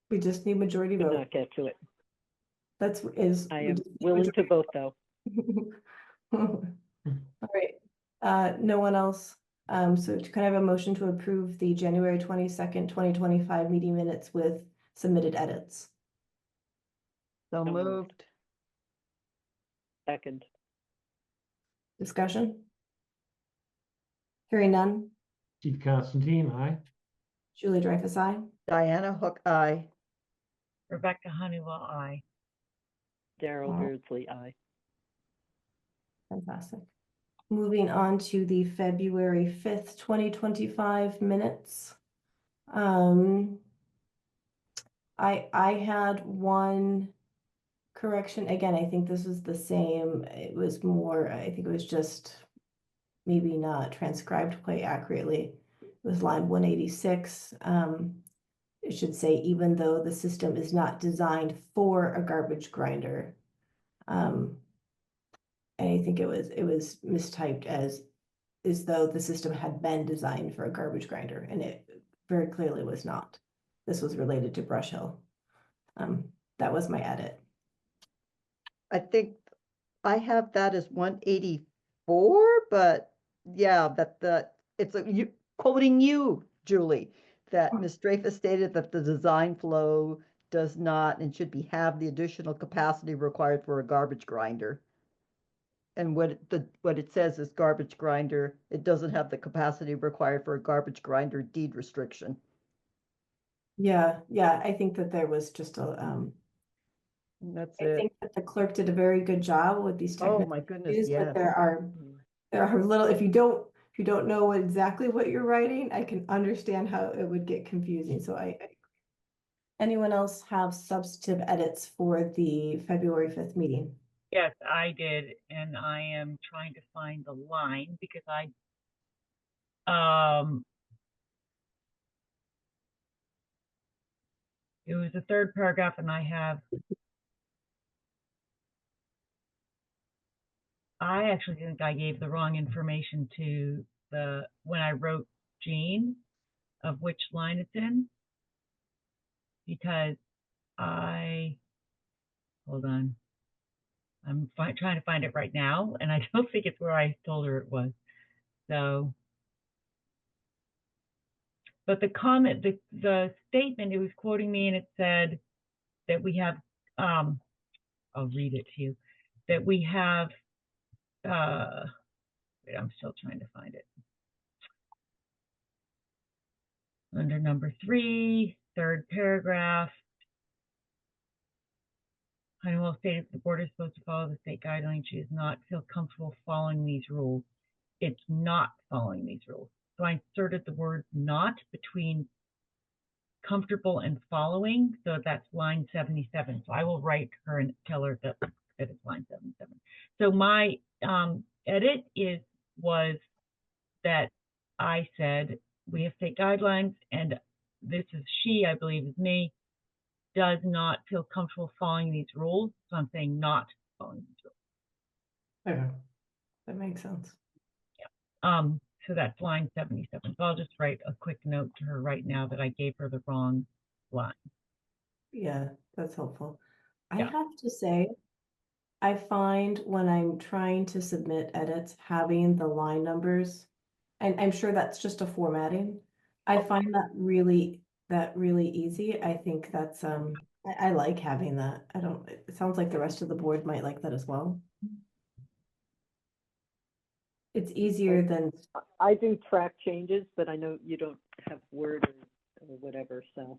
We just need majority Could vote. not get to it. I am willing to vote though. All right, no one else. So can I have a motion to approve the January 22nd, 2025 meeting minutes with submitted edits? So moved. moved. Second. Discussion? Hearing none. Keith Constantine, aye. Julie Dreyfus, aye. Diana Hook, aye. Rebecca Honeywell, aye. Daryl Wow. Beardsley, aye. Fantastic. Moving on to the February 5th, 2025 minutes. I had one correction. Again, I think this was the same. It was more, I think it was just maybe not transcribed quite accurately. It was line 186. It should say, even though the system is not designed for a garbage grinder. And I think it was mistyped as though the system had been designed for a garbage grinder, and it very clearly was not. This was related to Brush Hill. That was my edit. I think I have that as 184, but yeah, it's you quoting you, Julie, that Ms. Dreyfus stated that the design flow does not and should have the additional capacity required for a garbage grinder. And what it says is garbage grinder, it doesn't have the capacity required for a garbage grinder deed restriction. Yeah, I think that there was just a That's I it. think that the clerk did a very good job with these Oh technical my goodness, issues, yes. but there are little, if you don't know exactly what you're writing, I can understand how it would get confusing. So anyone else have substantive edits for the February 5th meeting? Yes, I did, and I am trying to find the line because it was the third paragraph, and I actually think I gave the wrong information to when I wrote Jean of which line it's in, because hold on. I'm trying to find it right now, and I don't think it's where I told her it was. So, but the comment, the statement, it was quoting me, and it said that we have, I'll read it to you, that we have, wait, I'm still trying to find it. Under number 3, third paragraph, Honeywell stated the board is supposed to follow the state guidelines. She does not feel comfortable following these rules. It's not following these rules. So I inserted the word not between comfortable and following. So that's line 77. So I will write her and tell her that it's line 77. So my edit was that I said we have state guidelines, and this is she, I believe is me, does not feel comfortable following these rules. So I'm saying not following these rules. Okay, that makes sense. So that's line 77. So I'll just write a quick note to her right now that I gave her the wrong line. Yeah, that's helpful. I Yeah. have to say, I find when I'm trying to submit edits, having the line numbers, and I'm sure that's just a formatting. I find that really easy. I think that's I I like having that. I don't, it sounds like the rest of the board might like that as well. It's easier than, I do track changes, but I know you don't have Word or whatever, so,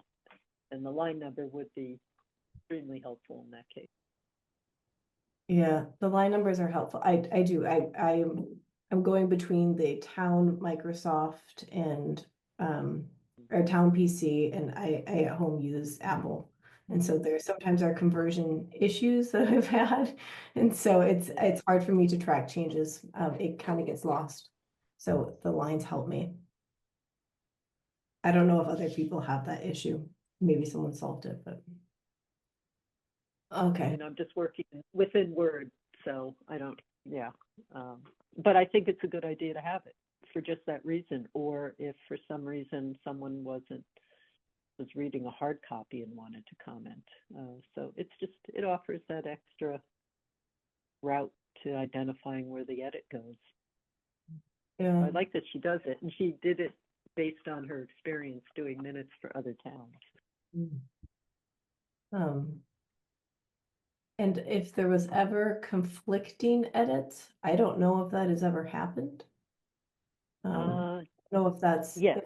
and the line number would be extremely helpful in that case. yeah, the line numbers are helpful. I do, I'm going between the town Microsoft and, or town PC, and I at home use Apple. And so there sometimes are conversion issues that I've had. And so it's hard for me to track changes. It kind of gets lost. So the lines help me. I don't know if other people have that issue. Maybe someone solved it, but. I Okay, mean, I'm just working within Word, so I don't, yeah. But I think it's a good idea to have it for just that reason, or if for some reason someone was reading a hard copy and wanted to comment. So it's just, it offers that extra route to identifying where the edit goes. yeah. I like that she does it, and she did it based on her experience doing minutes for other towns. Um, and if there was ever conflicting edits, I don't know if that has ever happened. Know if that's. Yes,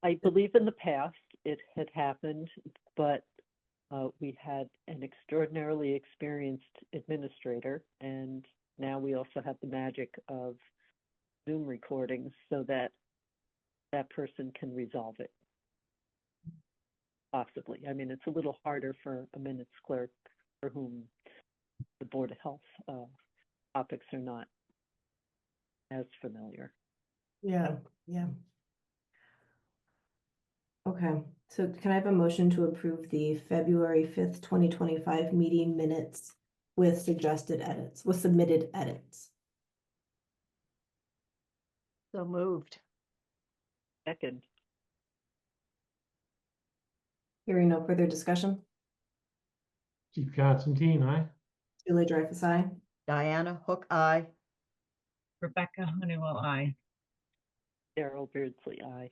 I believe in the past it had happened, but we had an extraordinarily experienced administrator, and now we also have the magic of Zoom recordings so that that person can resolve it. Possibly. I mean, it's a little harder for a minutes clerk for whom the Board of Health topics are not as familiar. Yeah, yeah. Okay, so can I have a motion to approve the February 5th, 2025 meeting minutes with suggested edits, with submitted edits? So moved. Second, Hearing no further discussion, Chief Constantine, aye. Julie Dreyfus, aye. Diana Hook, aye. Rebecca Honeywell, aye. Daryl Beardsley, aye.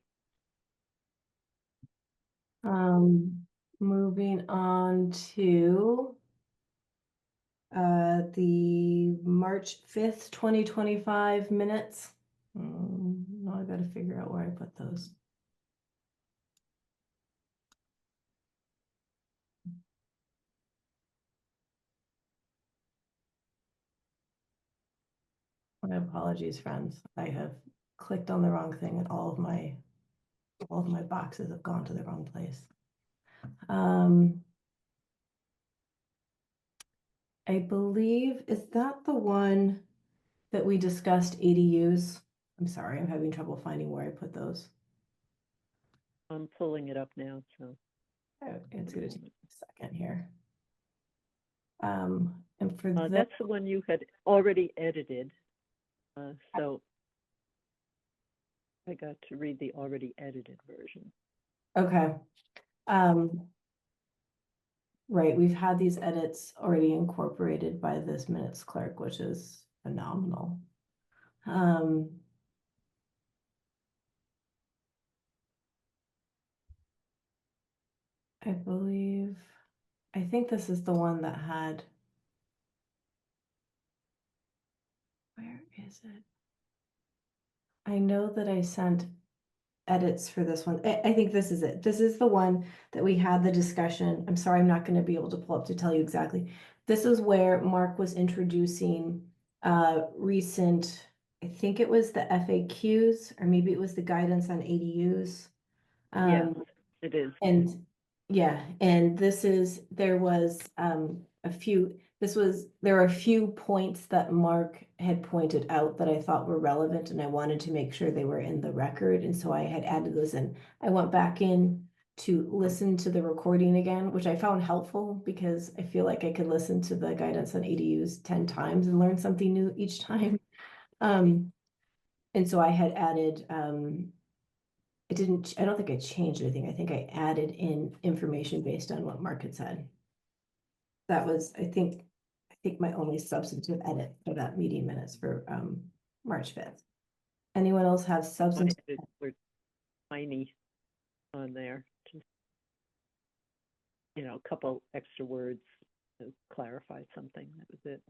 Moving on to the March 5th, 2025 minutes. Now I gotta figure out where I put those. My apologies, friends. I have clicked on the wrong thing and all of my boxes have gone to the wrong place. I believe, is that the one that we discussed ADUs? I'm sorry, I'm having trouble finding where I put those. I'm pulling it up now, so. Oh, it's gonna take a second here. And for that, That's the one you had already edited. So I got to read the already edited version. okay. Right, we've had these edits already incorporated by this minutes clerk, which is phenomenal. I believe, I think this is the one that had. Where is it? I know that I sent edits for this one. I think this is it. This is the one that we had the discussion. I'm sorry, I'm not going to be able to pull up to tell you exactly. This is where Mark was introducing recent, I think it was the FAQs, or maybe it was the guidance on ADUs. Yes, it is. And yeah, and there are a few points that Mark had pointed out that I thought were relevant, and I wanted to make sure they were in the record, and so I had added those in. I went back in to listen to the recording again, which I found helpful because I feel like I could listen to the guidance on ADUs 10 times and learn something new each time. And so I had added I don't think I changed anything. I think I added in information based on what Mark had said. That was, I think my only substantive edit for that meeting minutes for March 5th. Anyone else have My substantive? edits were tiny on there. a couple extra words to clarify something. That was it.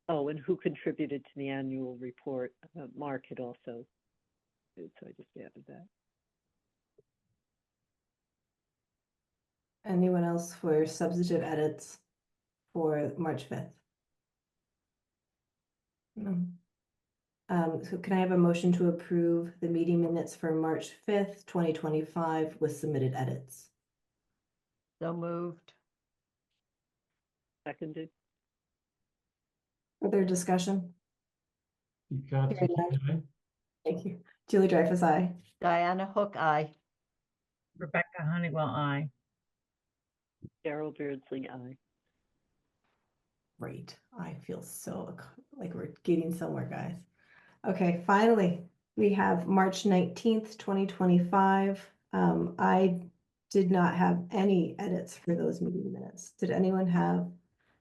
Oh, and who contributed to the annual report? Mark had also, so I just added that. Anyone else for substantive edits for March 5th? No. So can I have a motion to approve the meeting minutes for March 5th, 2025 with submitted edits? So moved. Seconded. Further discussion? Pete Constantine, aye. Thank you. Julie Dreyfus, aye. Diana Hook, aye. Rebecca Honeywell, aye. Daryl Beardsley, aye. Great. I feel so like we're getting somewhere, guys. Okay, finally, we have March 19th, 2025. I did not have any edits for those meeting minutes. Did anyone have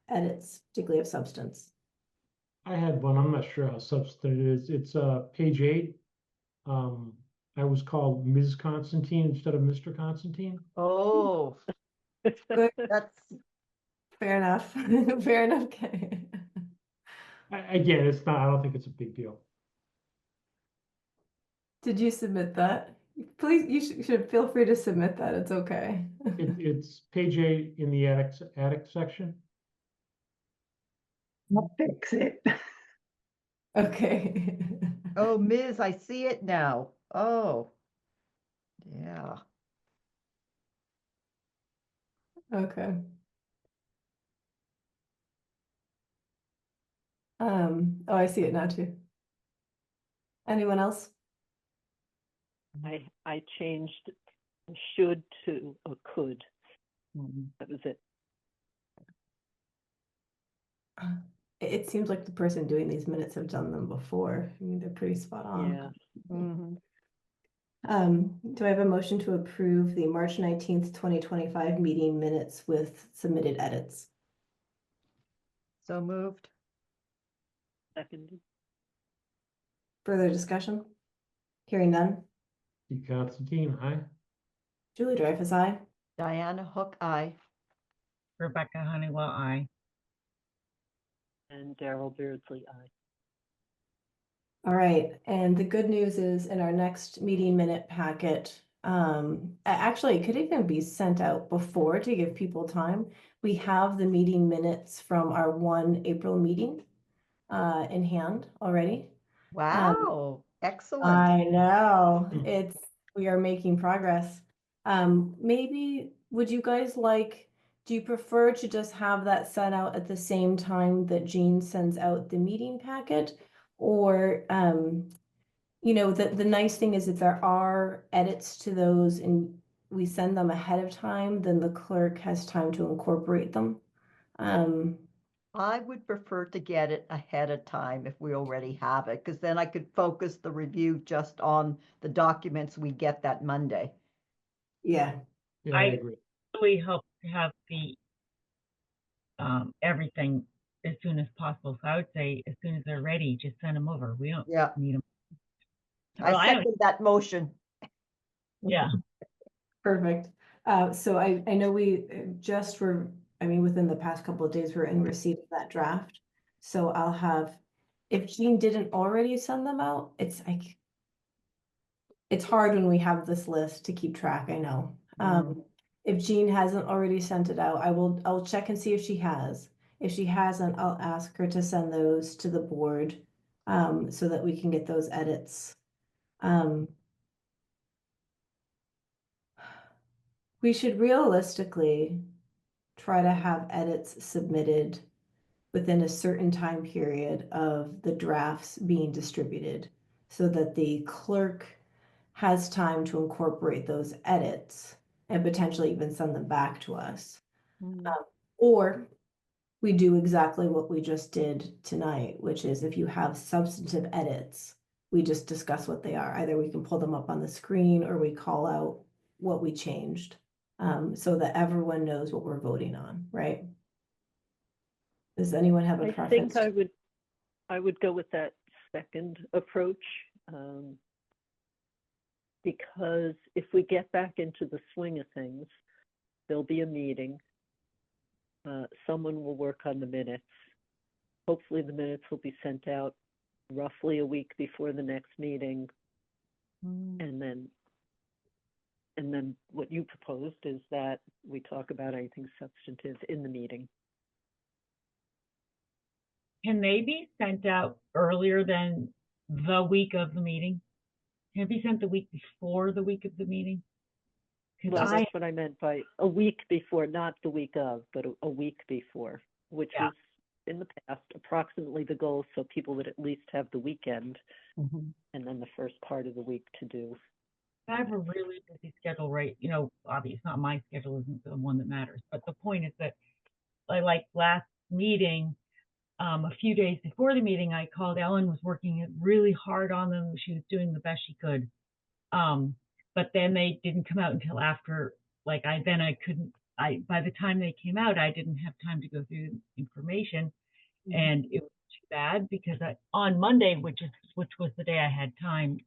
edits, particularly of substance? I had one, I'm not sure how substantive it is. It's page 8. I was called Ms. Constantine instead of Mr. Constantine. Oh, Good. that's, Fair enough. Fair enough. Okay. Again, it's not, I don't think it's a big deal. Did you submit that? Please, you should feel free to submit that. It's okay. It's page 8 in the attic section. I'll fix it. Okay. oh, Ms., I see it now. Oh, yeah. Okay. Oh, I see it now too. Anyone else? I changed should to a could. That was it. It seems like the person doing these minutes have done them before. I mean, they're pretty spot on. Yeah. Mhm. Do I have a motion to approve the March 19th, 2025 meeting minutes with submitted edits? So moved. Seconded. Further discussion? Hearing none. Pete Constantine, aye. Julie Dreyfus, aye. Diana Hook, aye. Rebecca Honeywell, aye. And Daryl Beardsley, aye. All right, and the good news is in our next meeting minute packet, actually, it could even be sent out before to give people time. We have the meeting minutes from our 1 April meeting in hand already. Wow, excellent. I know, Hmm. we are making progress. Maybe, would you guys do you prefer to just have that sent out at the same time that Jean sends out the meeting packet? Or, the nice thing is if there are edits to those and we send them ahead of time, then the clerk has time to incorporate them. I would prefer to get it ahead of time if we already have it, because then I could focus the review just on the documents we get that Monday. Yeah, Yeah, I agree. Really hope to have the everything as soon as possible. So I would say as soon as they're ready, just send them over. We don't Yeah, need them. I Well, I don't. second that motion. Yeah. perfect. So I know we just were, I mean, within the past couple of days, we're in receipt of that draft. So I'll have, if Jean didn't already send them out, it's hard when we have this list to keep track, I know. If Jean hasn't already sent it out, I'll check and see if she has. If she hasn't, I'll ask her to send those to the board, so that we can get those edits. We should realistically try to have edits submitted within a certain time period of the drafts being distributed so that the clerk has time to incorporate those edits and potentially even send them back to us. Or we do exactly what we just did tonight, which is if you have substantive edits, we just discuss what they are. Either we can pull them up on the screen or we call out what we changed, so that everyone knows what we're voting on, right? Does anyone have a I preference? think I would go with that second approach. because if we get back into the swing of things, there'll be a meeting. Someone will work on the minutes. Hopefully the minutes will be sent out roughly a week before the next meeting. And then what you proposed is that we talk about anything substantive in the meeting. Can they be sent out earlier than the week of the meeting? Can it be sent the week before the week of the meeting? Well, Because that's what I meant by a week before, not the week of, but a week before, which Yeah. was in the past approximately the goal, so people would at least have the weekend Mhm. and then the first part of the week to do. I have a really busy schedule, right? Obviously, not my schedule isn't the one that matters, but the point is that like last meeting, a few days before the meeting, I called Ellen, was working really hard on them. She was doing the best she could. But then they didn't come out until after, by the time they came out, I didn't have time to go through the information. And it was too bad because on Monday, which was the day I had time,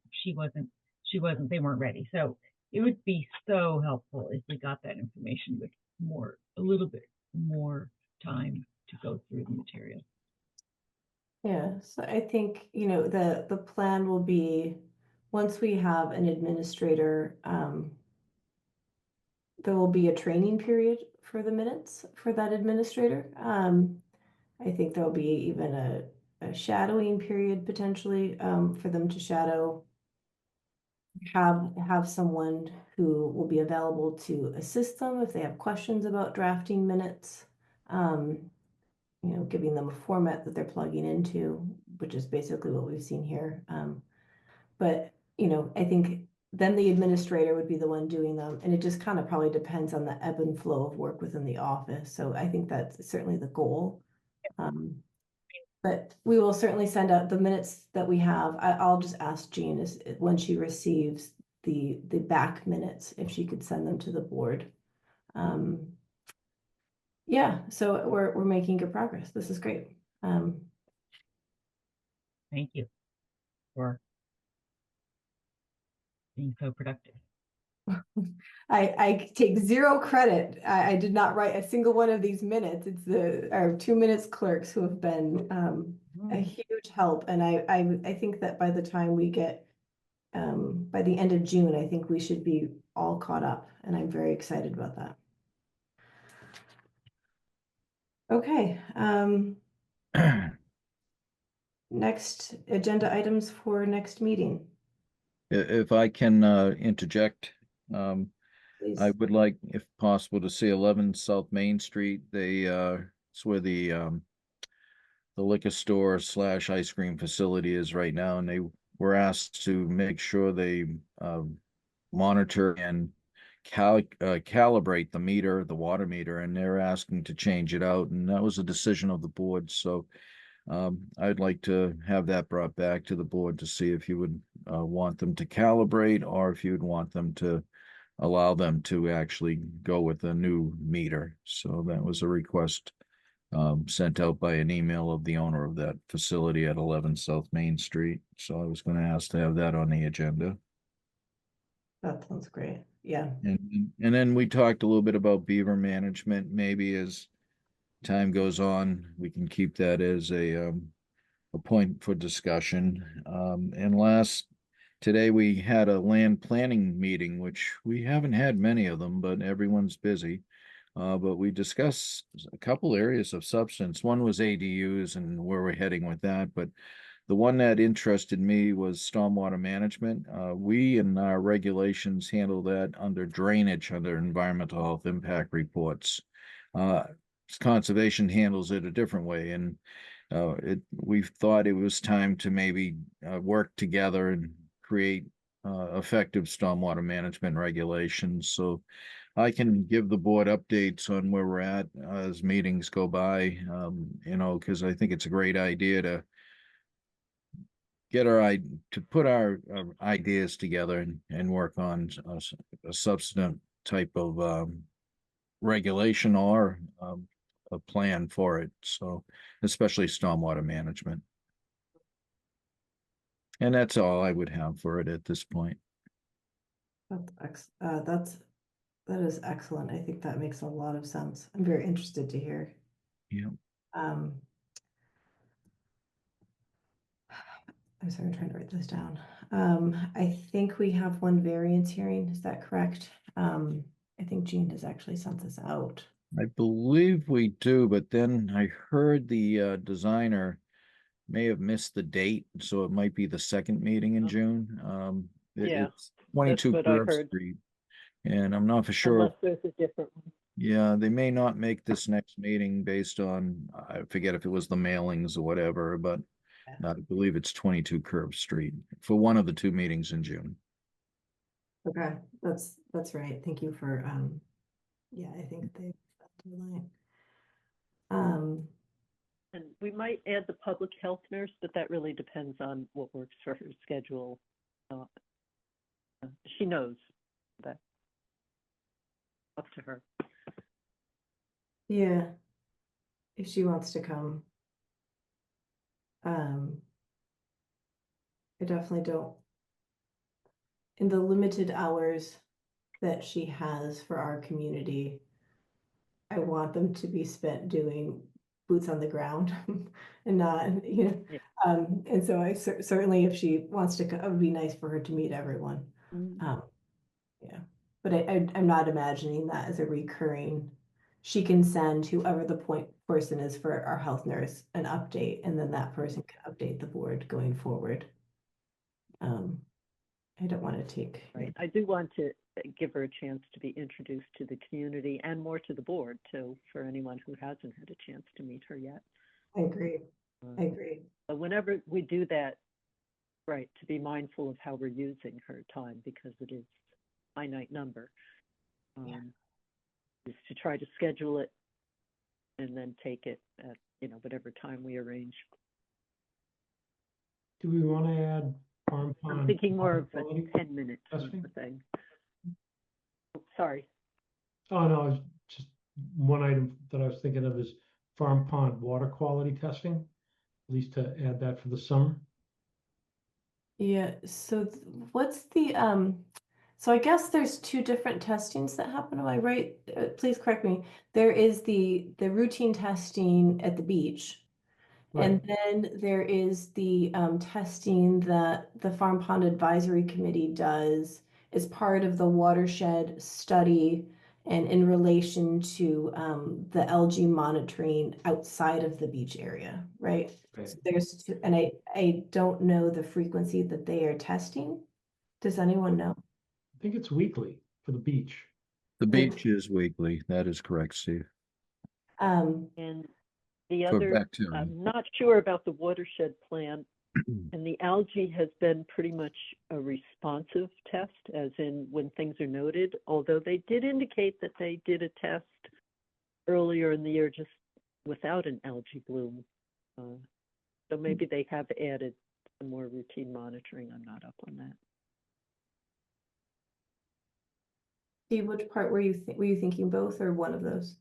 they weren't ready. So it would be so helpful if we got that information with a little bit more time to go through the material. Yeah, so I think, the plan will be, once we have an administrator, there will be a training period for the minutes for that administrator. I think there'll be even a shadowing period potentially, for them to shadow. Have someone who will be available to assist them if they have questions about drafting minutes. Giving them a format that they're plugging into, which is basically what we've seen here. But, I think then the administrator would be the one doing them, and it just kind of probably depends on the ebb and flow of work within the office. So I think that's certainly the goal. But we will certainly send out the minutes that we have. I'll just ask Jean when she receives the back minutes, if she could send them to the board. Yeah, so we're making good progress. This is great. Thank you for being so productive. I take zero credit. I did not write a single one of these minutes. It's our 2 minutes clerks who have been a huge help. And I think that by the time we get by the end of June, I think we should be all caught up, and I'm very excited about that. Okay, next agenda items for next meeting, If I can interject, please. I would like, if possible, to see 11 South Main Street. It's where the liquor store slash ice cream facility is right now, and they were asked to make sure they monitor and calibrate the water meter, and they're asking to change it out, and that was a decision of the board. So I'd like to have that brought back to the board to see if you would want them to calibrate, or if you'd want them to allow them to actually go with a new meter. So that was a request sent out by an email of the owner of that facility at 11 South Main Street. So I was going to ask to have that on the agenda. That sounds great. Yeah. And then we talked a little bit about beaver management. Maybe as time goes on, we can keep that as a point for discussion. Today we had a land planning meeting, which we haven't had many of them, but everyone's busy. But we discussed a couple areas of substance. One was ADUs and where we're heading with that. But the one that interested me was stormwater management. We in our regulations handle that under drainage, under environmental health impact reports. Conservation handles it a different way. And we thought it was time to maybe work together and create effective stormwater management regulations. So I can give the board updates on where we're at as meetings go by, because I think it's a great idea to put our ideas together and work on a substantive type of regulation or a plan for it. So especially stormwater management. And that's all I would have for it at this point. That is excellent. I think that makes a lot of sense. I'm very interested to hear. Yeah. Um, I'm sorry, I'm trying to write this down. I think we have one variance hearing. Is that correct? I think Jean has actually sent this out. I believe we do, but then I heard the designer may have missed the date, so it might be the second meeting in Oh. June. Yeah, It's 22 what I Grove heard. Street, and I'm not for sure. Unless there's a different one. Yeah, they may not make this next meeting based on, I forget if it was the mailings or whatever, but I believe it's 22 Curve Street for one of the two meetings in June. Okay, that's right. Thank you for, yeah, I think they, And we might add the public health nurse, but that really depends on what works for her schedule. She knows that. Up to her. yeah, if she wants to come. I definitely don't. In the limited hours that she has for our community, I want them to be spent doing boots on the ground and not, Yeah. and so I certainly, if she wants to, it would be nice for her to meet everyone. Yeah, but I'm not imagining that as a recurring. She can send whoever the point person is for our health nurse an update, and then that person can update the board going forward. I don't want to take. Right. I do want to give her a chance to be introduced to the community and more to the board too, for anyone who hasn't had a chance to meet her yet. I agree. I agree. But whenever we do that, right, to be mindful of how we're using her time because it is a finite number. Is to try to schedule it and then take it at, whatever time we arrange. Do we want to add farm pond? I'm thinking more of a quality 10-minute testing? thing. Sorry. Oh, no, it's just one item that I was thinking of is farm pond water quality testing, at least to add that for the summer. Yeah, so what's the, so I guess there's two different testings that happen, am I right? Please correct me. There is the routine testing at the beach. And then there is the testing that the Farm Pond Advisory Committee does as part of the watershed study and in relation to the algae monitoring outside of the beach area, right? Right. So there's two, and I don't know the frequency that they are testing. Does anyone know? I think it's weekly for the beach. The beach is weekly. That is correct, Steve. Um, And the For other, bacteria. I'm not sure about the watershed plan, and the algae has been pretty much a responsive test, as in when things are noted, although they did indicate that they did a test earlier in the year just without an algae bloom. So maybe they have added some more routine monitoring. I'm not up on that. Steve, which part were you thinking both or one of those?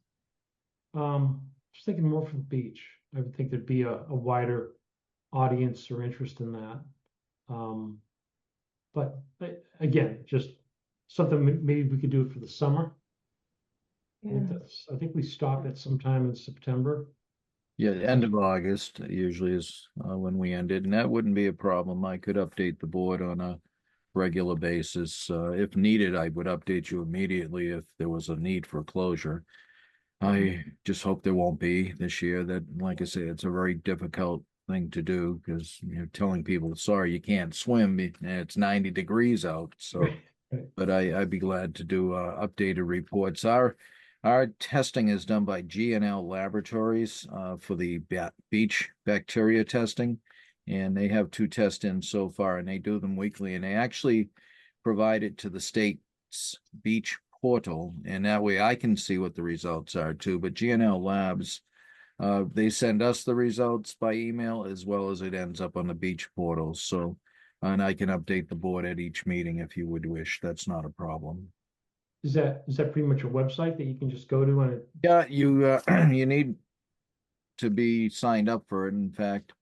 Just thinking more for the beach. I would think there'd be a wider audience or interest in that. But again, just something maybe we could do it for the summer. I think we stop it sometime in September. Yeah, the end of August usually is when we end it, and that wouldn't be a problem. I could update the board on a regular basis. If needed, I would update you immediately if there was a need for closure. I just hope there won't be this year. That, like I say, it's a very difficult thing to do because you're telling people, sorry, you can't swim. It's 90 degrees out. So, but I'd be glad to do updated reports. Our testing is done by G&L Laboratories for the beach bacteria testing. And they have 2 tests in so far, and they do them weekly. And they actually provide it to the state's beach portal, and that way I can see what the results are too. But G&L Labs, they send us the results by email as well as it ends up on the beach portal. So, and I can update the board at each meeting if you would wish. That's not a problem. Is that pretty much a website that you can just go to and it? Yeah, you you need to be signed up for it. In fact,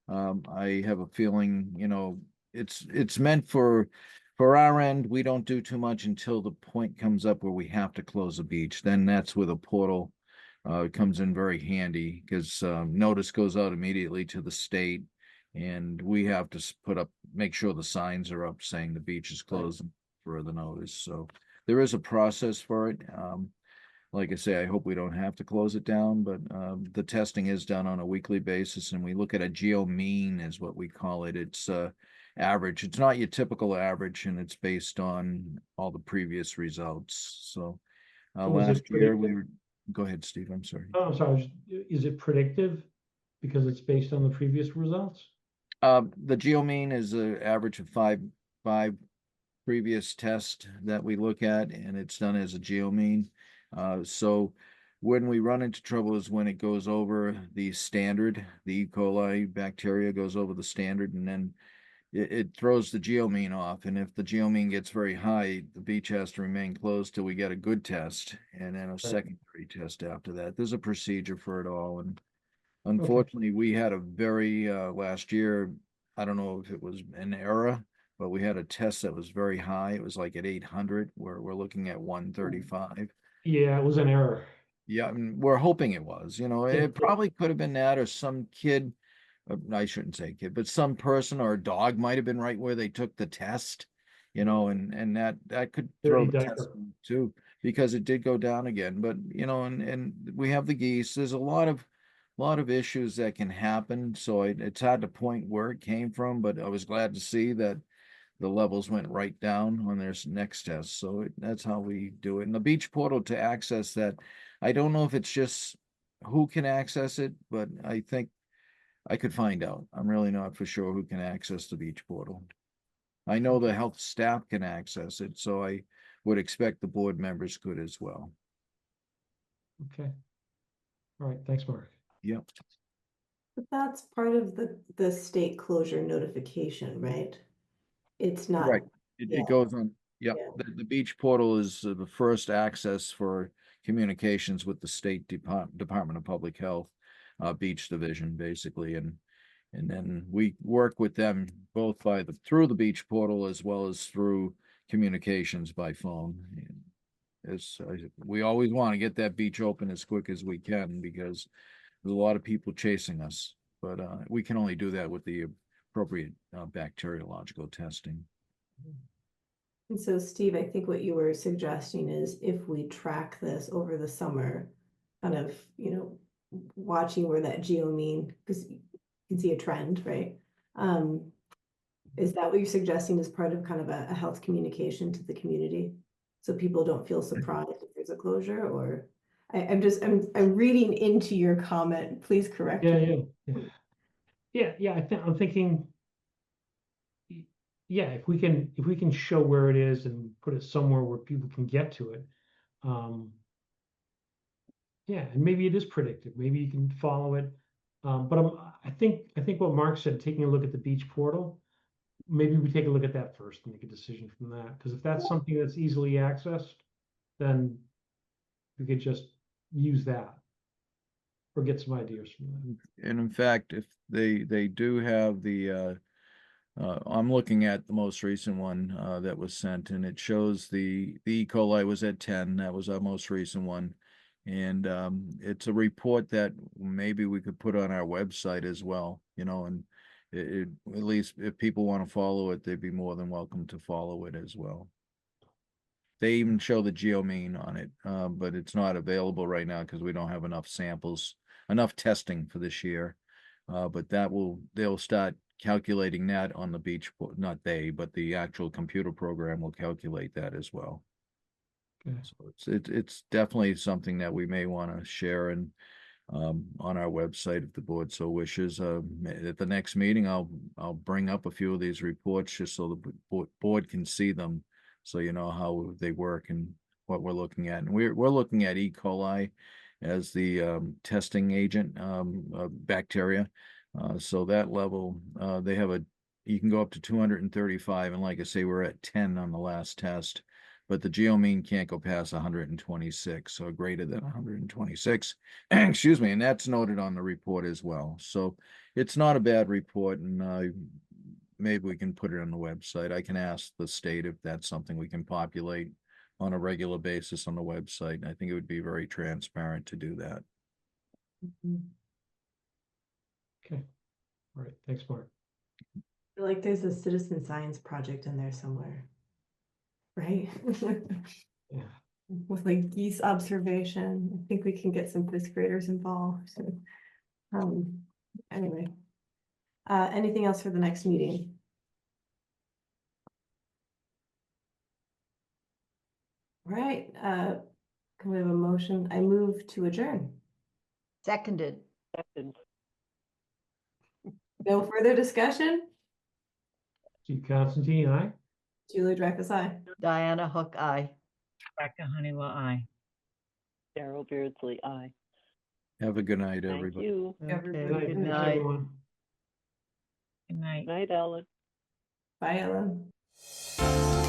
I have a feeling, it's meant for For our end, we don't do too much until the point comes up where we have to close a beach. Then that's where the portal comes in very handy because notice goes out immediately to the state, and we have to put up, make sure the signs are up saying the beach is closed for the notice. So there is a process for it. Like I say, I hope we don't have to close it down, but the testing is done on a weekly basis, and we look at a geo mean, is what we call it. It's average. It's not your typical average, and it's based on all the previous results. So So is it last year we predictive? were. Go ahead, Steve. I'm sorry. Oh, I'm sorry. Is it predictive because it's based on the previous results? The geo mean is an average of five previous tests that we look at, and it's done as a geo mean. So when we run into trouble is when it goes over the standard, the E. coli bacteria goes over the standard, and then it throws the geo mean off. And if the geo mean gets very high, the beach has to remain closed till we get a good test, and then a secondary test after that. There's a procedure for it all, and unfortunately, we had a very last year. I don't know if it was an error, but we had a test that was very high. It was like at 800, where we're looking at 135. Yeah, it was an error. Yeah, and we're hoping it was. It probably could have been that, or some kid. I shouldn't say kid, but some person or a dog might have been right where they took the test. And that could throw Dirty the test diaper. too, because it did go down again. But and we have the geese. There's a lot of issues that can happen. So it's hard to point where it came from, but I was glad to see that the levels went right down on their next test. So that's how we do it. And the beach portal, to access that, I don't know if it's just who can access it, but I think I could find out. I'm really not for sure who can access the beach portal. I know the health staff can access it, so I would expect the board members could as well. Okay. All right. Thanks, Mark. Yep. But that's part of the state closure notification, right? It's not. Right. Yeah. It goes on. Yep. Yeah. The beach portal is the first access for communications with the state Department of Public Health, beach division, basically. And then we work with them both through the beach portal as well as through communications by phone. We always want to get that beach open as quick as we can because there's a lot of people chasing us, but we can only do that with the appropriate bacteriological testing. And so, Steve, I think what you were suggesting is if we track this over the summer, kind of, watching where that geo mean, because you can see a trend, right? Is that what you're suggesting as part of kind of a health communication to the community? So people don't feel surprised if there's a closure, or I'm reading into your comment. Please correct me. Yeah. I'm thinking, yeah, if we can show where it is and put it somewhere where people can get to it. Yeah, and maybe it is predictive. Maybe you can follow it. But I think what Mark said, taking a look at the beach portal, maybe we take a look at that first and make a decision from that. Because if that's something that's easily accessed, then we could just use that or get some ideas from that. And in fact, if they do have I'm looking at the most recent one that was sent, and it shows the E. coli was at 10. That was our most recent one. And it's a report that maybe we could put on our website as well, and at least if people want to follow it, they'd be more than welcome to follow it as well. They even show the geomean on it, but it's not available right now because we don't have enough samples, enough testing for this year. But they'll start calculating that on the beach, not they, but the actual computer program will calculate that as well. Okay. So it's definitely something that we may want to share and on our website if the board so wishes. At the next meeting, I'll bring up a few of these reports just so the board can see them, so you know how they work and what we're looking at. And we're looking at E. coli as the testing agent, bacteria. So that level, you can go up to 235, and like I say, we're at 10 on the last test. But the geomean can't go past 126, so greater than 126. Excuse me, and that's noted on the report as well. So it's not a bad report, and maybe we can put it on the website. I can ask the state if that's something we can populate on a regular basis on the website. I think it would be very transparent to do that. Okay. All right. Thanks, Mark. I feel like there's a citizen science project in there somewhere. Right? Yeah. With like geese observation. I think we can get some fifth graders involved. Anyway. Anything else for the next meeting? All right, can we have a motion? I move to adjourn. Seconded. Second. No further discussion? Steve Constantine, aye? Julie Dreyfus, aye. Diana Hook, aye. Rebecca Honeywell, aye. Darrell Beardsley, aye. Have a good night, Thank everybody. you. Okay, Everybody. good Thanks, night. everyone. Good night. Night, Ellen. Bye, Ellen.